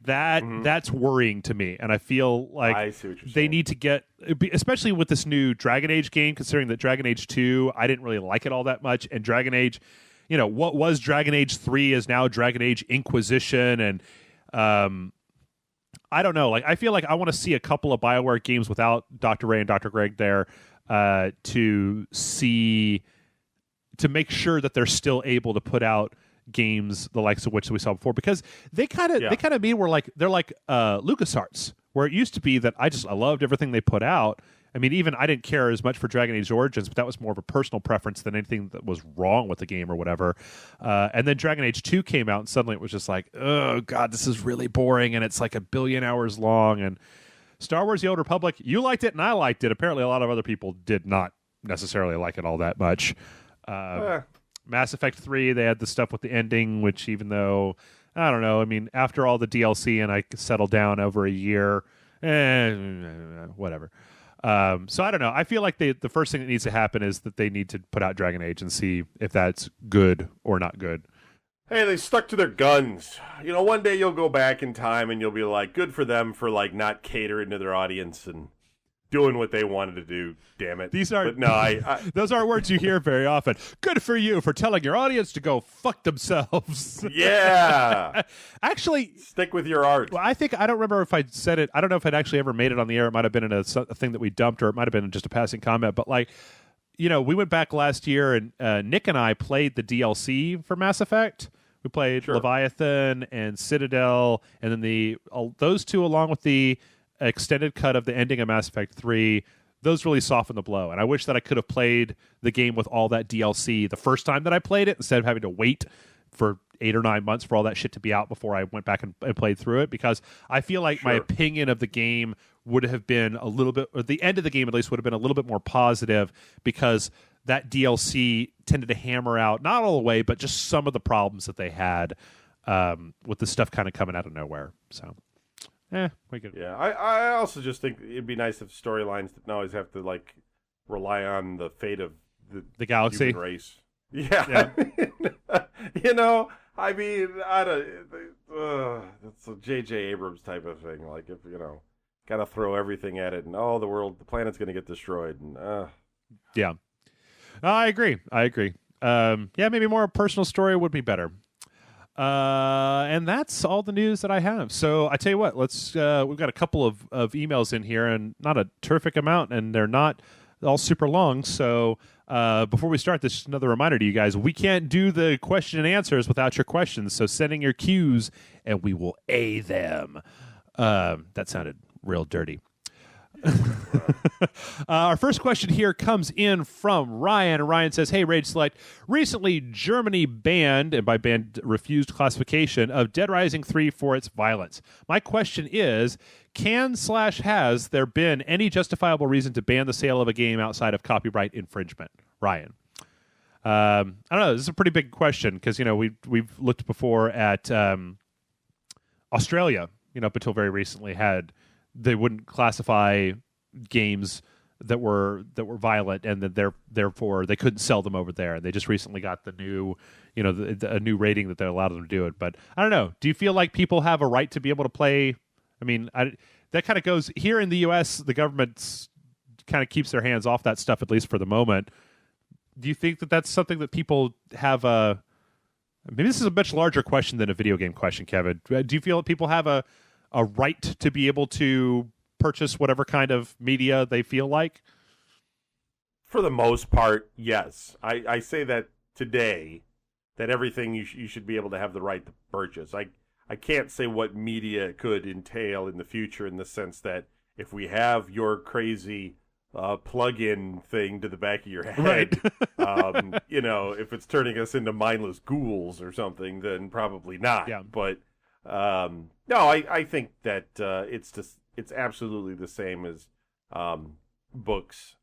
that, mm-hmm. that's worrying to me, and I feel I see what you're they saying. need to get, especially with this new Dragon Age game, considering that Dragon Age 2, I didn't really like it all that much, and Dragon Age, what was Dragon Age 3 is now Dragon Age Inquisition, and I don't know. I feel like I want to see a couple of BioWare games without Dr. Ray and Dr. Greg there to make sure that they're still able to put out games the likes of which we saw before, because they kind of mean they're like LucasArts, where it used to be that I loved everything they put out. I mean, even I didn't care as much for Dragon Age Origins, but that was more of a personal preference than anything that was wrong with the game or whatever. And then Dragon Age 2 came out, and suddenly it was just like, oh, God, this is really boring, and it's like 1 billion hours long. And Star Wars The Old Republic, you liked it, and I liked it. Apparently, a lot of other people did not necessarily like it all that much. Mass Effect 3, they had the stuff with the ending, which even though, I don't know, I mean, after all the DLC and I settled down over a year, whatever. So I don't know. I feel like the first thing that needs to happen is that they need to put out Dragon Age and see if that's good or not good. Hey, they stuck to their guns. One day you'll go back in time and you'll be like, good for them for not catering to their audience and doing what they wanted to do. Damn it. Those aren't words you hear very often. Good for you for telling your audience to go fuck themselves. Yeah. Actually, stick with your art. Well, I don't remember if I said it. I don't know if I'd actually ever made it on the air. It might have been in a thing that we dumped, or it might have been just a passing comment. But we went back last year, and Nick and I played the DLC for Mass Effect. We played Leviathan and Citadel, and then those two, along with the extended cut of the ending of Mass Effect 3, those really softened the blow. And I wish that I could have played the game with all that DLC the first time that I played it, instead of having to wait for 8 or 9 months for all that shit to be out before I went back and played through it, because I feel like my opinion of the game would have been a little bit, or the end of the game at least would have been a little bit more positive, because that DLC tended to hammer out, not all the way, but just some of the problems that they had with the stuff kind of coming out of nowhere. So we could. Yeah, I also just think it'd be nice if storylines didn't always have to rely on the fate of the galaxy human race. Yeah. I mean, I don't. It's a J.J. Abrams type of thing. If gotta throw everything at it, and the planet's gonna get destroyed, and yeah. I agree. Maybe more a personal story would be better. And that's all the news that I have. So I tell you what, we've got a couple of emails in here, and not a terrific amount, and they're not all super long. So before we start, this is another reminder to you guys: we can't do the question and answers without your questions. So send in your cues, and we will A them. That sounded real dirty. Our first question here comes in from Ryan. Ryan says, "Hey, Rage Select. Recently, Germany banned, and by banned, refused classification of Dead Rising 3 for its violence. My question is, has there been any justifiable reason to ban the sale of a game outside of copyright infringement?" Ryan. I don't know. This is a pretty big question because, we've looked before at Australia, up until very recently they wouldn't classify games that were violent, and that therefore they couldn't sell them over there. And they just recently got the new, a new rating that they allowed them to do it. But I don't know. Do you feel like people have a right to be able to play? I mean, that kind of goes here in the U.S. The government kind of keeps their hands off that stuff, at least for the moment. Do you think that that's something that people have maybe this is a much larger question than a video game question, Kevin. Do you feel that people have a right to be able to purchase whatever kind of media they feel like? For the most part, yes. I say that today, that everything you should be able to have the right to purchase. I can't say what media could entail in the future, in the sense that if we have your crazy plug-in thing to the back of your head, right. If it's turning us into mindless ghouls or something, then probably not. Yeah. But no, I think that it's absolutely the same as books,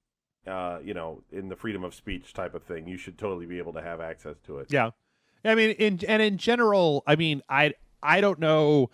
in the freedom of speech type of thing. You should totally be able to have access to it. Yeah. I mean, in general, I mean, I don't know.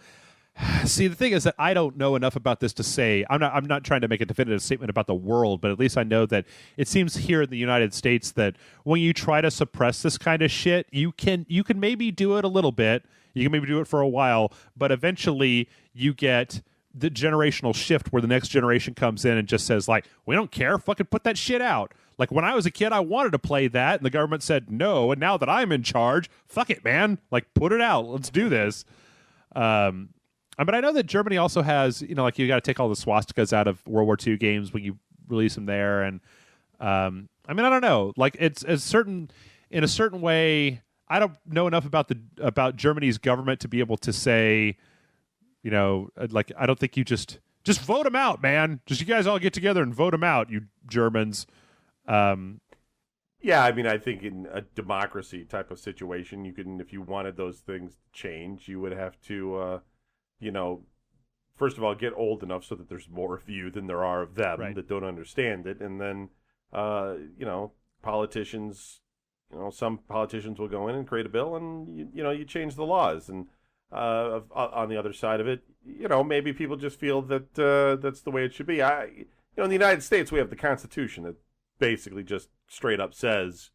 See, the thing is that I don't know enough about this to say. I'm not trying to make a definitive statement about the world, but at least I know that it seems here in the United States that when you try to suppress this kind of shit, you can maybe do it a little bit. You can maybe do it for a while, but eventually you get the generational shift where the next generation comes in and just says, like, we don't care, fucking put that shit out. Like, when I was a kid, I wanted to play that, and the government said no, and now that I'm in charge, fuck it, man. Like, put it out. Let's do this. But I know that Germany also has, like, you got to take all the swastikas out of World War II games when you release them there. And I mean, I don't know. Like, it's in a certain way. I don't know enough about Germany's government to be able to say, like, I don't think you just vote them out, man. Just you guys all get together and vote them out, you Germans. Yeah, I mean, I think in a democracy type of situation, you can, if you wanted those things to change, you would have to, first of all, get old enough so that there's more of you than there are of them, right, that don't understand it. And then, politicians, some politicians will go in and create a bill, and, you change the laws. And on the other side of it, maybe people just feel that that's the way it should be. In the United States, we have the Constitution that basically just straight up says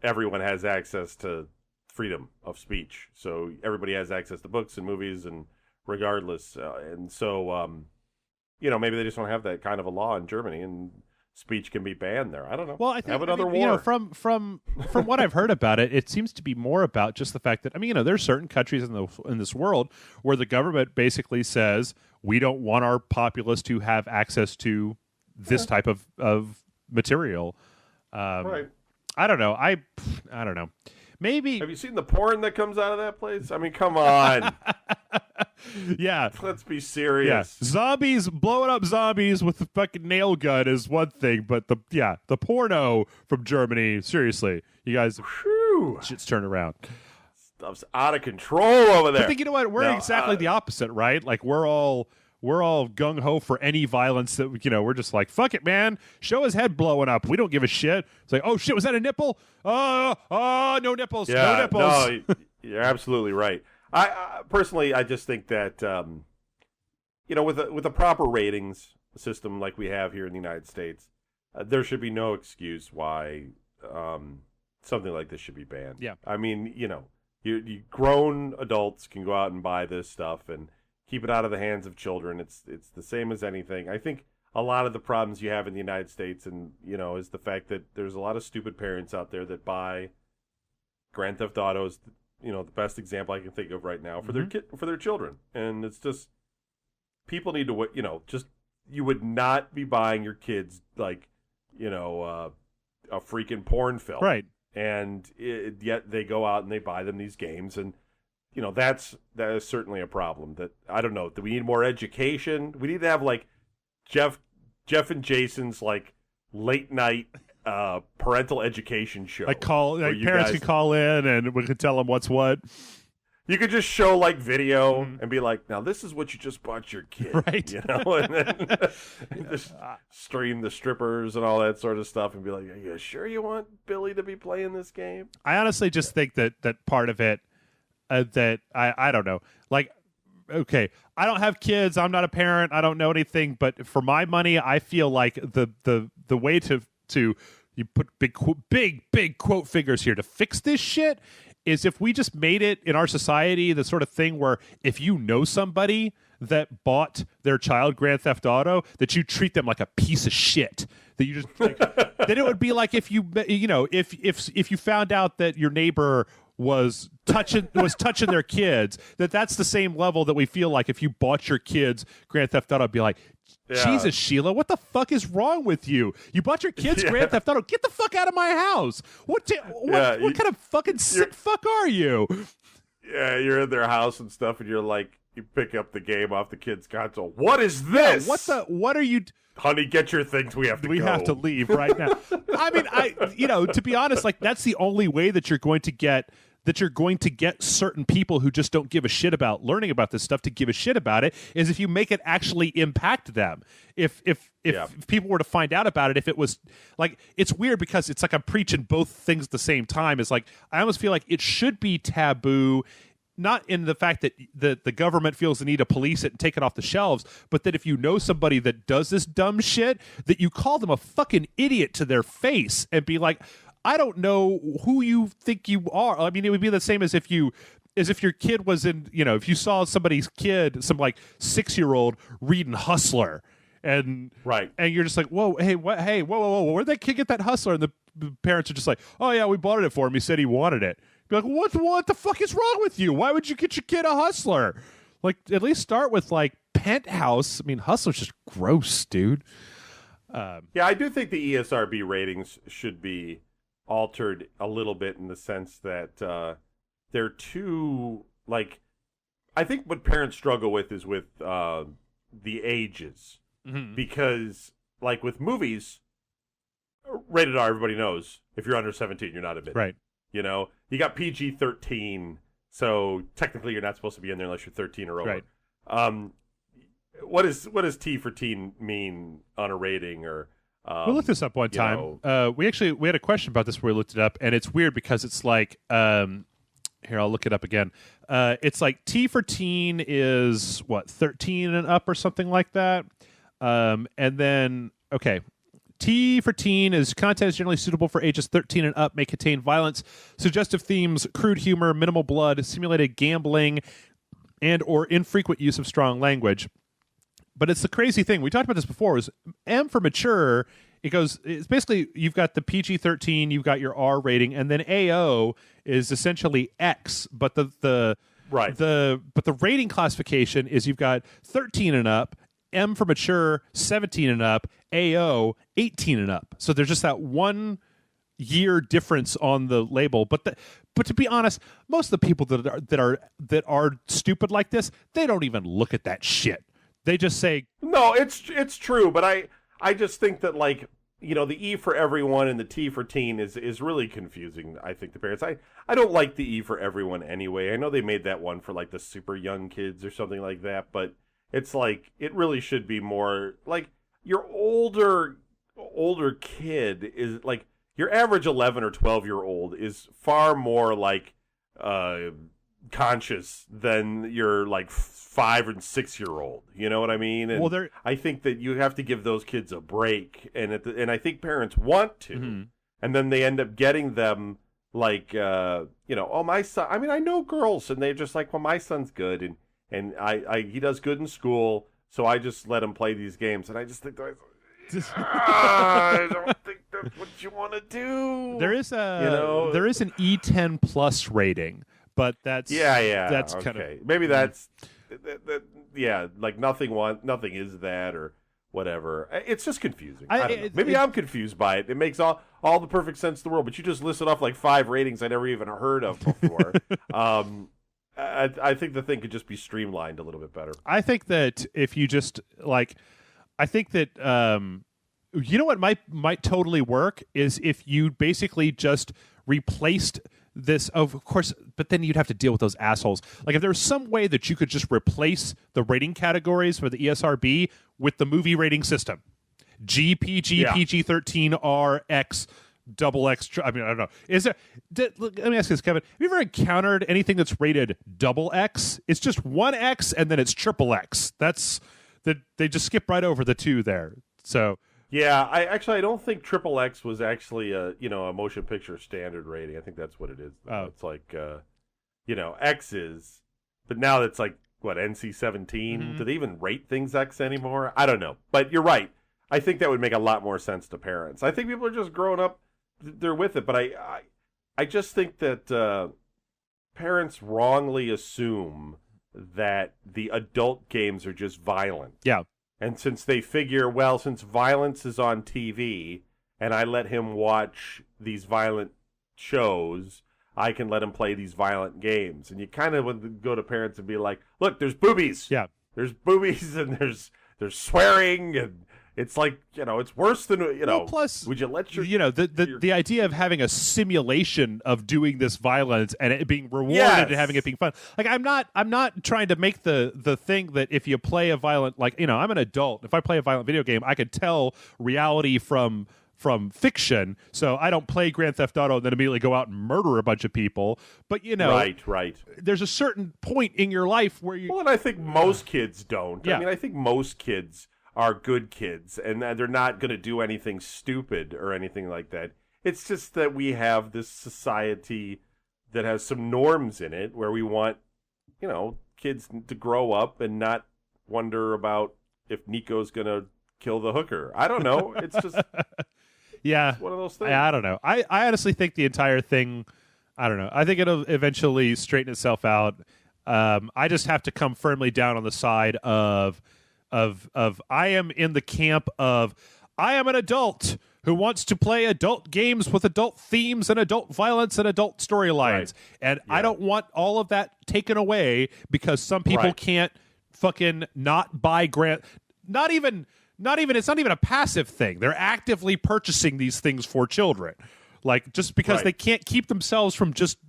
everyone has access to freedom of speech. So everybody has access to books and movies, and regardless. And so, maybe they just don't have that kind of a law in Germany, and speech can be banned there. I don't know. Well, I think have another war. From what I've heard about it, it seems to be more about just the fact that, there's certain countries in this world where the government basically says, we don't want our populace to have access to this type of material. Right. I don't know. I don't know. Maybe. Have you seen the porn that comes out of that place? I mean, come on. Yeah. Let's be serious. Yeah. Zombies, blowing up zombies with the fucking nail gun is one thing, but the porno from Germany, seriously, you guys, shit's turned around. Stuff's out of control over there. But think, you know what? We're exactly the opposite, right? Like, we're all gung-ho for any violence that, we're just like, fuck it, man. Show his head blowing up. We don't give a shit. It's like, oh, shit, was that a nipple? Oh, no nipples. Yeah, no nipples. No, you're absolutely right. I personally, I just think that, with a proper ratings system like we have here in the United States, there should be no excuse why something like this should be banned. Yeah. I mean, you grown adults can go out and buy this stuff and keep it out of the hands of children. It's the same as anything. I think a lot of the problems you have in the United States, and is the fact that there's a lot of stupid parents out there that buy Grand Theft Autos. The best example I can think of right now for their children, and it's just people need to just you would not be buying your kids like, a freaking porn film, right? And yet they go out and they buy them these games, and that is certainly a problem. That I don't know. Do we need more education? We need to have like Jeff and Jason's like late night parental education show. Parents can call in and we can tell them what's what. You could just show like video and be like, now this is what you just bought your kid, right? And then just stream the strippers and all that sort of stuff and be like, are you sure you want Billy to be playing this game? I honestly just think that part of it, that I don't know, like, okay, I don't have kids, I'm not a parent, I don't know anything, but for my money, I feel like the way to you put big quote figures here to fix this shit is if we just made it in our society the sort of thing where if you know somebody that bought their child Grand Theft Auto, that you treat them like a piece of shit. That you just like, then it would be like if if you found out that your neighbor was touching their kids, that's the same level that we feel like if you bought your kids Grand Theft Auto. It'd be like, Jesus, Sheila, what the fuck is wrong with you? You bought your kids Grand Theft Auto. Get the fuck out of my house. What kind of fucking sick fuck are you? Yeah, you're in their house and stuff, and you're like, you pick up the game off the kid's console. What is this? Yeah, what are you... Honey, get your things. We have to leave right now. I mean, to be honest, like that's the only way that you're going to get certain people who just don't give a shit about learning about this stuff to give a shit about it, is if you make it actually impact them. If people were to find out about it, if it was like, it's weird because it's like I'm preaching both things at the same time. It's like, I almost feel like it should be taboo, not in the fact that the government feels the need to police it and take it off the shelves, but that if you know somebody that does this dumb shit, that you call them a fucking idiot to their face and be like, I don't know who you think you are. I mean, it would be the same as if your kid was in, if you saw somebody's kid, some like 6-year-old reading Hustler, and you're just like, whoa, whoa, where'd that kid get that Hustler? And the parents are just like, oh yeah, we bought it for him. He said he wanted it. Be like, what the fuck is wrong with you? Why would you get your kid a Hustler? Like, at least start with like Penthouse. I mean, Hustler's just gross, dude. Yeah, I do think the ESRB ratings should be altered a little bit in the sense that they're too, like, I think what parents struggle with is with the ages. Mm-hmm. Because, like, with movies, rated R, everybody knows, if you're under 17, you're not admitted. Right. You got PG-13, so technically you're not supposed to be in there unless you're 13 or over. Right. What does T for teen mean on a rating? Or we looked this up one time. We had a question about this where we looked it up, and it's weird because it's like, here, I'll look it up again. It's like T for teen is, 13 and up or something like that? And then, okay, T for teen is content is generally suitable for ages 13 and up, may contain violence, suggestive themes, crude humor, minimal blood, simulated gambling, and or infrequent use of strong language. But it's the crazy thing. We talked about this before. Is M for mature, it's basically you've got the PG-13, you've got your R rating, and then AO is essentially X, but the rating classification is you've got 13 and up, M for mature, 17 and up, AO, 18 and up. So there's just that 1 year difference on the label. But to be honest, most of the people that are stupid like this, they don't even look at that shit. They just say, no, it's true. But I just think that, like, the E for everyone and the T for teen is really confusing, I think, to parents. I don't like the E for everyone anyway. I know they made that one for like the super young kids or something like that, but it's like, it really should be more like your older kid is like, your average 11 or 12-year-old is far more like conscious than your like 5 and 6-year-old. You know what I mean? And I think that you have to give those kids a break, and I think parents want to, mm-hmm. and then they end up getting them like oh, my son. I mean, I know girls, and they're just like, well, my son's good, and he does good in school, so I just let him play these games, and I just think, I don't think that's what you want to do. There is there is an E10 plus rating, but that's that's okay. Kind of maybe that's like nothing is that, or whatever. It's just confusing. I don't know. Maybe I'm confused by it. It makes all the perfect sense in the world, but you just listed off like 5 ratings I never even heard of before. I think the thing could just be streamlined a little bit better. I think that if you just I think that you know what might totally work is if you basically just replaced this, of course, but then you'd have to deal with those assholes. Like if there was some way that you could just replace the rating categories for the ESRB with the movie rating system. G, PG, PG-13, R, X, double X. I mean, I don't know. Let me ask you this, Kevin. Have you ever encountered anything that's rated double X? It's just one X and then it's triple X. They just skip right over the 2 there. So yeah, I don't think triple X was actually a motion picture standard rating. I think that's what it is. It's like X is, but now it's like what, NC-17? Mm-hmm. Do they even rate things X anymore? I don't know. But you're right. I think that would make a lot more sense to parents. I think people are just growing up; they're with it. But I just think that parents wrongly assume that the adult games are just violent. Yeah. And since they figure, well, since violence is on TV and I let him watch these violent shows, I can let him play these violent games. And you kind of want to go to parents and be like, look, there's boobies. Yeah. There's boobies and there's swearing and it's like, it's worse than, Well, plus, would you let your... the idea of having a simulation of doing this violence and it being rewarded and having it being fun. Like, I'm not trying to make the thing that if you play a violent, I'm an adult. If I play a violent video game, I could tell reality from fiction. So I don't play Grand Theft Auto and then immediately go out and murder a bunch of people. But, Right. There's a certain point in your life where you... Well, and I think most kids don't. Yeah. I mean, I think most kids are good kids, and they're not going to do anything stupid or anything like that. It's just that we have this society that has some norms in it where we want, kids to grow up and not wonder if Nico's going to kill the hooker. I don't know. It's just it's one of those things. I don't know. I honestly think the entire thing, I don't know. I think it'll eventually straighten itself out. I just have to come firmly down on the side of I am in the camp of I am an adult who wants to play adult games with adult themes and adult violence and adult storylines. Right. And I don't want all of that taken away because some people can't fucking not buy not even it's not even a passive thing. They're actively purchasing these things for children. Like just because they can't keep themselves from just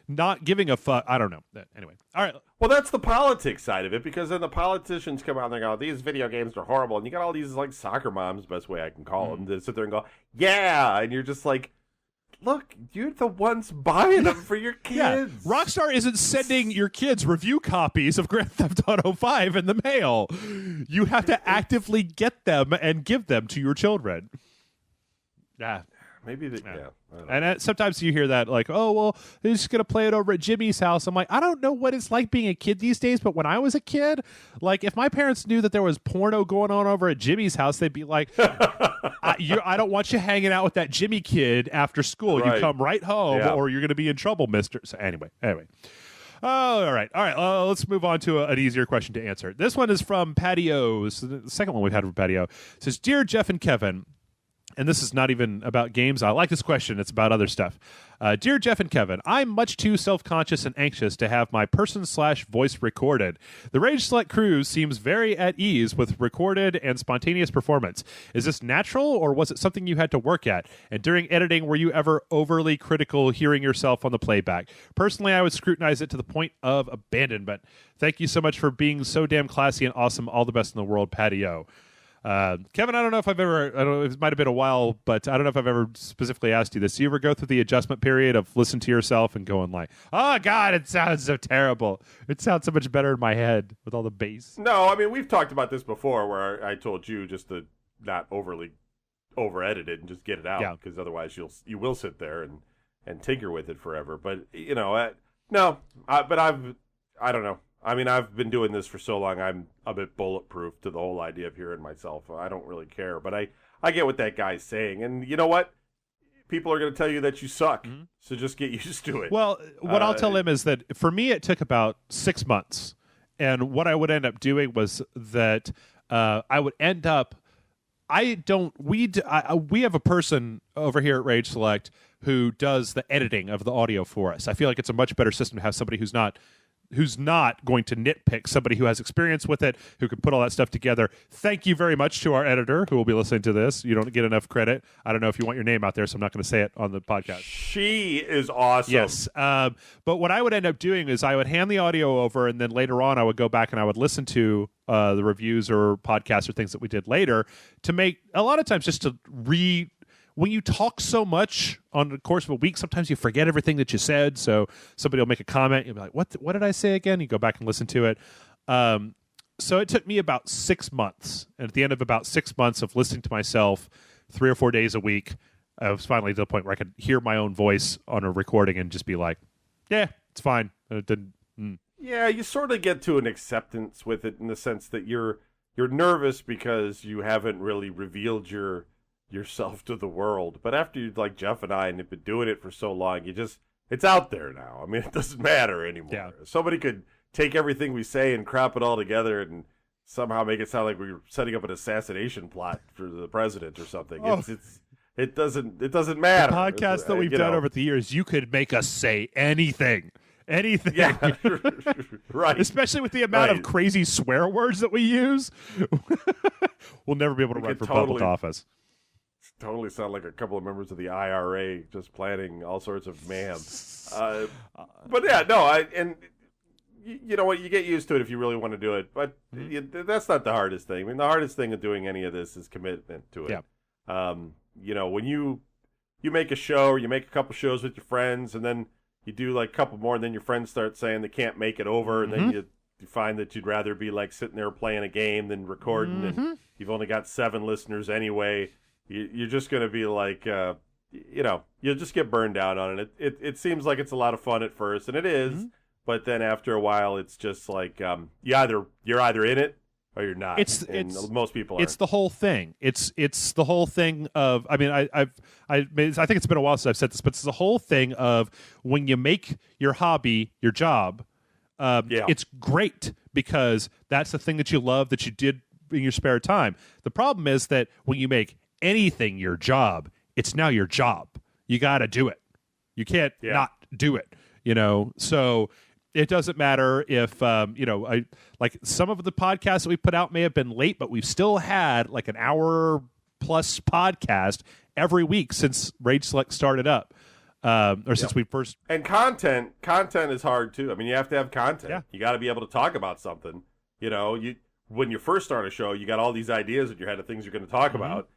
not giving a fuck. I don't know. Anyway. All right. Well, that's the politics side of it, because then the politicians come out and they go, these video games are horrible. And you got all these like soccer moms, best way I can call them, that sit there and go, yeah. And you're just like, look, you're the ones buying them for your kids. Yeah. Rockstar isn't sending your kids review copies of Grand Theft Auto 5 in the mail. You have to actively get them and give them to your children. Yeah. Maybe and sometimes you hear that like, oh, well, they're just going to play it over at Jimmy's house. I'm like, I don't know what it's like being a kid these days, but when I was a kid, like if my parents knew that there was porno going on over at Jimmy's house, they'd be like, I don't want you hanging out with that Jimmy kid after school. You come right home or you're going to be in trouble, mister. So anyway. Oh, all right. Let's move on to an easier question to answer. This one is from Patio. So the second one we've had from Patio. It says, Dear Jeff and Kevin, and this is not even about games. I like this question. It's about other stuff. Dear Jeff and Kevin, I'm much too self-conscious and anxious to have my person/voice recorded. The Rage Select Cruise seems very at ease with recorded and spontaneous performance. Is this natural, or was it something you had to work at? And during editing, were you ever overly critical hearing yourself on the playback? Personally, I would scrutinize it to the point of abandonment. Thank you so much for being so damn classy and awesome. All the best in the world, Patio. Kevin, I don't know if I've ever, it might have been a while, but I don't know if I've ever specifically asked you this. Do you ever go through the adjustment period of listening to yourself and going like, oh God, it sounds so terrible. It sounds so much better in my head with all the bass. No, I mean, we've talked about this before where I told you just to not overly over-edit it and just get it out, because otherwise you will sit there and tinker with it forever. But, I don't know. I mean, I've been doing this for so long, I'm a bit bulletproof to the whole idea of hearing myself. I don't really care, but I get what that guy's saying. And you know what? People are going to tell you that you suck, so just get used to it. Well, what I'll tell him is that for me, it took about 6 months. And what I would end up doing was that I would end up we have a person over here at Rage Select who does the editing of the audio for us. I feel like it's a much better system to have somebody who's not going to nitpick, somebody who has experience with it, who can put all that stuff together. Thank you very much to our editor who will be listening to this. You don't get enough credit. I don't know if you want your name out there, so I'm not going to say it on the podcast. She is awesome. Yes. But what I would end up doing is I would hand the audio over, and then later on I would go back and I would listen to the reviews or podcasts or things that we did later to make, a lot of times, just to when you talk so much on the course of a week, sometimes you forget everything that you said. So somebody will make a comment. You'll be like, what did I say again? You go back and listen to it. So it took me about 6 months. And at the end of about 6 months of listening to myself 3 or 4 days a week, I was finally to the point where I could hear my own voice on a recording and just be like, yeah, it's fine. And it didn't. Yeah, you sort of get to an acceptance with it in the sense that you're nervous because you haven't really revealed yourself to the world. But after you, like Jeff and I, and have been doing it for so long, it's out there now. I mean, it doesn't matter anymore. Yeah. Somebody could take everything we say and crop it all together and somehow make it sound like we were setting up an assassination plot for the president or something. Oh. It doesn't matter. The podcast that we've done over the years, you could make us say anything. Anything. Yeah, right. Especially with the amount of crazy swear words that we use. We'll never be able to run for public office. Totally sound like a couple of members of the IRA just planning all sorts of mayhem. But yeah, no, and you know what? You get used to it if you really want to do it. But that's not the hardest thing. I mean, the hardest thing of doing any of this is commitment to it. Yeah. You know, when you make a show or you make a couple shows with your friends, and then you do like a couple more, and then your friends start saying they can't make it over, and then you find that you'd rather be like sitting there playing a game than recording, and you've only got 7 listeners anyway. You're just going to be like, you know, you'll just get burned out on it. It seems like it's a lot of fun at first, and it is, but then after a while, it's just like you're either in it or you're not. Most people aren't. It's the whole thing. It's the whole thing of. I mean, I think it's been a while since I've said this, but it's the whole thing of when you make your hobby your job. It's great because that's the thing that you love that you did in your spare time. The problem is that when you make anything your job, it's now your job. You got to do it. You can't not do it, you know? So it doesn't matter if, you know, I like some of the podcasts that we put out may have been late, but we've still had like an hour plus podcast every week since Rage Select started up. Since we first. And content is hard too. I mean, you have to have content. Yeah. You got to be able to talk about something. You know, when you first start a show, you got all these ideas in your head of things you're going to talk about.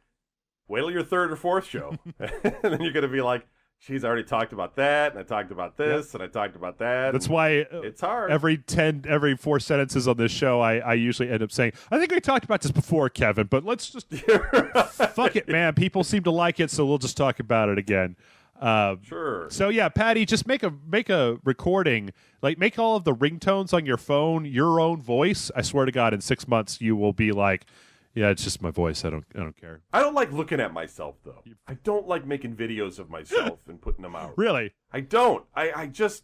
Wait till your 3rd or 4th show. And then you're going to be like, she's already talked about that, and I talked about this, and I talked about that. That's why it's hard. Every 4 sentences on this show, I usually end up saying, I think we talked about this before, Kevin, but let's just fuck it, man. People seem to like it, so we'll just talk about it again. Sure. So yeah, Patty, just make a recording, like make all of the ringtones on your phone your own voice. I swear to God, in 6 months you will be like, yeah, it's just my voice. I don't care. I don't like looking at myself though. I don't like making videos of myself and putting them out. Really? I don't. I just.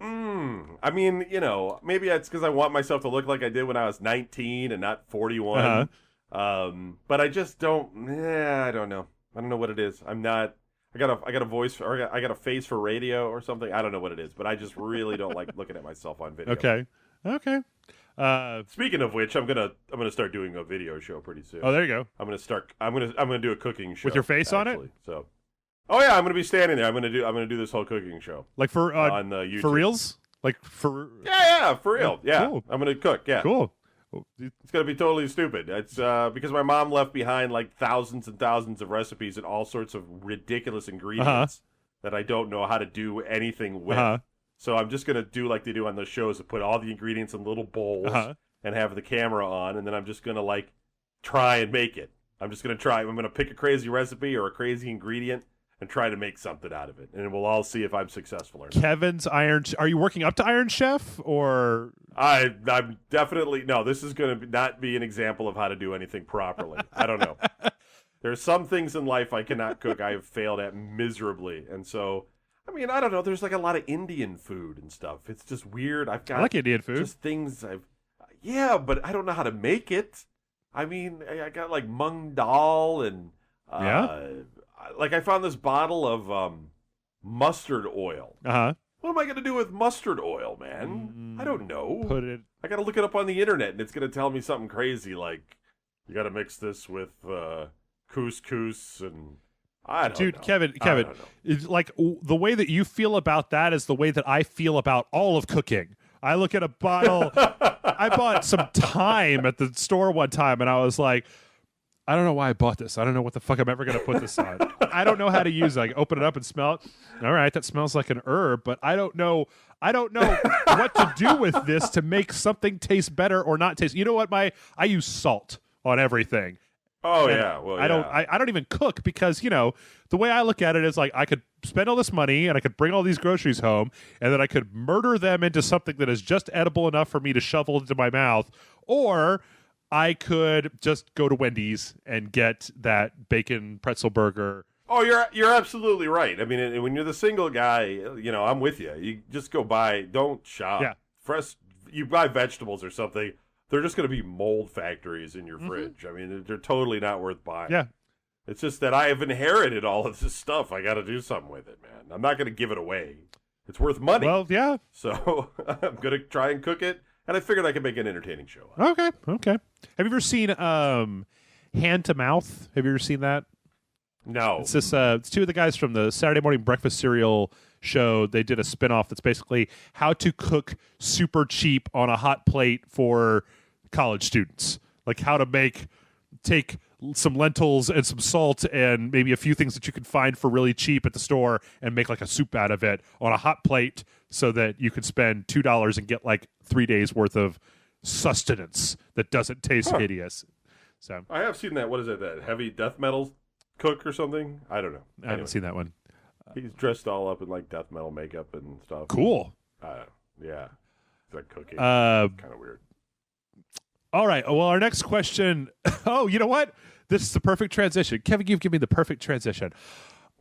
I mean, you know, maybe it's because I want myself to look like I did when I was 19 and not 41. But I just don't. I don't know. I don't know what it is. I'm not. I got a voice, or I got a face for radio or something. I don't know what it is, but I just really don't like looking at myself on video. Okay. Speaking of which, I'm gonna start doing a video show pretty soon. Oh, there you go. I'm gonna do a cooking show with your face actually. on it. So, yeah, I'm gonna be standing there. I'm gonna do this whole cooking show, like for on YouTube. For reals, like for for real. Yeah, cool. I'm gonna cook. Yeah, cool. It's gonna be totally stupid. It's because my mom left behind like thousands and thousands of recipes and all sorts of ridiculous ingredients that I don't know how to do anything with. So I'm just gonna do like they do on those shows, to put all the ingredients in little bowls and have the camera on, and then I'm just gonna like try and make it. I'm just gonna try. I'm gonna pick a crazy recipe or a crazy ingredient and try to make something out of it, and we'll all see if I'm successful or not. Kevin's Iron. Are you working up to Iron Chef, or I'm definitely no. This is going to not be an example of how to do anything properly. I don't know. There are some things in life I cannot cook. I have failed at miserably, and so I mean, I don't know. There's like a lot of Indian food and stuff. It's just weird. I like Indian food. Just things but I don't know how to make it. I mean, I got like Mung Dal and like I found this bottle of mustard oil. What am I going to do with mustard oil, man? I don't know. I got to look it up on the internet, and it's going to tell me something crazy like you got to mix this with couscous and I don't know. Dude, Kevin, it's like the way that you feel about that is the way that I feel about all of cooking. I look at a bottle. I bought some thyme at the store one time, and I was like, I don't know why I bought this. I don't know what the fuck I'm ever going to put this on. I don't know how to use it. I open it up and smell it. All right, that smells like an herb, but I don't know what to do with this to make something taste better or not taste. You know what? I use salt on everything. Oh, and yeah. Well, I don't even cook because, the way I look at it is like I could spend all this money and I could bring all these groceries home and then I could murder them into something that is just edible enough for me to shovel into my mouth, or I could just go to Wendy's and get that bacon pretzel burger. Oh, you're absolutely right. I mean, when you're the single guy, I'm with you. You just go buy, don't shop. Yeah. Fresh, you buy vegetables or something. They're just going to be mold factories in your fridge. I mean, they're totally not worth buying. Yeah. It's just that I have inherited all of this stuff. I got to do something with it, man. I'm not going to give it away. It's worth money. Well, yeah. So I'm going to try and cook it, and I figured I could make an entertaining show. Okay. Have you ever seen Hand to Mouth? Have you ever seen that? No. It's this. It's two of the guys from the Saturday Morning Breakfast cereal show. They did a spinoff that's basically how to cook super cheap on a hot plate for college students, like how to take some lentils and some salt and maybe a few things that you can find for really cheap at the store and make like a soup out of it on a hot plate so that you can spend $2 and get like 3 days worth of sustenance that doesn't taste hideous. So I have seen that. What is it? That heavy death metal cook or something? I don't know. I haven't seen that one. He's dressed all up in like death metal makeup and stuff. Cool. Yeah. It's like cooking. Kind of weird. All right. Well, our next question. Oh, you know what? This is the perfect transition. Kevin, you've given me the perfect transition.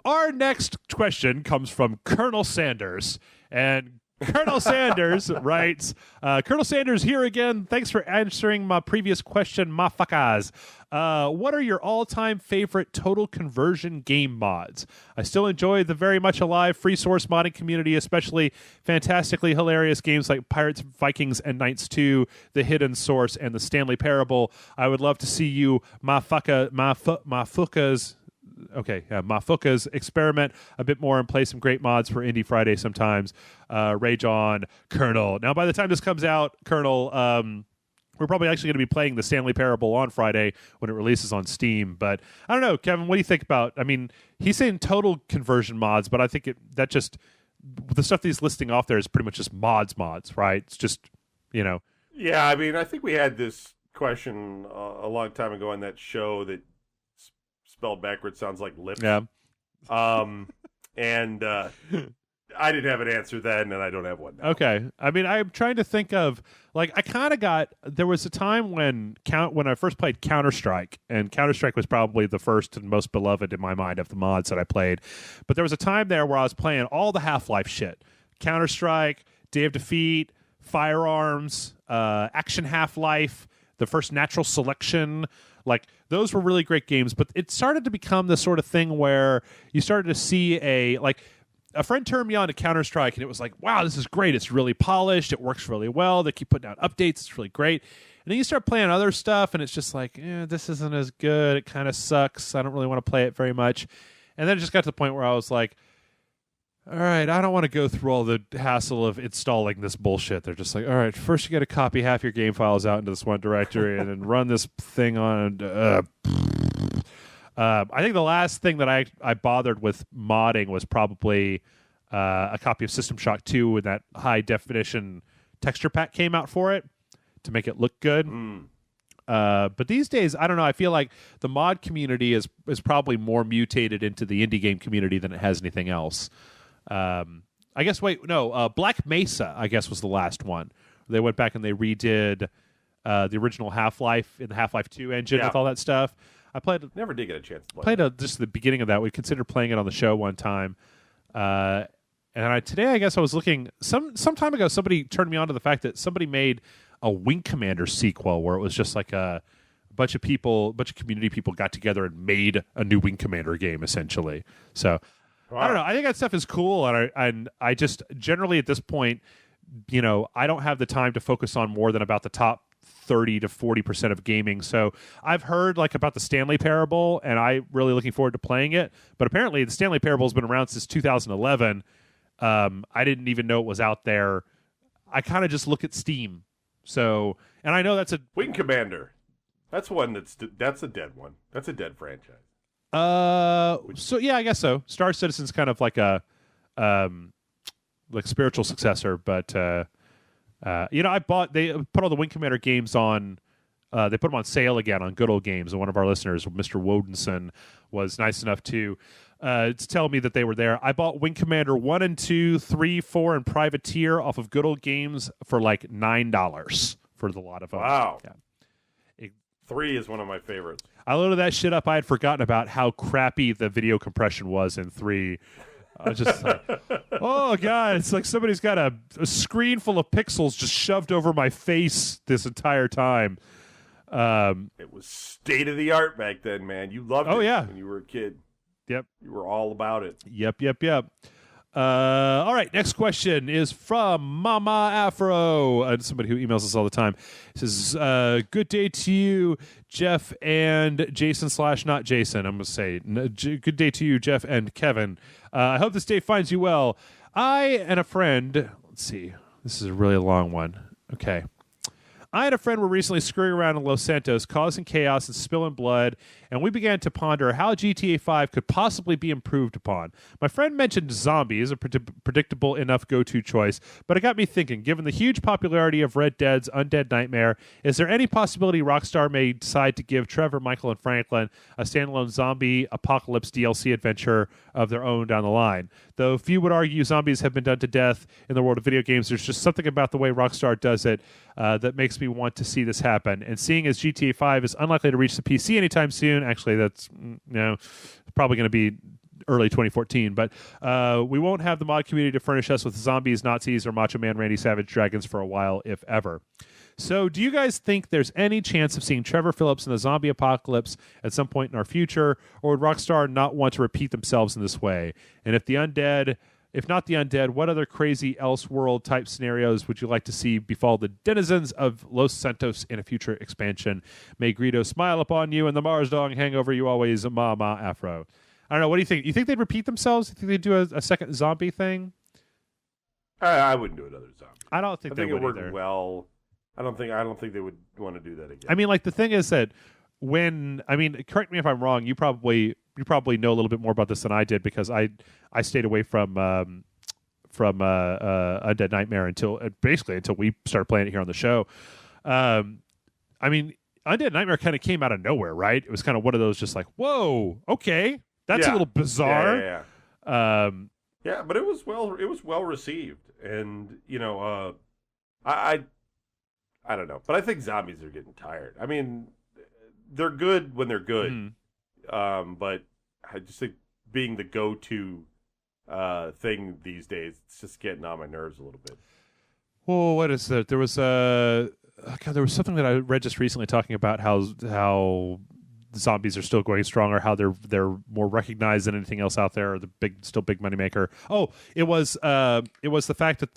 Our next question comes from Colonel Sanders. And Colonel Sanders writes, Colonel Sanders here again. Thanks for answering my previous question, motherfuckers. What are your all-time favorite total conversion game mods? I still enjoy the very much alive free source modding community, especially fantastically hilarious games like Pirates, Vikings, and Knights 2, The Hidden Source, and The Stanley Parable. I would love to see you, Mafukas experiment a bit more and play some great mods for Indie Friday sometimes. Rage on, Colonel. Now, by the time this comes out, Colonel, we're probably actually going to be playing the Stanley Parable on Friday when it releases on Steam. But I don't know, Kevin, what do you think about? I mean, he's saying total conversion mods, but I think the stuff that he's listing off there is pretty much just mods, right? It's just, Yeah, I mean, I think we had this question a long time ago on that show that spelled backwards sounds like lips. Yeah. And I didn't have an answer then, and I don't have one now. Okay. I mean, I'm trying to think of, like, there was a time when I first played Counter-Strike, and Counter-Strike was probably the first and most beloved in my mind of the mods that I played. But there was a time there where I was playing all the Half-Life shit. Counter-Strike, Day of Defeat, Firearms, Action Half-Life, the first Natural Selection. Like, those were really great games, but it started to become the sort of thing where you started to see a friend turned me on to Counter-Strike, and it was like, wow, this is great. It's really polished. It works really well. They keep putting out updates. It's really great. And then you start playing other stuff, and it's just like, this isn't as good. It kind of sucks. I don't really want to play it very much. And then it just got to the point where I was like, all right, I don't want to go through all the hassle of installing this bullshit. They're just like, all right, first you got to copy half your game files out into this one directory and then run this thing on. I think the last thing that I bothered with modding was probably a copy of System Shock 2 when that high-definition texture pack came out for it to make it look good. But these days, I don't know, I feel like the mod community is probably more mutated into the indie game community than it has anything else. I guess, Black Mesa, I guess, was the last one. They went back and they redid the original Half-Life in the Half-Life 2 engine with all that stuff. I never did get a chance to play. Played just the beginning of that. We considered playing it on the show one time. Today, I guess I was looking some time ago. Somebody turned me on to the fact that somebody made a Wing Commander sequel where it was just like a a bunch of community people got together and made a new Wing Commander game, essentially. So I don't know. I think that stuff is cool, and I just generally at this point, I don't have the time to focus on more than about the top 30 to 40% of gaming. So I've heard about the Stanley Parable, and I'm really looking forward to playing it. But apparently, the Stanley Parable has been around since 2011. I didn't even know it was out there. I kind of just look at Steam. So, and I know that's a Wing Commander. That's one that's a dead one. That's a dead franchise. So yeah, I guess so. Star Citizen's kind of like a spiritual successor, but they put all the Wing Commander games on. They put them on sale again on Good Old Games, and one of our listeners, Mr. Wodenson, was nice enough to tell me that they were there. I bought Wing Commander 1 and 2, 3, 4, and Privateer off of Good Old Games for like $9 for the lot of them. Wow. Yeah. 3 is one of my favorites. I loaded that shit up. I had forgotten about how crappy the video compression was in 3. I was just like, oh, God, it's like somebody's got a screen full of pixels just shoved over my face this entire time. It was state-of-the-art back then, man. You loved it when you were a kid. Yep. You were all about it. Yep. All right, next question is from Mama Afro, somebody who emails us all the time. It says, good day to you, Jeff and Jason / not Jason. I'm going to say, good day to you, Jeff and Kevin. I hope this day finds you well. I and a friend, let's see, this is a really long one. Okay. I and a friend were recently screwing around in Los Santos, causing chaos and spilling blood, and we began to ponder how GTA 5 could possibly be improved upon. My friend mentioned zombies, a predictable enough go-to choice, but it got me thinking, given the huge popularity of Red Dead's Undead Nightmare, is there any possibility Rockstar may decide to give Trevor, Michael, and Franklin a standalone zombie apocalypse DLC adventure of their own down the line? Though few would argue zombies have been done to death in the world of video games, there's just something about the way Rockstar does it that makes me want to see this happen. And seeing as GTA 5 is unlikely to reach the PC anytime soon, actually that's probably going to be early 2014, but we won't have the mod community to furnish us with zombies, Nazis, or Macho Man Randy Savage dragons for a while, if ever. So do you guys think there's any chance of seeing Trevor Phillips in the zombie apocalypse at some point in our future, or would Rockstar not want to repeat themselves in this way? And if not the undead, what other crazy Elseworld type scenarios would you like to see befall the denizens of Los Santos in a future expansion? May Greedo smile upon you and the Mars Dog hang over you always, Ma Afro. I don't know. What do you think? You think they'd repeat themselves? You think they'd do a second zombie thing? I wouldn't do another zombie. I don't think they would it worked either. Well. I don't think they would want to do that again. I mean, the thing is that correct me if I'm wrong. You probably know a little bit more about this than I did, because I stayed away from Undead Nightmare until we started playing it here on the show. Undead Nightmare kind of came out of nowhere, right? It was kind of one of those just like, whoa, okay, that's a little bizarre. Yeah, but it was well received, and I don't know, but I think zombies are getting tired. I mean, they're good when they're good, but I just think being the go-to thing these days, it's just getting on my nerves a little bit. Well, what is that? There was there was something that I read just recently talking about how zombies are still going strong, or how they're more recognized than anything else out there, or still big money maker. Oh, it was the fact that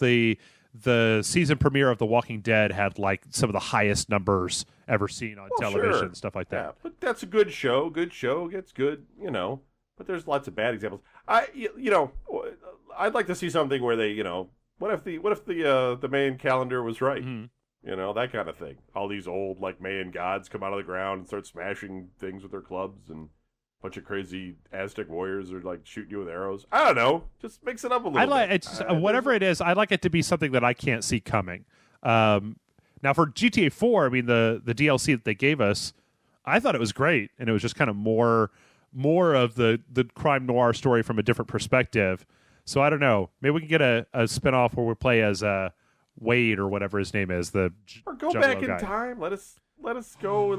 the season premiere of The Walking Dead had some of the highest numbers ever seen on television, stuff like that. Yeah, but that's a good show. Good show gets good, But there's lots of bad examples. I'd like to see something where they, what if the Mayan calendar was right? Mm-hmm. That kind of thing. All these old Mayan gods come out of the ground and start smashing things with their clubs, and bunch of crazy Aztec warriors are shooting you with arrows. I don't know. Just mix it up a little bit. Whatever it is, I'd like it to be something that I can't see coming. Now for GTA 4, the DLC that they gave us, I thought it was great, and it was just kind of more of the crime noir story from a different perspective. So I don't know. Maybe we can get a spinoff where we play as Wade or whatever his name is. Or go back in time. Let us go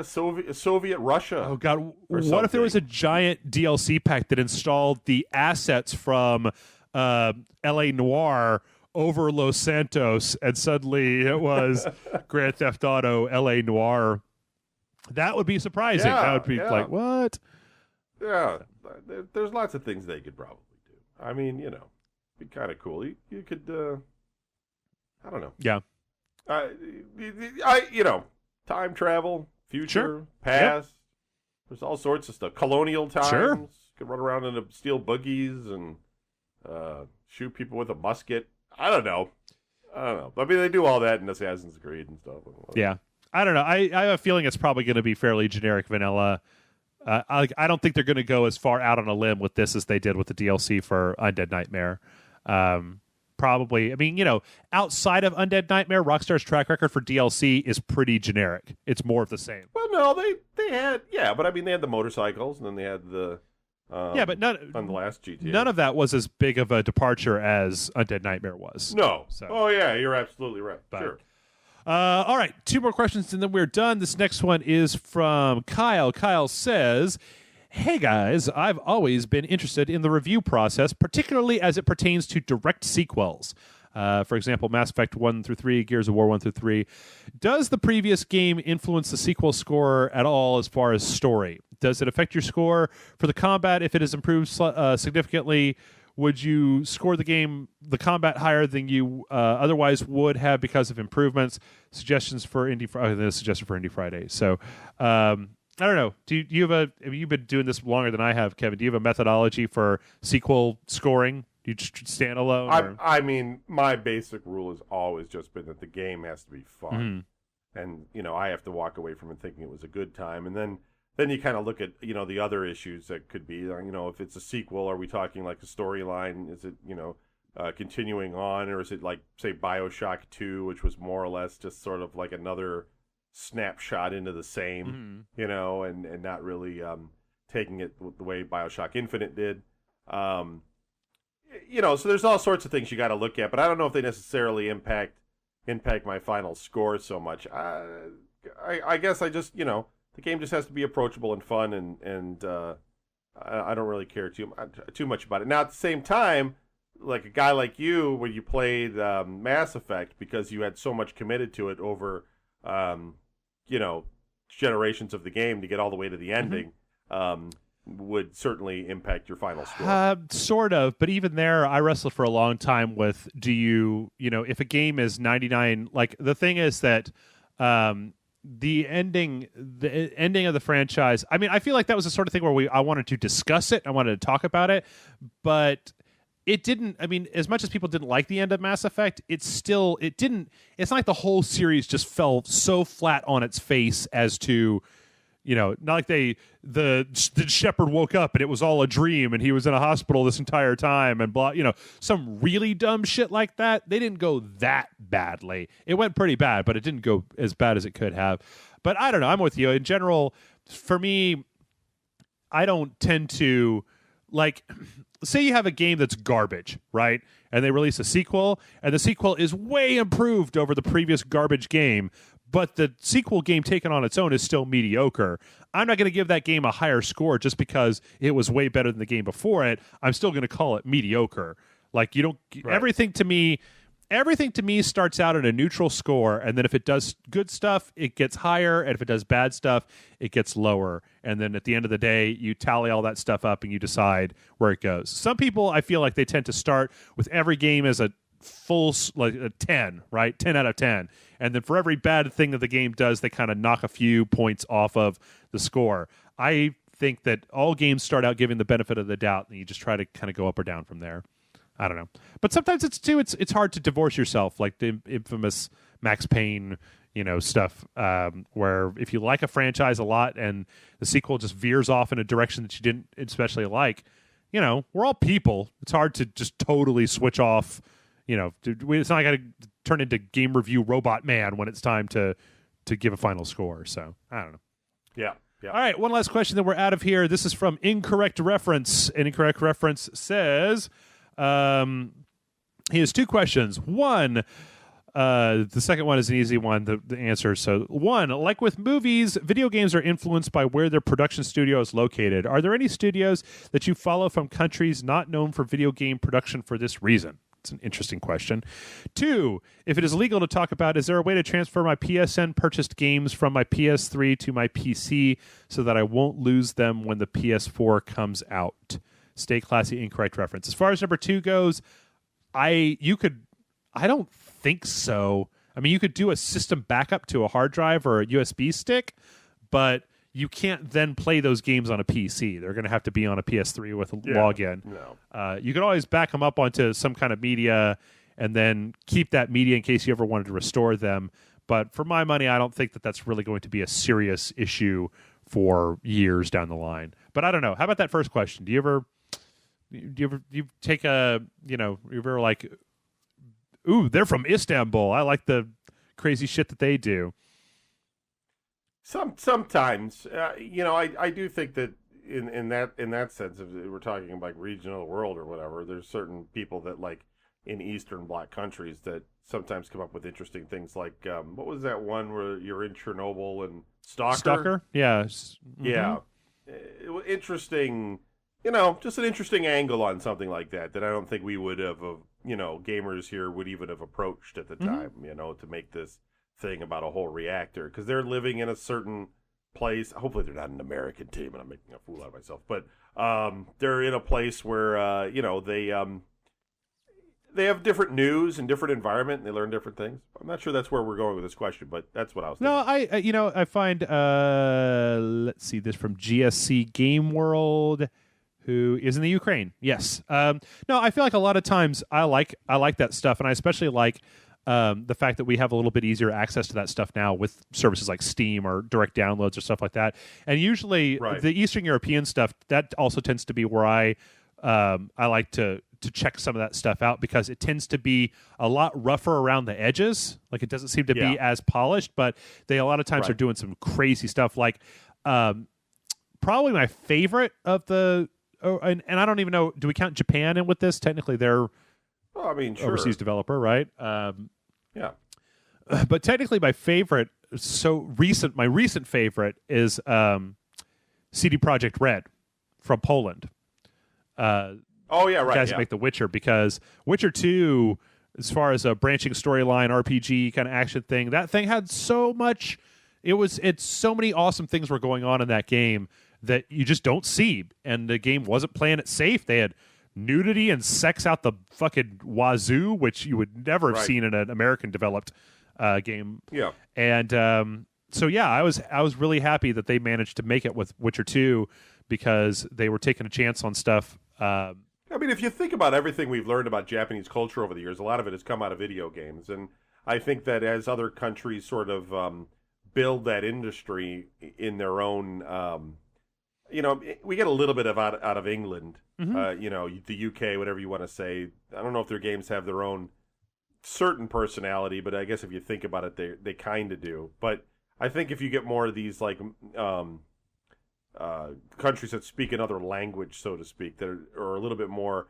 Soviet Russia. Oh God! What if there was a giant DLC pack that installed the assets from L.A. Noire over Los Santos, and suddenly it was Grand Theft Auto L.A. Noire That would be surprising. That would be like, what? Yeah, there's lots of things they could probably do. I mean, be kind of cool. You could, I don't know. Yeah. Time travel, future, sure. past. Yep. There's all sorts of stuff. Colonial times. Sure. You could run around in steel buggies and shoot people with a musket. I don't know. I mean, they do all that in Assassin's Creed and stuff. Yeah. I don't know. I have a feeling it's probably going to be fairly generic vanilla. I don't think they're going to go as far out on a limb with this as they did with the DLC for Undead Nightmare. Probably, I mean, outside of Undead Nightmare, Rockstar's track record for DLC is pretty generic. It's more of the same. Well, no, they had, but I mean, they had the motorcycles, and then they had the but on the last GTA. None of that was as big of a departure as Undead Nightmare was. No. So. Oh, yeah, you're absolutely right. But, sure. All right, 2 more questions, and then we're done. This next one is from Kyle. Kyle says, hey guys, I've always been interested in the review process, particularly as it pertains to direct sequels. For example, Mass Effect 1 through 3, Gears of War 1 through 3. Does the previous game influence the sequel score at all as far as story? Does it affect your score for the combat if it has improved significantly? Would you score the combat higher than you otherwise would have because of improvements? Suggestions for Indie suggestion for Indie Friday. So, I don't know. Have you been doing this longer than I have, Kevin? Do you have a methodology for sequel scoring? Do you just stand alone? I mean, my basic rule has always just been that the game has to be fun, and I have to walk away from it thinking it was a good time, and then you kind of look at the other issues that could be. If it's a sequel, are we talking like a storyline? Is it continuing on, or is it like say BioShock 2, which was more or less just sort of like another snapshot into the same, and not really taking it the way BioShock Infinite did. So there's all sorts of things you got to look at, but I don't know if they necessarily impact my final score so much. I guess I just, the game just has to be approachable and fun, and I don't really care too much about it. Now, at the same time, like a guy like you, when you played Mass Effect, because you had so much committed to it over generations of the game to get all the way to the ending, would certainly impact your final score. Sort of, but even there, I wrestled for a long time with, if a game is 99, like the thing is that the ending of the franchise, I mean, I feel like that was the sort of thing where I wanted to discuss it, I wanted to talk about it, but it didn't. I mean, as much as people didn't like the end of Mass Effect, it's not like the whole series just fell so flat on its face as to, not like the shepherd woke up and it was all a dream and he was in a hospital this entire time and blah, some really dumb shit like that. They didn't go that badly. It went pretty bad, but it didn't go as bad as it could have. But I don't know. I'm with you. In general, for me, I don't tend to like. Say you have a game that's garbage, right? And they release a sequel, and the sequel is way improved over the previous garbage game, but the sequel game taken on its own is still mediocre. I'm not going to give that game a higher score just because it was way better than the game before it. I'm still going to call it mediocre. Like, you don't... Right. Everything to me starts out at a neutral score, and then if it does good stuff, it gets higher, and if it does bad stuff, it gets lower. And then at the end of the day, you tally all that stuff up and you decide where it goes. Some people, I feel like they tend to start with every game as a full, like a 10, right? 10 out of 10. And then for every bad thing that the game does, they kind of knock a few points off of the score. I think that all games start out giving the benefit of the doubt, and you just try to kind of go up or down from there. I don't know. But sometimes it's hard to divorce yourself, like the infamous Max Payne, stuff, where if you like a franchise a lot and the sequel just veers off in a direction that you didn't especially like, we're all people. It's hard to just totally switch off. It's not got to turn into game review robot man when it's time to give a final score. So I don't know. Yeah. All right. One last question, then we're out of here. This is from Incorrect Reference. And Incorrect Reference says... he has 2 questions. One, the second one is an easy one, the answer. So, one, like with movies, video games are influenced by where their production studio is located. Are there any studios that you follow from countries not known for video game production for this reason? It's an interesting question. 2, if it is legal to talk about, is there a way to transfer my PSN purchased games from my PS3 to my PC so that I won't lose them when the PS4 comes out? Stay classy, incorrect reference. As far as number 2 goes, I don't think so. I mean, you could do a system backup to a hard drive or a USB stick, but you can't then play those games on a PC. They're going to have to be on a PS3 with a login. No. You could always back them up onto some kind of media and then keep that media in case you ever wanted to restore them. But for my money, I don't think that that's really going to be a serious issue for years down the line. But I don't know. How about that first question? Do you ever take a, you ever like, ooh, they're from Istanbul. I like the crazy shit that they do. Sometimes, I do think that in that sense, if we're talking about region of the world or whatever, there's certain people that like in Eastern Bloc countries that sometimes come up with interesting things. Like what was that one where you're in Chernobyl and Stalker? Yeah, yeah, interesting. Just an interesting angle on something like that I don't think we would have, gamers here would even have approached at the time. To make this thing about a whole reactor, because they're living in a certain place. Hopefully they're not an American team and I'm making a fool out of myself, but they're in a place where they have different news and different environment and they learn different things. I'm not sure that's where we're going with this question, but that's what I was thinking. No, I find let's see, this from GSC Game World, who is in the Ukraine. Yes. No, I feel like a lot of times I like that stuff, and I especially like the fact that we have a little bit easier access to that stuff now with services like Steam or direct downloads or stuff like that. And usually the Eastern European stuff, that also tends to be where I like to check some of that stuff out, because it tends to be a lot rougher around the edges. Like, it doesn't seem to be as polished, but they a lot of times are doing some crazy stuff. Like probably my favorite of the and I don't even know, do we count Japan in with this? Technically they're sure. Overseas developer, right? Yeah. But technically my recent favorite is CD Projekt Red from Poland. Guys that make The Witcher, because Witcher 2, as far as a branching storyline, RPG kind of action thing, that thing had so much. It's so many awesome things were going on in that game that you just don't see, and the game wasn't playing it safe. They had nudity and sex out the fucking wazoo, which you would never have seen in an American developed game. Yeah. And I was really happy that they managed to make it with Witcher 2, because they were taking a chance on stuff. I mean, if you think about everything we've learned about Japanese culture over the years, a lot of it has come out of video games. And I think that as other countries sort of build that industry in their own, we get a little bit of out of England, the UK, whatever you want to say. I don't know if their games have their own certain personality, but I guess if you think about it, they kind of do. But I think if you get more of these like countries that speak another language, so to speak, that are a little bit more,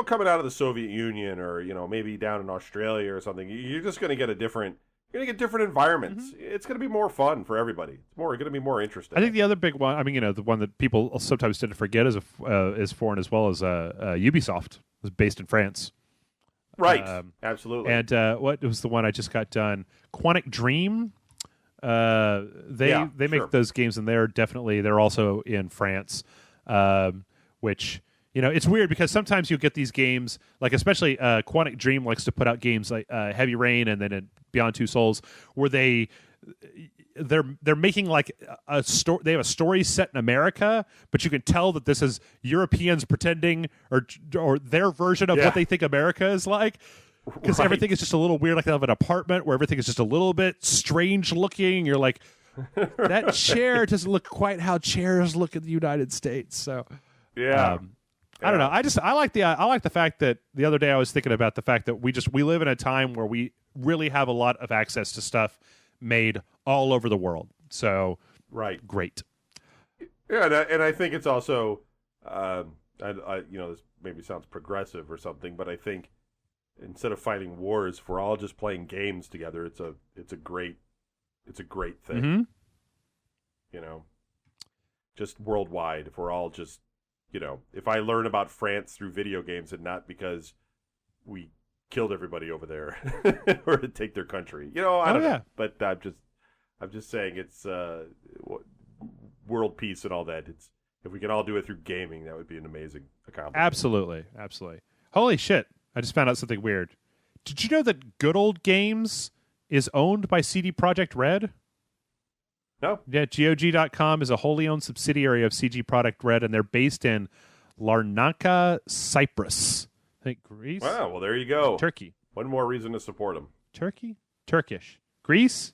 coming out of the Soviet Union, or maybe down in Australia or something, you're just going to get different environments. It's going to be more fun for everybody. It's going to be more interesting. I think the other big one, I mean, the one that people sometimes tend to forget is foreign as well, as Ubisoft. It was based in France. Right. Absolutely. And what was the one I just got done? Quantic Dream. They make those games, and they're also in France, which, it's weird because sometimes you get these games, like especially Quantic Dream likes to put out games like Heavy Rain and then Beyond Two Souls, where they're making like a story. They have a story set in America, but you can tell that this is Europeans pretending or their version of what they think America is like. Because everything is just a little weird. Like they have an apartment where everything is just a little bit strange looking. You're like, that chair doesn't look quite how chairs look in the United States. So, I don't know. I like the fact that the other day I was thinking about the fact that we live in a time where we really have a lot of access to stuff made all over the world. So, great. Yeah, and I think it's also, this maybe sounds progressive or something, but I think instead of fighting wars, if we're all just playing games together, it's a great thing. Just worldwide, if we're all just, if I learn about France through video games and not because we killed everybody over there or to take their country. I don't know. But I'm just saying it's world peace and all that. If we can all do it through gaming, that would be an amazing accomplishment. Absolutely. Holy shit. I just found out something weird. Did you know that Good Old Games is owned by CD Projekt Red? No. Yeah, GOG.com is a wholly owned subsidiary of CD Projekt Red, and they're based in Larnaca, Cyprus. I think Greece? Wow, well, there you go. Turkey. One more reason to support them. Turkey? Turkish. Greece?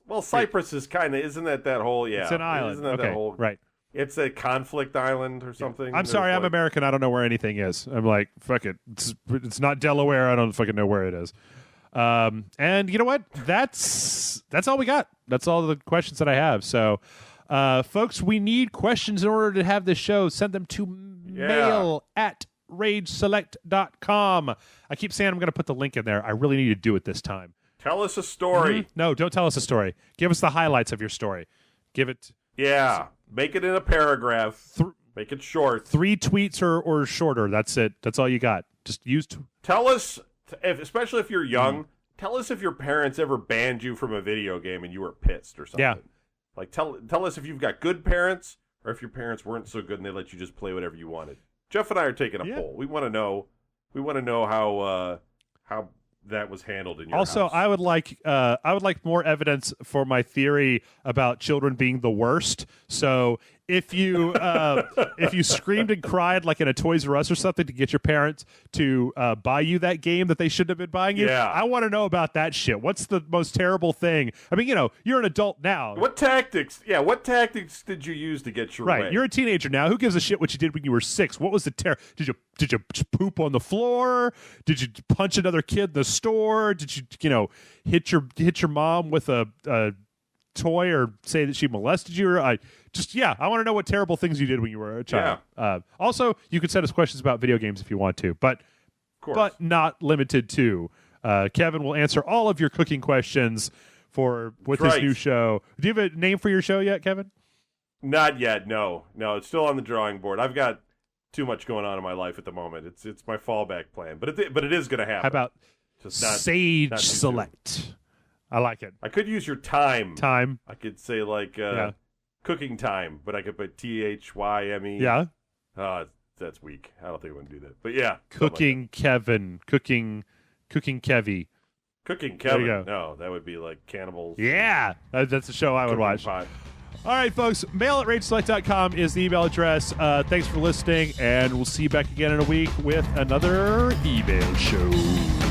Well, Cyprus is kind of, isn't that whole, yeah. It's an island. Isn't that okay, whole, right. It's a conflict island or something. I'm sorry, I'm American. I don't know where anything is. I'm like, fuck it. It's not Delaware. I don't fucking know where it is. And you know what? That's all we got. That's all the questions that I have. So, folks, we need questions in order to have this show. Send them to mail@rageselect.com. I keep saying I'm going to put the link in there. I really need to do it this time. Tell us a story. Mm-hmm. No, don't tell us a story. Give us the highlights of your story. Give it. Yeah. Make it in a paragraph. Make it short. 3 tweets or shorter. That's it. That's all you got. Just use. Tell us, especially if you're young, tell us if your parents ever banned you from a video game and you were pissed or something. Yeah. Like, tell us if you've got good parents or if your parents weren't so good and they let you just play whatever you wanted. Jeff and I are taking a poll. We want to know. We want to know how that was handled in your house. I would like more evidence for my theory about children being the worst. So if you screamed and cried like in a Toys R Us or something to get your parents to buy you that game that they shouldn't have been buying you, I want to know about that shit. What's the most terrible thing? I mean, you're an adult now. What tactics did you use to get your way? You're a teenager now. Who gives a shit what you did when you were 6? What was the Did you poop on the floor? Did you punch another kid in the store? Did you hit your mom with a toy or say that she molested you? I want to know what terrible things you did when you were a child. Also, you can send us questions about video games if you want to, but not limited to. Kevin will answer all of your cooking questions with his new show. Do you have a name for your show yet, Kevin? Not yet. No, it's still on the drawing board. I've got too much going on in my life at the moment. It's my fallback plan, but it is going to happen. How about Sage Select? Soon. I like it. I could use your time. I could say like cooking time, but I could put THYME. Yeah. That's weak. I don't think I'm going to do that. But yeah. Cooking like Kevin. Cooking Kevy. Cooking Kevin. No, that would be like Cannibals. Yeah. That's a show I would watch. Pot. All right, folks. mail@rageselect.com is the email address. Thanks for listening, and we'll see you back again in a week with another email show.